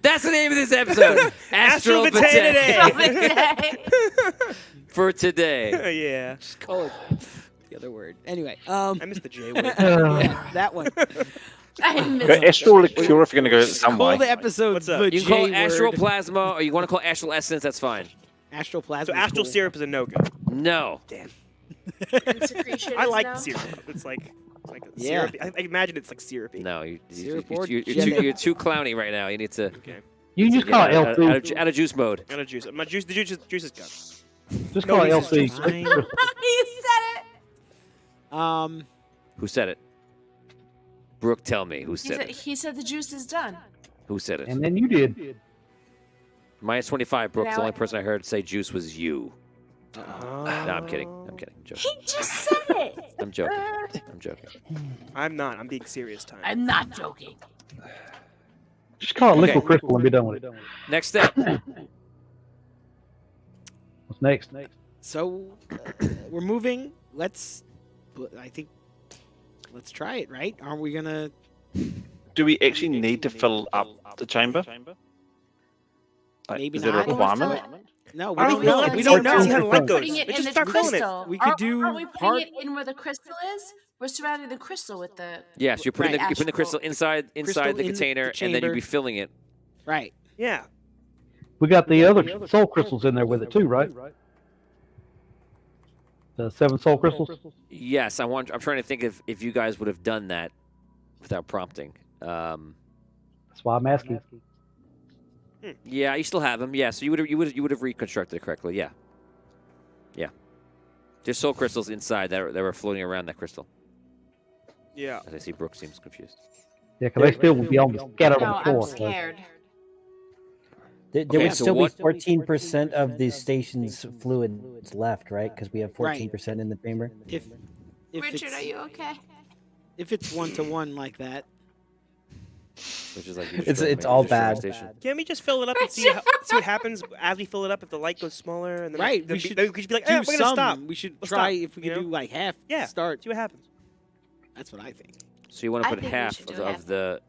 That's the name of this episode. Astral Astral vitae today. Astral vitae. for today. Yeah. Just call it the other word. Anyway, I missed the J word. yeah, that one. I Go missed it. astral liqueur if you're going to go some Call way. the episode What's up? the You can call it J astral word. plasma, or you want to call it astral essence. That's fine. Astral plasma. So is astral cool. syrup is a no-go. No. And secretion I is like no? syrup. It's like Yeah. syrupy. I imagine it's like syrupy. No, Syrup or you're jelly. too clowny right now. You need to Okay. You can just call it get LC. out of juice mode. Got a juice. My juice. The juice is gone. Just no call it reason. LC. Fine. You said it. Who said it? Brooke, tell me who He said said, it. he said the juice is done. Who said it? And then you did. Minus 25. Brooke, the Now only it- person I heard say juice was you. No, I'm kidding. I'm kidding. I'm joking. He just said it. I'm joking. I'm joking. I'm not. I'm being serious. Time. I'm not joking. Just call it liquid Okay. crystal and be done with it. Next step. What's next? So we're moving. I think. Let's try it. Right? Aren't we gonna? Do we actually need to fill up the chamber? Like, Maybe is it a not. requirement? No, we I don't don't know. know. We don't See how the know. light goes. Putting it Let's in just the start calling it. crystal. We could do Are we putting part- it in where the crystal is? We're surrounding the crystal with the. Yes, you're putting Right. the, you're putting the crystal inside Crystal the in the container, and then you'd chamber. be filling it. Right. Yeah. We got the other soul crystals in there with it too, right? The 7 soul crystals. Yes, I'm trying to think if you guys would have done that without prompting. That's why I'm asking. Yeah, you still have them. Yeah, so you would have reconstructed it correctly. Yeah. Yeah. There's soul crystals inside that were floating around that crystal. Yeah. As I see, Brooke seems confused. Yeah, because they still would be almost scattered No, on the I'm floor. so- scared. There Okay, would so still be what- 14% of the station's fluids left, right? Because we have 14% in the chamber. If Richard, it's, are you okay? if it's 1-to-1 like that, Which is like It's all bad. Can't we just fill it up and see what happens as we fill it up? If the light goes smaller, and then Right, then we should then we should be like, do we're gonna some. stop. We should We'll try stop, if we you could know? do like half. Yeah. To start. See what happens. That's what I think. So you want to I put think we half should do of half. the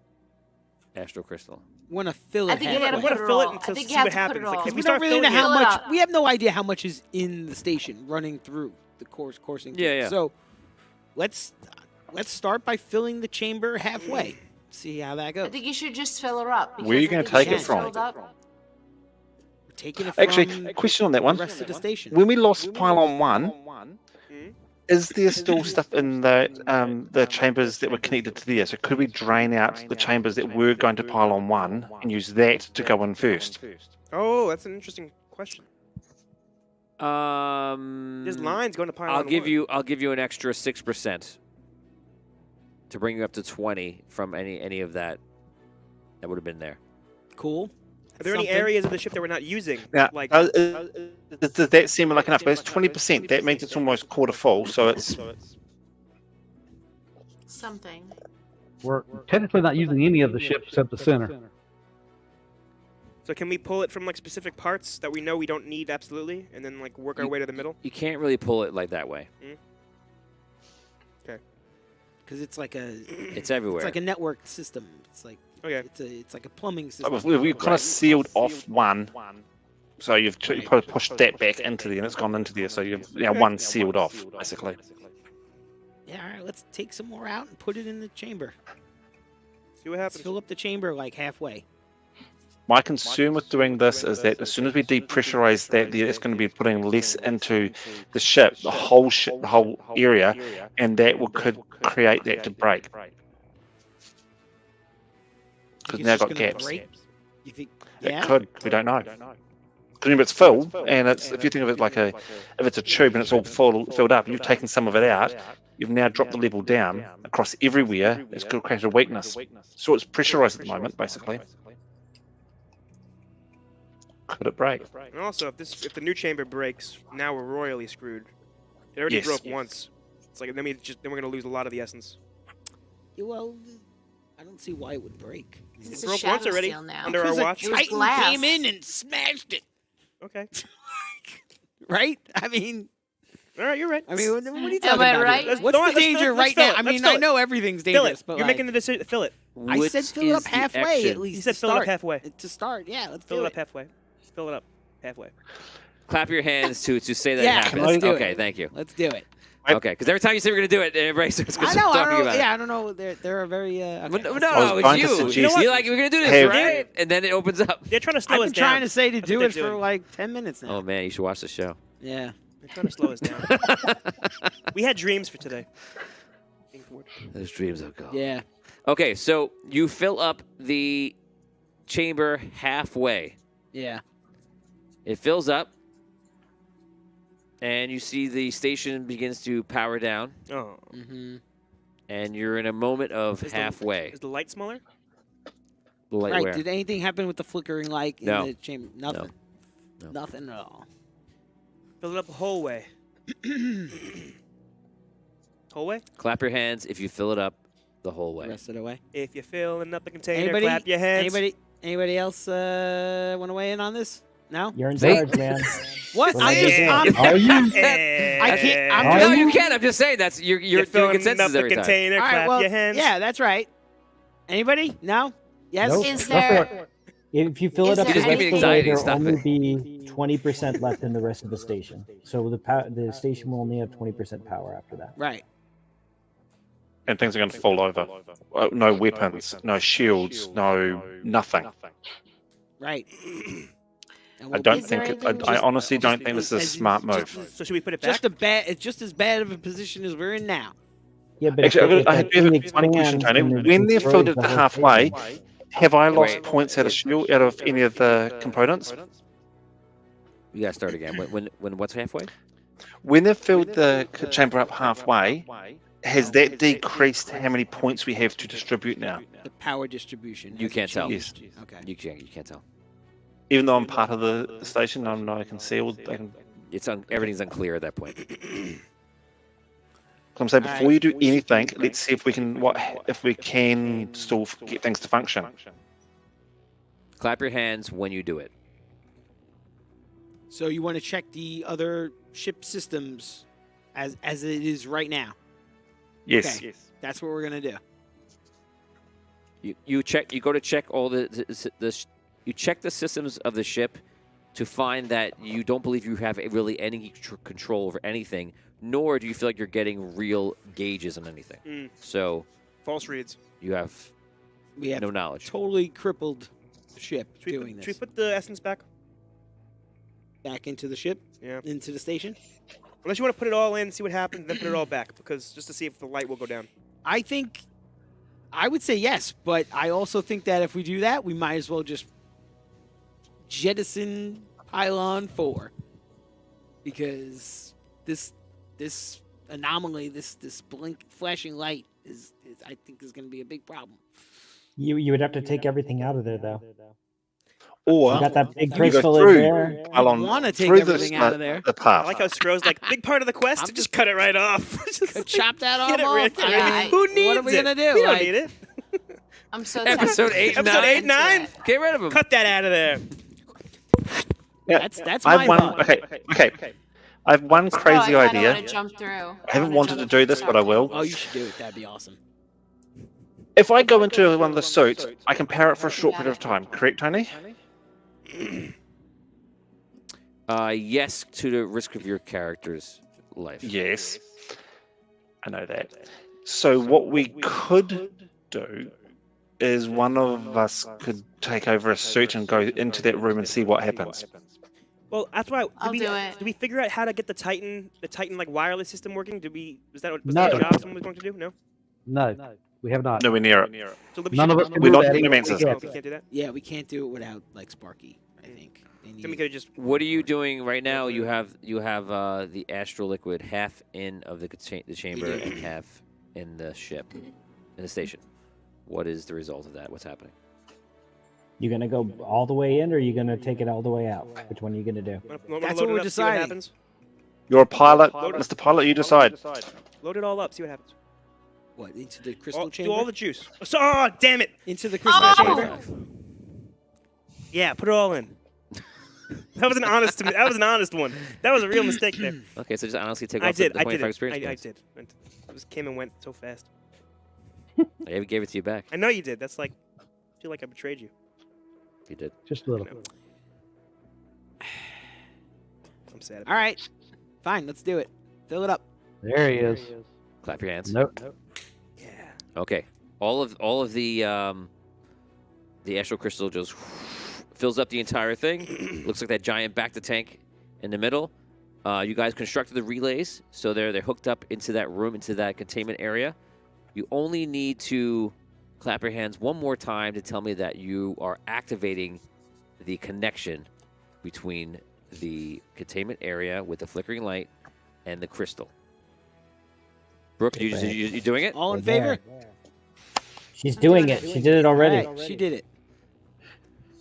astral crystal. Want to fill it I think you halfway. gotta I'm gonna put it fill it all. until I think see you have what to put happens. it Like, all. if we we don't start really filling know it how Fill it much. up. We have no idea how much is in the station running through the coursing. Yeah, yeah. So let's start by filling the chamber halfway. See how that I goes. think you should just fill her up. Where are you because gonna I think take it she's from? filled up. We're taking it from Actually, a question on that the one. rest of the station. When we lost pylon 1, is there still stuff in the chambers that were connected to there? So could we drain out the chambers that were going to pylon 1 and use that to go in first? Oh, that's an interesting question. Um, There's lines going to pylon I'll give 1. you an extra 6% to bring you up to 20 from any of that would have been there. Cool. Are there any Something. areas of the ship that we're not using? Now, Like, does that seem like enough? But it's 20%. That means it's almost quarter full. So it's Something. We're technically not using any of the ships except the center. so can we pull it from like specific parts that we know we don't need absolutely, and then like work our way to the middle? You can't really pull it like that way. Because it's like a It's everywhere. it's like a network system. It's like Okay. it's like a plumbing system. we've kind of sealed off one. So you've probably pushed that back into there, and it's gone into there. So you've one sealed off basically. Yeah, all right, let's take some more out and put it in the chamber. See what Let's happens. fill up the chamber like halfway. My concern with doing this is that as soon as we depressurize that, it's going to be putting less into the ship, the whole area, and that could create that to break. Because It's now just got gonna gaps. break? You think? It Yeah. could. We don't know. Because if it's full, and if you think of it like if it's a tube and it's all filled up, you've taken some of it out. You've now dropped the level down across everywhere. It's going to create a weakness. So it's pressurized at the moment, basically. Could it break? And also, if the new chamber breaks, now we're royally screwed. It already Yes. broke once. It's like then we're gonna lose a lot of the essence. Yeah, well, I don't see why it would break. It's It a broke once shadow already seal now. under our Because a watch. It was Titan glass. came in and smashed it, Okay. right? I mean, All right, you're right. what are you talking Am I about? right? Here? Let's- What's go on, the let's fill danger it, right let's fill now? it, I let's mean, fill I it. know everything's fill dangerous, it. but You're like, making the decision. Fill it. I said fill it up halfway at least. You said to fill it up start. halfway. To start, yeah, let's Fill do it up halfway. Fill it up halfway. Clap your hands to say that Yeah, it happened. let's do Okay, it. thank you. Let's do it. Okay, because every time you say we're going to do it, everybody starts I know. I talking don't know. about Yeah, it. I don't know. They're a very. Okay, But no, let's no, do it. was it's going to you. suggest- You know, you're like, we're going to do this, Hey, right? And then it opens up. They're trying to slow I've us been down. trying to say to That's do what it they're for doing. like 10 minutes now. Oh, man, you should watch the show. Yeah. They're trying to slow us down. We had dreams for today. Those dreams of God. Yeah. Okay, so you fill up the chamber halfway. Yeah. It fills up, and you see the station begins to power down, Oh. Mm-hmm. and you're in a moment of Is the- halfway. Is the light smaller? The light Right. where? Did anything happen with the flickering light in No. the chamber? Nothing. No. Nothing at all. Fill it up the whole way. Whole way? Clap your hands if you fill it up the whole The way. rest of the way. If you're filling up the container, Anybody? clap your hands. Anybody else want to weigh in on this? No. You're in Me? charge, man. What? What am I doing? I'm, Are you? I can't- I'm Are No, just- you can. I'm just saying that's you're You're doing filling consensus up the every time. container, all right. clap Well, your hands. yeah, that's right. Anybody? No. Yes. Nope. Is Go there- for it. If you fill Is it up there the just give rest me of the way, anxiety, there'll stop only it. be 20% left in the rest of the station. So the station will only have 20% power after that. Right. and things are going to fall over. No weapons, no shields, no nothing. Right. And I we'll don't Is think there it. anything- I honestly don't think this is a as in- smart just move. So should we put it back? It's just as bad of a position as we're in now. Yeah, but Actually, if I the do have thing a funny question, expands Tony. and it When they've filled destroys it the to whole halfway, stadium, have I lost Wait. points out of any of the components? You gotta start again. When what's halfway? When they've filled the chamber up halfway, has that decreased how many points we have to distribute now? The power distribution. You hasn't can't tell. changed. Okay. You can't tell. Even though I'm part of the station, I can see all. Everything's unclear at that point. I'm saying before you do anything, let's see if we can still get things to function. Clap your hands when you do it. So you want to check the other ship systems as it is right now. Yes. Okay. That's what we're gonna do. You check. You go to check all you check the systems of the ship to find that you don't believe you have really any control over anything, nor do you feel like you're getting real gauges on anything. So False reads. you have We have no knowledge. totally crippled the ship doing Should we this. put the essence back? Back into the ship, Yeah. into the station. Unless you want to put it all in, see what happens, then put it all back, because just to see if the light will go down. I would say yes, but I also think that if we do that, we might as well just jettison pylon 4, because this anomaly, this flashing light is I think is going to be a big problem. you would have to take everything out of there, though. Or You got that big you go crystal in through there. pylon- wanna take through everything out of there. The I path. like how Scrow's like, big part of the quest, I'm just cut it right off. Just Chop that all get it off. rid- I Yeah, mean, Who needs what are we it? gonna do? We don't Like, need it. I'm so Episode tempted 8 and Episode 9. 8, 9? Get rid of them. Cut that out of there. Yeah. That's I my have one. thought. Okay. I have one Oh, crazy I kinda idea. wanna jump through. I haven't wanted to do this, but I will. Oh, you should do it. That'd be awesome. If I go into one of the suits, I can power it for a short period of time. Correct, Tony? Yes, to the risk of your character's life. Yes. I know that. So what we could do is one of us could take over a suit and go into that room and see what happens. Well, that's why. I'll do it. Did we figure out how to get the Titan like wireless system working? Was that No. the job someone was going to do? No. No, we have not. Nowhere near it. So we None should- of us can We're do not that. necromancers. Yeah. We can't do that. Yeah, we can't do it without like Sparky. I think. They Then we need- could have just. What are you doing right now? You have the astral liquid half in of the chamber and half in the ship, in the station. What is the result of that? What's happening? You gonna go all the way in, or are you gonna take it all the way out? Which one are you gonna do? That's what we're deciding. Happens? You're a pilot, Load it. Mr. Pilot. You decide. Load it all up. See what happens. What into the crystal Do chamber? all the juice. Oh, damn it! Into the crystal Oh! chamber. Yeah, put it all in. That was an honest. That was an honest one. That was a real mistake there. Okay, so just honestly take I off did. the I 25 did. experience I points. did. It just came and went so fast. I gave it to you back. I know you did. That's like. I feel like I betrayed you. You did. Just a little. I'm sad. All right, fine. Let's do it. Fill it up. There he is. Clap your hands. Nope. Yeah. Okay. All of the astral crystal just fills up the entire thing. Looks like that giant back to tank in the middle. You guys constructed the relays, so they're hooked up into that room, into that containment area. You only need to clap your hands one more time to tell me that you are activating the connection between the containment area with the flickering light and the crystal. Brooke, you doing it? All in We're favor? there. She's doing it. She did it already. All right, she did it.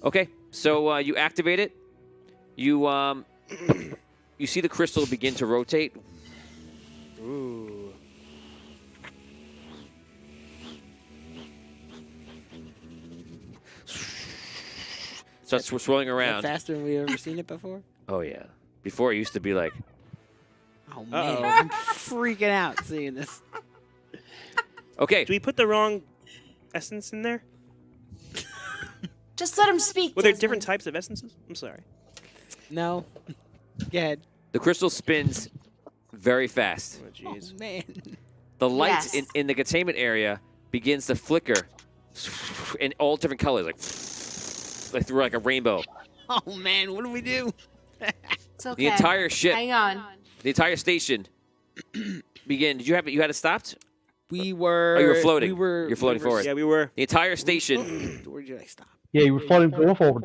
Okay, so you activate it. You you see the crystal begin to rotate. Ooh. Starts swirling Is that around. faster than we've ever seen it before. Oh yeah. Before it used to be like, Oh man, Uh-oh. I'm freaking out seeing this. okay, Do we put the wrong essence in there? Just let him speak. Were there Desmond. different types of essences? I'm sorry. No, go ahead. the crystal spins very fast. Oh, Oh jeez. man, the light Yes. in the containment area begins to flicker in all different colors, like through like a rainbow. Oh man, what do we do? It's okay. The entire ship, Hang on. the entire station begin. Did you had it stopped? We were. Oh, you were floating. You're floating we were forward. Yeah, we were. The entire station, Where did I stop? Yeah, you were floating going forward.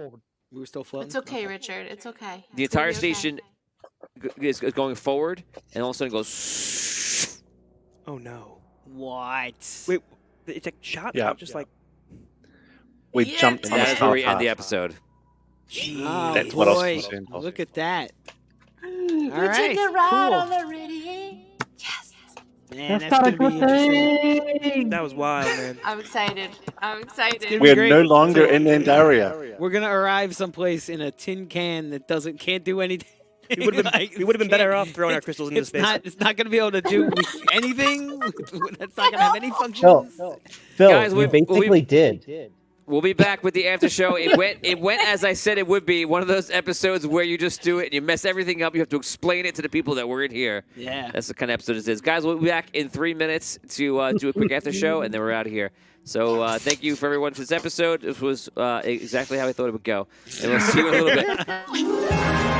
We were still floating. It's okay, Richard. It's okay. the It's gonna entire be okay. station is going forward, and all of a sudden it goes. Oh no. What? Wait, it's like shot. Yeah. Just like. We Yeah, jumped And on that is where we end StarPath. the episode. Oh, That's what I was boy. concerned of. Look at that. We All right, take a ride cool. on the radio. Yes. Man, That's that's not a gonna be good interesting. thing. That was wild, man. I'm excited. I'm excited. gonna be We're great. no longer So- in Andaria. We're gonna arrive someplace in a tin can that can't do anything. We would have been, been better off throwing our crystals into It's space. not. It's not gonna be able to do anything. It's not gonna have any Phil, functions. Phil, Guys, you we- basically did. We'll be back with the after show. It went as I said it would be. One of those episodes where you just do it and you mess everything up. You have to explain it to the people that were in here. Yeah. That's the kind of episode this is. Guys, we'll be back in 3 minutes to do a quick after show, and then we're out of here. So thank you for everyone for this episode. This was exactly how I thought it would go. And we'll see you in a little bit.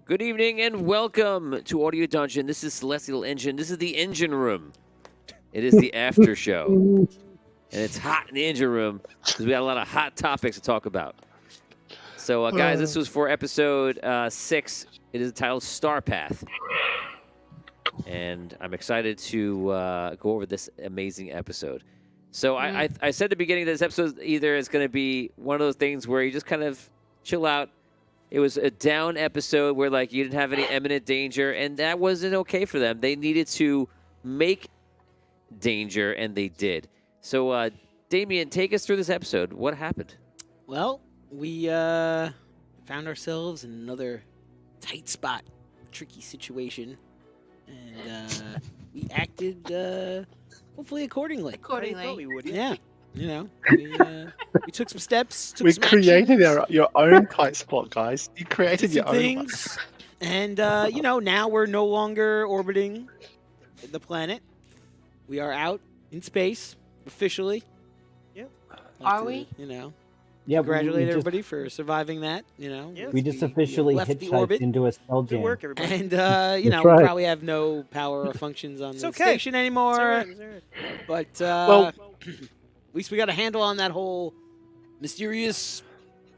Good evening and welcome to Audio Dungeon. This is Celestial Engine. This is the engine room. It is the after show. and it's hot in the engine room because we got a lot of hot topics to talk about. So, guys, this was for episode 6. It is titled StarPath. And I'm excited to go over this amazing episode. So I said at the beginning of this episode either it's going to be one of those things where you just kind of chill out. It was a down episode where, like, you didn't have any imminent danger, and that wasn't okay for them. They needed to make danger, and they did. So, Damien, take us through this episode. What happened? Well, we found ourselves in another tight spot, tricky situation, and we acted hopefully accordingly. I thought Accordingly. we would. Yeah, we took some steps. Took We some created actions, your own tight spot, guys. You did created your some own. things, and now we're no longer orbiting the planet. We are out in space officially. Yep. Are we? Yeah, Congratulate we just, everybody for surviving that. Yeah. we just officially left the hitchhiked orbit. into a spell Good jam. work, everybody. And That's we right. probably have no power or functions on It's the okay. station anymore. It's all right, it's all right. But Well- at least we got a handle on that whole mysterious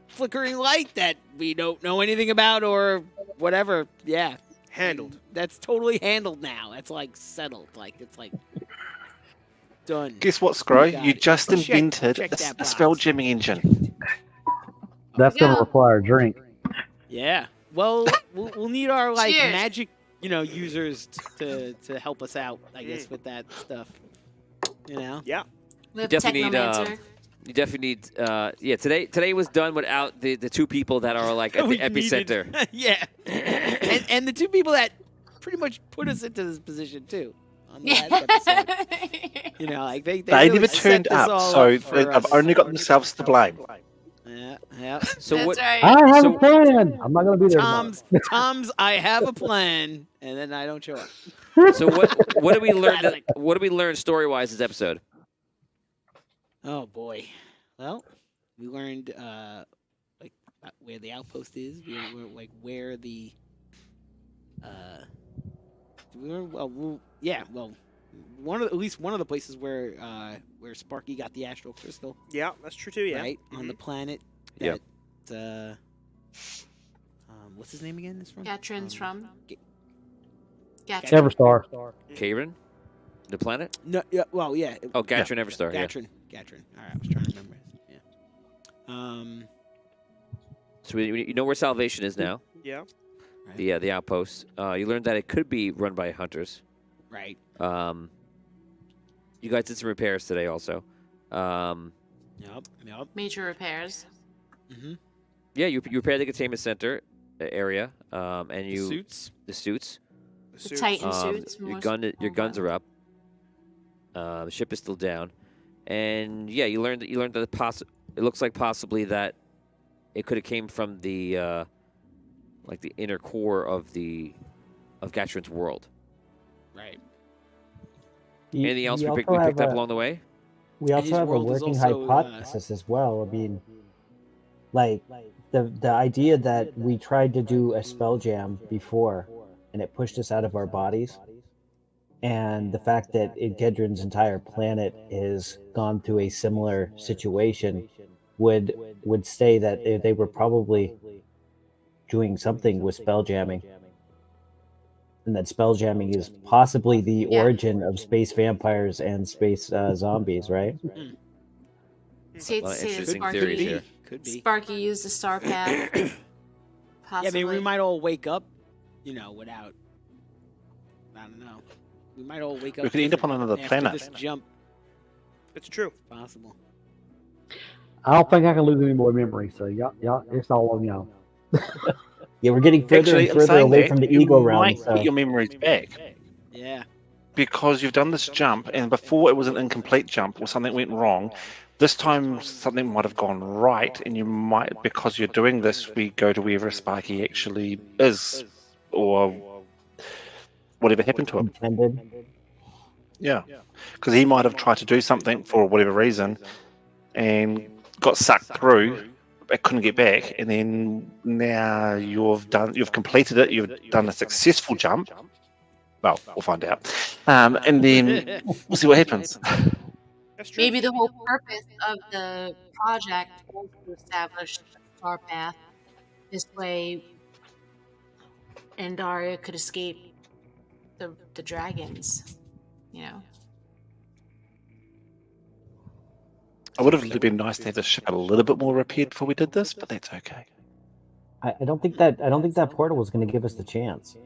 flickering light that we don't know anything about or whatever. Yeah, Handled. that's totally handled now. That's like settled. Like it's like done. Guess what, Scro? Got You it. just Check- invented check that a box. spell jamming engine. That's going Yeah. to require a drink. Yeah. Well, we'll need our like Cheers. magic, users to help us out. I guess with that stuff. Yeah. We have definitely need, Technomancer. You definitely need. Today was done without the two people that are like at the We epicenter. needed- yeah. and the two people that pretty much put us into this position too on the last episode. Like they They really never set turned this up, all so up for they've us. only got themselves to blame. Yeah. So That's what? right. I have So- a plan. I'm not going to be there tomorrow. Tom's I have a plan, and then I don't show up. So what did we learn? Classic. What did we learn story wise this episode? Oh boy. Well, we learned where the outpost is. We learned like where the at least one of the places where Sparky got the astral crystal, Yeah, that's true too. Yeah. right? On the planet Yep. that what's his name again? Is from Gatrin's from. Ga- Gatrin. Everstar. Kaven, the planet. No, yeah, well, yeah. Oh, Gatrin Everstar. Yeah. Gatrin. All right, I was trying to remember. Yeah. So you know where Salvation is now. Yeah. The outpost. You learned that it could be run by hunters. Right. You guys did some repairs today also. Yep. Major repairs. Mm-hmm. Yeah, you repaired the containment center area, and The you suits. the suits. The The suits. Titan suits. Your more your guns are up. The ship is still down, and yeah, you learned that it looks like possibly that it could have came from the like the inner core of Gatrin's world. Right. Anything else we also picked up have a- along the way? We also His have a world is working also, hypothesis as well. I mean, like the idea that we tried to do a spell jam before, and it pushed us out of our bodies, and the fact that Gedron's entire planet has gone through a similar situation would say that they were probably doing something with spell jamming, and that spell jamming is possibly the Yeah. origin of space vampires and space zombies, right? See, lot of see that interesting Sparky, theories here. Could be. Sparky used the StarPath. Yeah, Possibly. maybe we might all wake up, without. I don't know. We might all wake up. We could end up on different another after planet. This jump, It's true. possible. I don't think I can lose any more memory, so y'all, it's all on y'all. Yeah, we're getting further Actually, and I'm further saying away that from the you ego realm. might So get your memories back Yeah. because you've done this jump, and before it was an incomplete jump or something went wrong. This time something might have gone right, and you might, because you're doing this, we go to wherever Sparky actually is, or whatever happened to him. intended. Yeah, because he might have tried to do something for whatever reason, and got sucked through, but couldn't get back. And then now you've completed it. You've done a successful jump. Well, we'll find out, and then we'll see what happens. That's true. Maybe the whole purpose of the project was to establish a star path. This way, Andaria could escape the dragons. You know. I would have been nice to have the ship a little bit more repaired before we did this, but that's okay. I don't think that portal was going to give us the chance.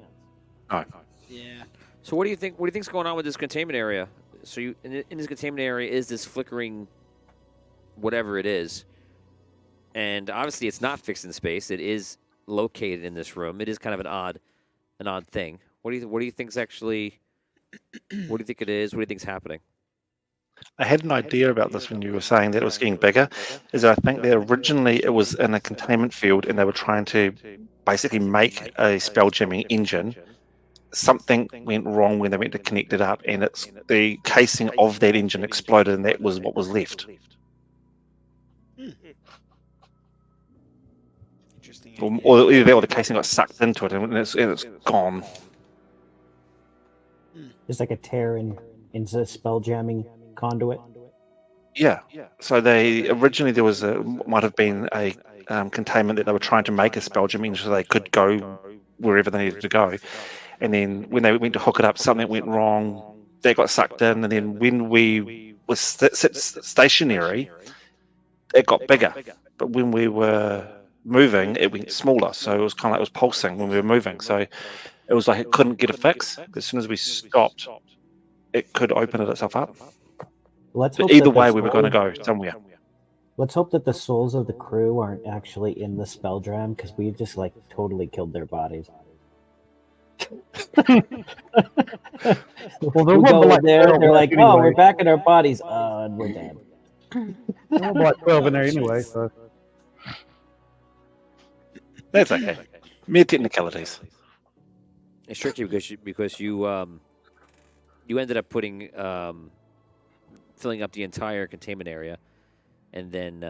No. Yeah. So what do you think? What do you think's going on with this containment area? So you in this containment area is this flickering, whatever it is, and obviously it's not fixed in space. It is located in this room. It is kind of an odd thing. What do you think's actually? What do you think it is? What do you think's happening? I had an idea about this when you were saying that it was getting bigger. Is that I think that originally it was in a containment field and they were trying to basically make a spelljamming engine. Something went wrong when they went to connect it up, and it's the casing of that engine exploded, and that was what was left. Interesting. Or either that or the casing got sucked into it, and it's gone. There's like a tear into the spell jamming conduit. Yeah. So they originally there was might have been a containment that they were trying to make a spelljamming so they could go wherever they needed to go. And then when they went to hook it up, something went wrong. That got sucked in, and then when we were stationary, it got bigger. But when we were moving, it went smaller. So it was kind of like it was pulsing when we were moving. So it was like it couldn't get a fix. As soon as we stopped, it could open itself up. Let's But hope either that the way, we were going to soul- go somewhere. Let's hope that the souls of the crew aren't actually in the spell jam, because we just like totally killed their bodies. Well, We go in there, they're like, "Oh, we're back in our bodies," and we're dead. There's like 12 in there anyway, so. That's okay. Mere technicalities. It's tricky because you ended up putting filling up the entire containment area, and then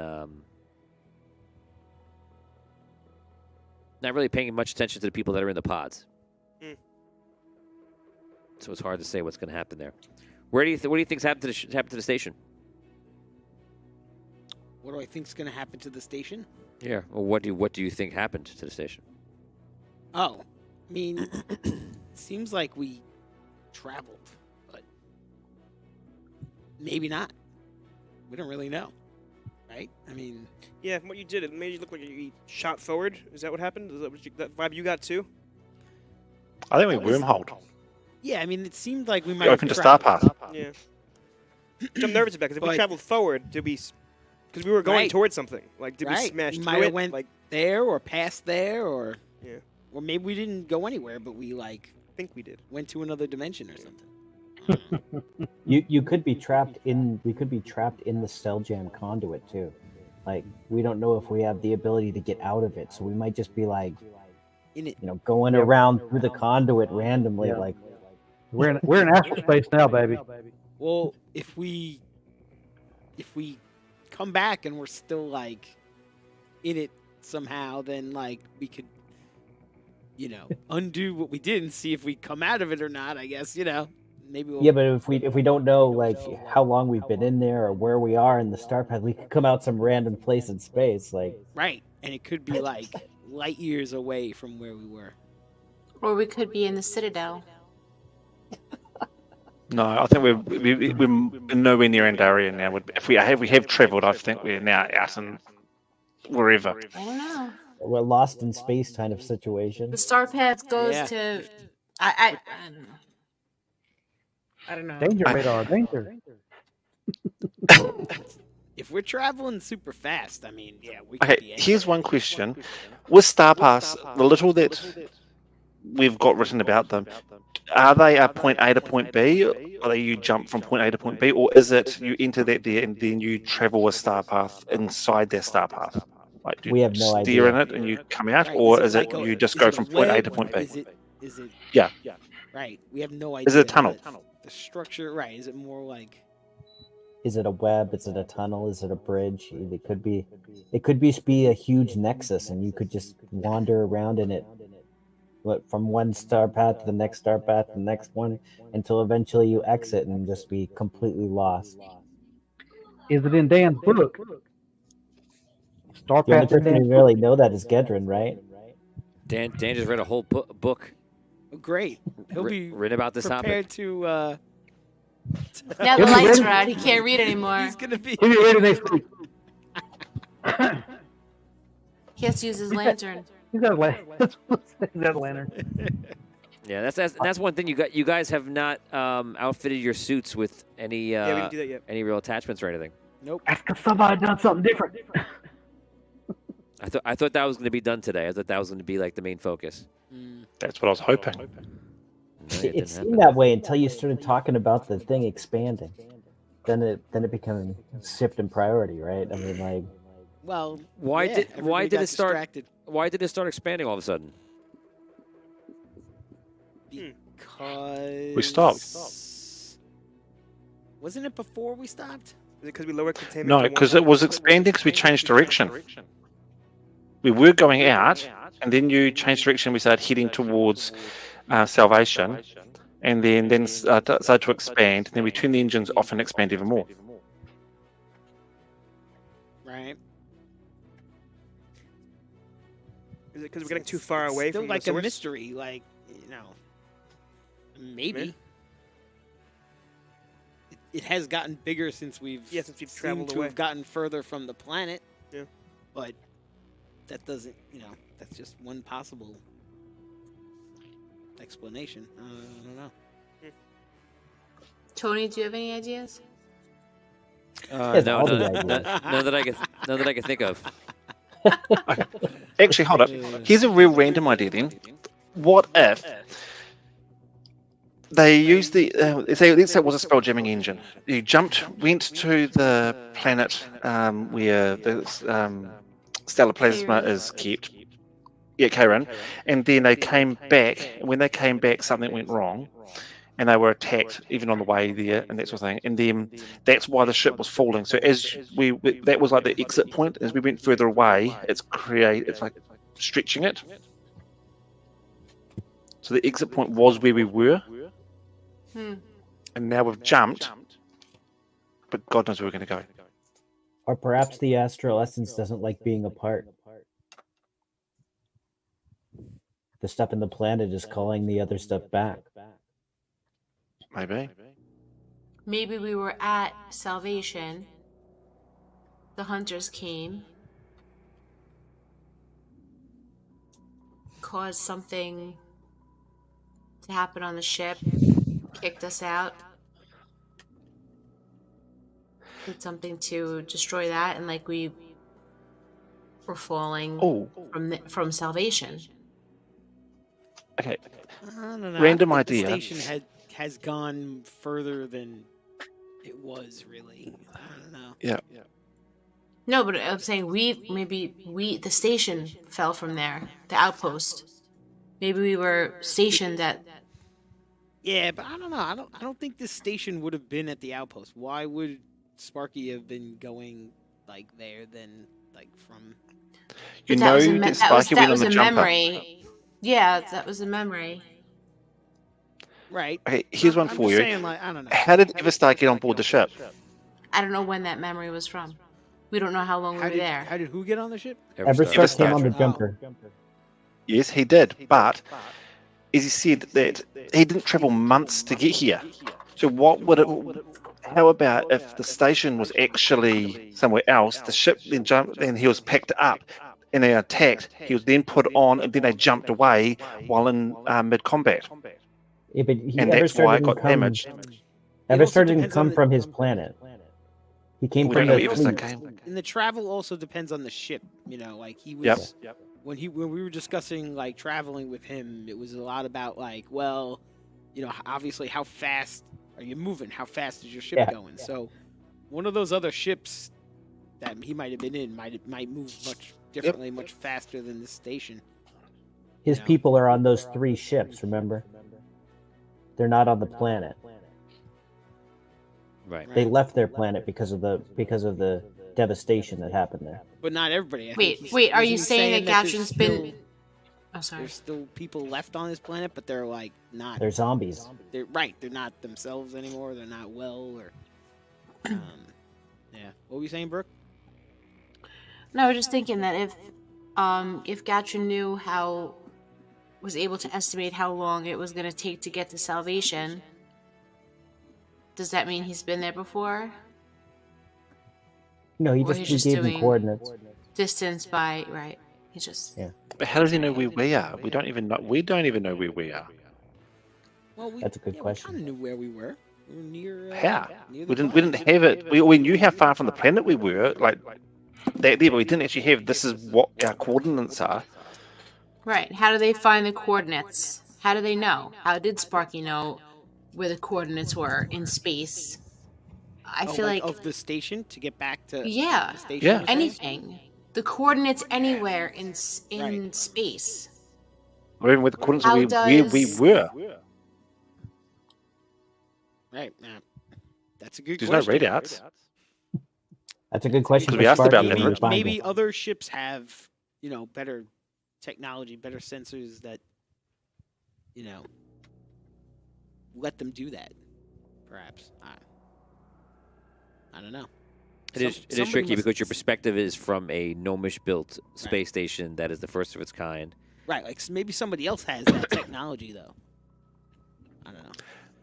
not really paying much attention to the people that are in the pods. So it's hard to say what's going to happen there. What do you think's happened to the station? What do I think's going to happen to the station? Yeah. Well, what do you think happened to the station? Oh, I mean, it seems like we traveled, but maybe not. We don't really know, right? I mean, Yeah, from what you did, it made you look like you shot forward. Is that what happened? Is that that vibe you got too? I think we wormholed. yeah, I mean, it seemed like we We might have opened to traveled. StarPath. Yeah. Which I'm nervous about because if we But- traveled forward, did we? Because we were going Right. towards something. Like, did we Right. smash We through might have it? went Like, there or past there, or Yeah. or maybe we didn't go anywhere, but we like I think we did. went to another dimension or something. You could be trapped in. We could be trapped in the cell jam conduit too. Like, we don't know if we have the ability to get out of it, so we might just be like, In it, going around through the conduit randomly. Yeah. Like, We're in astral space now, baby. well, if we come back and we're still like in it somehow, then like we could, undo what we did and see if we come out of it or not. I guess maybe we'll. yeah, but if we don't know like how long we've been in there or where we are in the StarPath, we could come out some random place in space. Like, Right, and it could be like light years away from where we were. Or we could be in the Citadel. No, I think we're nowhere near Andaria now. If we have travelled, I think we're now out in wherever. I don't know. we're lost in space kind of situation. The star path goes Yeah. to. I don't know. I don't know. Danger radar, danger. If we're traveling super fast, I mean, yeah, we could Okay, be here's anywhere. one question: with StarPass, the little that we've got written about them, are they a point A to point B, or are you jump from point A to point B, or is it you enter that there and then you travel with StarPath inside their StarPath? Like, do you We have no steer in idea. it and you come out, Right, or is is it like a- you just is go it from point A web? to point B? Is it? Yeah. Right. We have no idea. Is it a tunnel? The structure, right? Is it more like? Is it a web? Is it a tunnel? Is it a bridge? It could be. It could be a huge nexus, and you could just wander around in it. From one star path to the next star path, to the next one, until eventually you exit and just be completely lost. Is it in Dan's book? The only StarPath in person Dan's who book. really know that is Gedrin, right? Dan just read a whole book Oh, great. He'll be written about this prepared topic. to. Now the lights are out. He can't read anymore. He's gonna be. He'll be ready next week. He has to use his lantern. He's got a lantern. Yeah, that's one thing you guys have not outfitted your suits with any Yeah, we didn't do that yet. any real attachments or anything. Nope. That's because somebody done something different. I thought that was going to be done today. I thought that was going to be like the main focus. That's what I was hoping. No, It didn't seemed happen. that way until you started talking about the thing expanding. Then it became shift in priority, right? I mean, like, Well, Why yeah, did everybody got it start? distracted Why did it start expanding all of a sudden? because We stopped. Wasn't it before we stopped? Is it because we lowered containment? No, to because 1? it was expanding because we changed direction. We were going out, and then you changed direction. We started heading towards Salvation, and then started to expand. Then we turned the engines off and expand even more. Right. Is it because we're getting too far away Still from like the a source? mystery, like maybe. Yeah. It has gotten bigger since we've since we've seemed traveled to away. have gotten further from the planet. Yeah. But that doesn't, that's just one possible explanation. I don't know. Tony, do you have any ideas? Yes, No, all the none ideas. that I can think of. Okay. Actually, hold up. Here's a real random idea then. What if they used let's say it was a spell jamming engine. You went to the planet where the stellar plasma is kept. Yeah, Karen. And then they came back. And when they came back, something went wrong. And they were attacked even on the way there and that sort of thing. And then that's why the ship was falling. So as that was like the exit point. As we went further away, it's like stretching it. So the exit point was where we were. And now we've jumped. But God knows where we're going to go. or perhaps the astral essence doesn't like being apart. The stuff in the planet is calling the other stuff back. Maybe. Maybe we were at Salvation. The hunters came. Caused something to happen on the ship. Kicked us out. Did something to destroy that, and like we were falling from Salvation. Okay. I don't know. Random I think idea. The station has gone further than it was really. I don't know. Yeah. No, but I'm saying the station fell from there, the outpost. Maybe we were stationed at. Yeah, but I don't know. I don't think this station would have been at the outpost. Why would Sparky have been going like there then like from? You But know was a that Sparky went on the a jumper. memory. Yeah, that was a memory. Right. Okay, here's one I'm for just you. saying, like, I don't know. How did Everstar get on board the ship? I don't know when that memory was from. We don't know how long we were there. How did who get on the ship? Everstar came on the Oh. jumper. Yes, he did. But as he said that he didn't travel months to get here. So how about if the station was actually somewhere else, the ship then jumped and he was picked up and they attacked, he was then put on and then they jumped away while in mid-combat. Yeah, but And that's Everstar why it didn't got come- damaged. Everstar didn't depends on come the- from his planet. He came We from don't the know fleet. Everstar came. And the travel also depends on the ship. Like he was when we were discussing like traveling with him, it was a lot about like, well, obviously how fast are you moving? How fast is your ship going? So one of those other ships that he might have been in might move much differently, much faster than this station. His people are on those 3 ships, remember? They're not on the planet. Right. They left their planet because of the devastation that happened there. But not everybody. I think Wait, are wasn't you he saying that there's Gatrin's still- been? Oh, sorry. There's still people left on this planet, but they're like not. They're zombies. They're not themselves anymore. They're not well, or Yeah. What were you saying, Brooke? No, I was just thinking that if Gatrin knew was able to estimate how long it was going to take to get to salvation, does that mean he's been there before? No, he Or he's he just gave them doing coordinates. distance by right. He just Yeah. But how does he know where we are? We don't even know. We don't even know where we are. Well, That's a good question. We kind of knew where we were. We were near. How? Near the We didn't. planet. We didn't have it. We knew how far from the planet we were, like that there, but we didn't actually have. This is what our coordinates are. right. How do they find the coordinates? How do they know? How did Sparky know where the coordinates were in space? I feel like of the station to get back to yeah, the station. Yeah. you're saying? anything. The coordinates anywhere in Right. space. Or even with the coordinates How where we does- were. Right. That's a good There's no question. readouts. That's a good question Because for we asked about Sparky that, when we right? find Maybe him. other ships have, better technology, better sensors that, let them do that. Perhaps. I don't know. It is Somebody tricky must- because your perspective is from a gnomish-built space station that is the first of its kind. Right. Like maybe somebody else has that technology though. I don't know.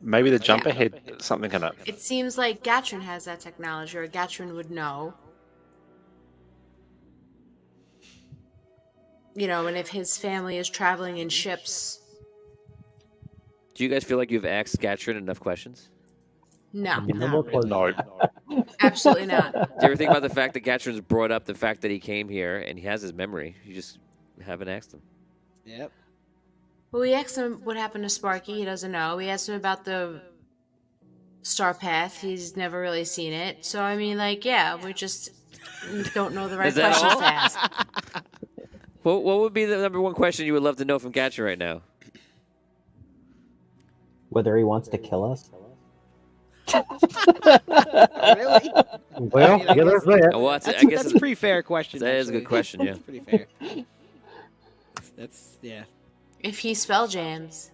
Maybe the jumper had something in it. It seems like Gatrin has that technology, or Gatrin would know. And if his family is traveling in ships, Do you guys feel like you've asked Gatrin enough questions? no, Not really. No. absolutely not. Do you ever think about the fact that Gatrin's brought up the fact that he came here and he has his memory? You just haven't asked him. Yep. Well, we asked him what happened to Sparky. He doesn't know. We asked him about the StarPath. He's never really seen it. So, I mean, we just don't know the right Is that questions all? to ask. What would be the number one question you would love to know from Gatrin right now? Whether he wants to kill us? Really? Well, I yeah, guess- there's that. Well, I That's, guess that's a pretty fair question. that is a good actually. question, yeah. That's pretty fair. That's yeah. If he spell jams.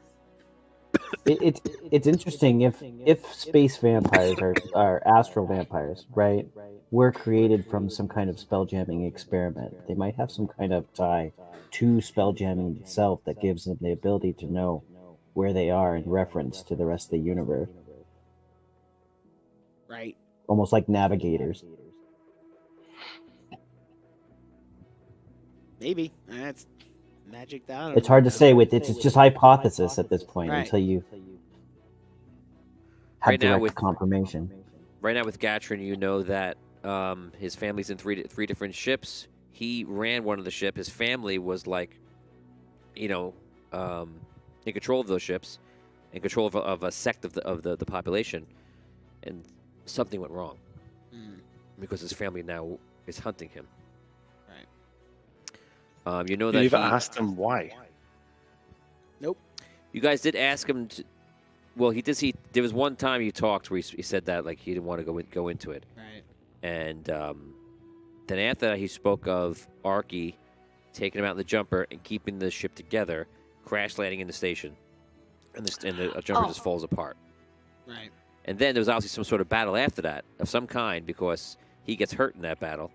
It's interesting if space vampires are astral vampires, right? Were created from some kind of spell jamming experiment. They might have some kind of tie to spell jamming itself that gives them the ability to know where they are in reference to the rest of the universe. Right. Almost like navigators. Maybe that's magic. That I don't It's know. hard to say it's just hypothesis at this point Right. until you have Right now direct with- confirmation. Right now with Gatrin, you know that his family's in three different ships. He ran one of the ship. His family was in control of those ships, in control of a sect of the population, and something went wrong because his family now is hunting him. Right. You know You that never he- asked him why. Nope. You guys did ask him. Well, he did. There was one time he talked where he said that he didn't want to go into it, Right. and then after that he spoke of Arky taking him out in the jumper and keeping the ship together, crash landing in the station, and the jumper just falls apart. Right. And then there was obviously some sort of battle after that of some kind because he gets hurt in that battle,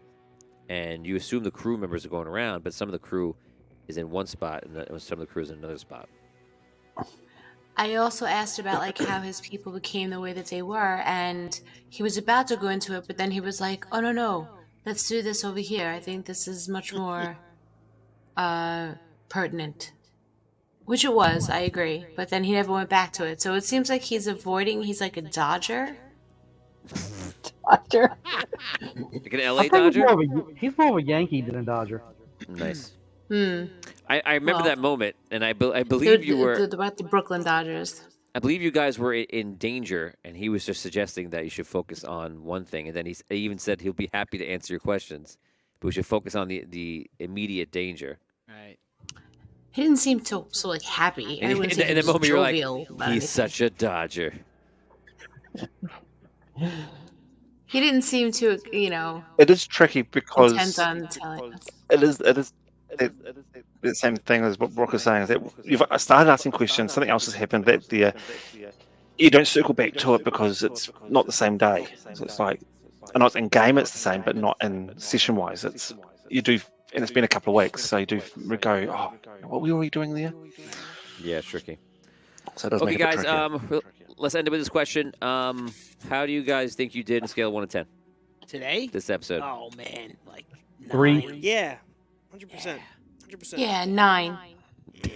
and you assume the crew members are going around, but some of the crew is in one spot and some of the crew is in another spot. I also asked about how his people became the way that they were, and he was about to go into it, but then he was like, "Oh no, let's do this over here. I think this is much more pertinent." Which it was, I agree, but then he never went back to it. So it seems like he's avoiding. He's like a dodger. Dodger. Like an I LA think Dodger? he's more of a Yankee than a Dodger. Nice. Hmm. I remember Well, that moment, and I believe you were. about the Brooklyn Dodgers. I believe you guys were in danger, and he was just suggesting that you should focus on one thing. And then he even said he'll be happy to answer your questions, but we should focus on the immediate danger. Right. He didn't seem so happy. I wouldn't say In he the was moment, you're like, jovial about he's anything. such a Dodger. He didn't seem to, It is tricky because intent on telling us. it is the same thing as what Brock is saying. Is that you've started asking questions, something else has happened. That you don't circle back to it because it's not the same day. So it's like I know it's in game, it's the same, but not in session wise. It's you do, and it's been a couple of weeks, so you do go, oh, what were we doing there? Yeah, it's tricky. So it does Okay, make it a bit guys, trickier. let's end it with this question. How do you guys think you did in a scale of 1 to 10 Today? this episode? Oh man, like 3. 9. Yeah, 100%. 100%. Yeah, 9.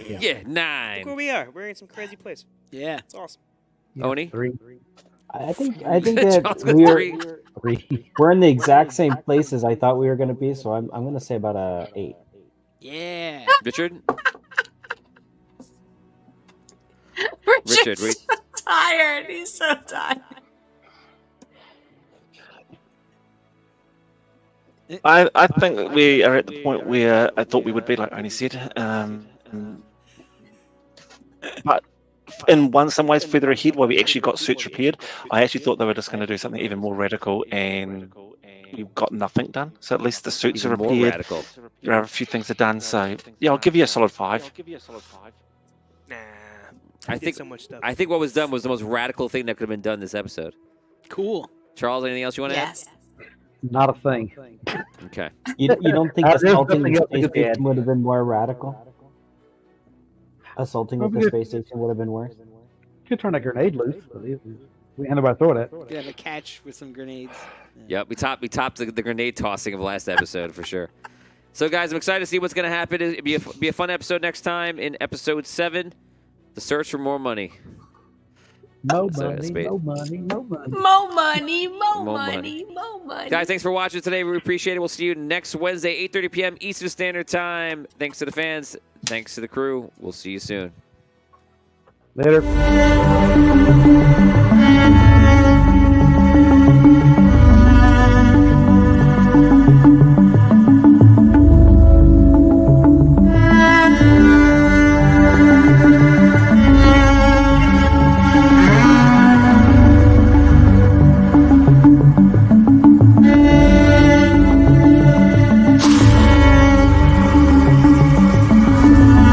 Yeah, Look 9. where we are. We're in some crazy place. Yeah. It's awesome. Oni? 3. I think that Charles got we're 3. we're in the exact same places I thought we were going to be, so I'm going to say about a 8. Yeah. Richard? Richard's Richard, so tired. He's so tired. I think we are at the point where I thought we would be, like Oni said. But in some ways further ahead, where we actually got suits repaired, I actually thought they were just going to do something even more radical, and we've got nothing done. So at least the suits even are more repaired. radical. There are a few things are done. So yeah, I'll give you a solid 5. Nah. I We did think so much stuff. I think what was done was the most radical thing that could have been done this episode. Cool. Charles, anything else you want to Yes. Not a thing. add? Okay. You don't think There's assaulting nothing the else I space could add. station would have been more radical? Assaulting with the Okay. space station would have been worse? Could turn a grenade loose. But we had nobody throw it at. Could have a catch with some grenades. Yep, we topped the grenade tossing of last episode for sure. So, guys, I'm excited to see what's going to happen. It'll be a fun episode next time in episode 7, The Search for More Money. No So, money, spade. no money, no money. More money, more More money, more money. Guys, thanks for watching today. We appreciate it. We'll see you next Wednesday, 8:30 p.m. Eastern Standard Time. Thanks to the fans. Thanks to the crew. We'll see you soon. Later.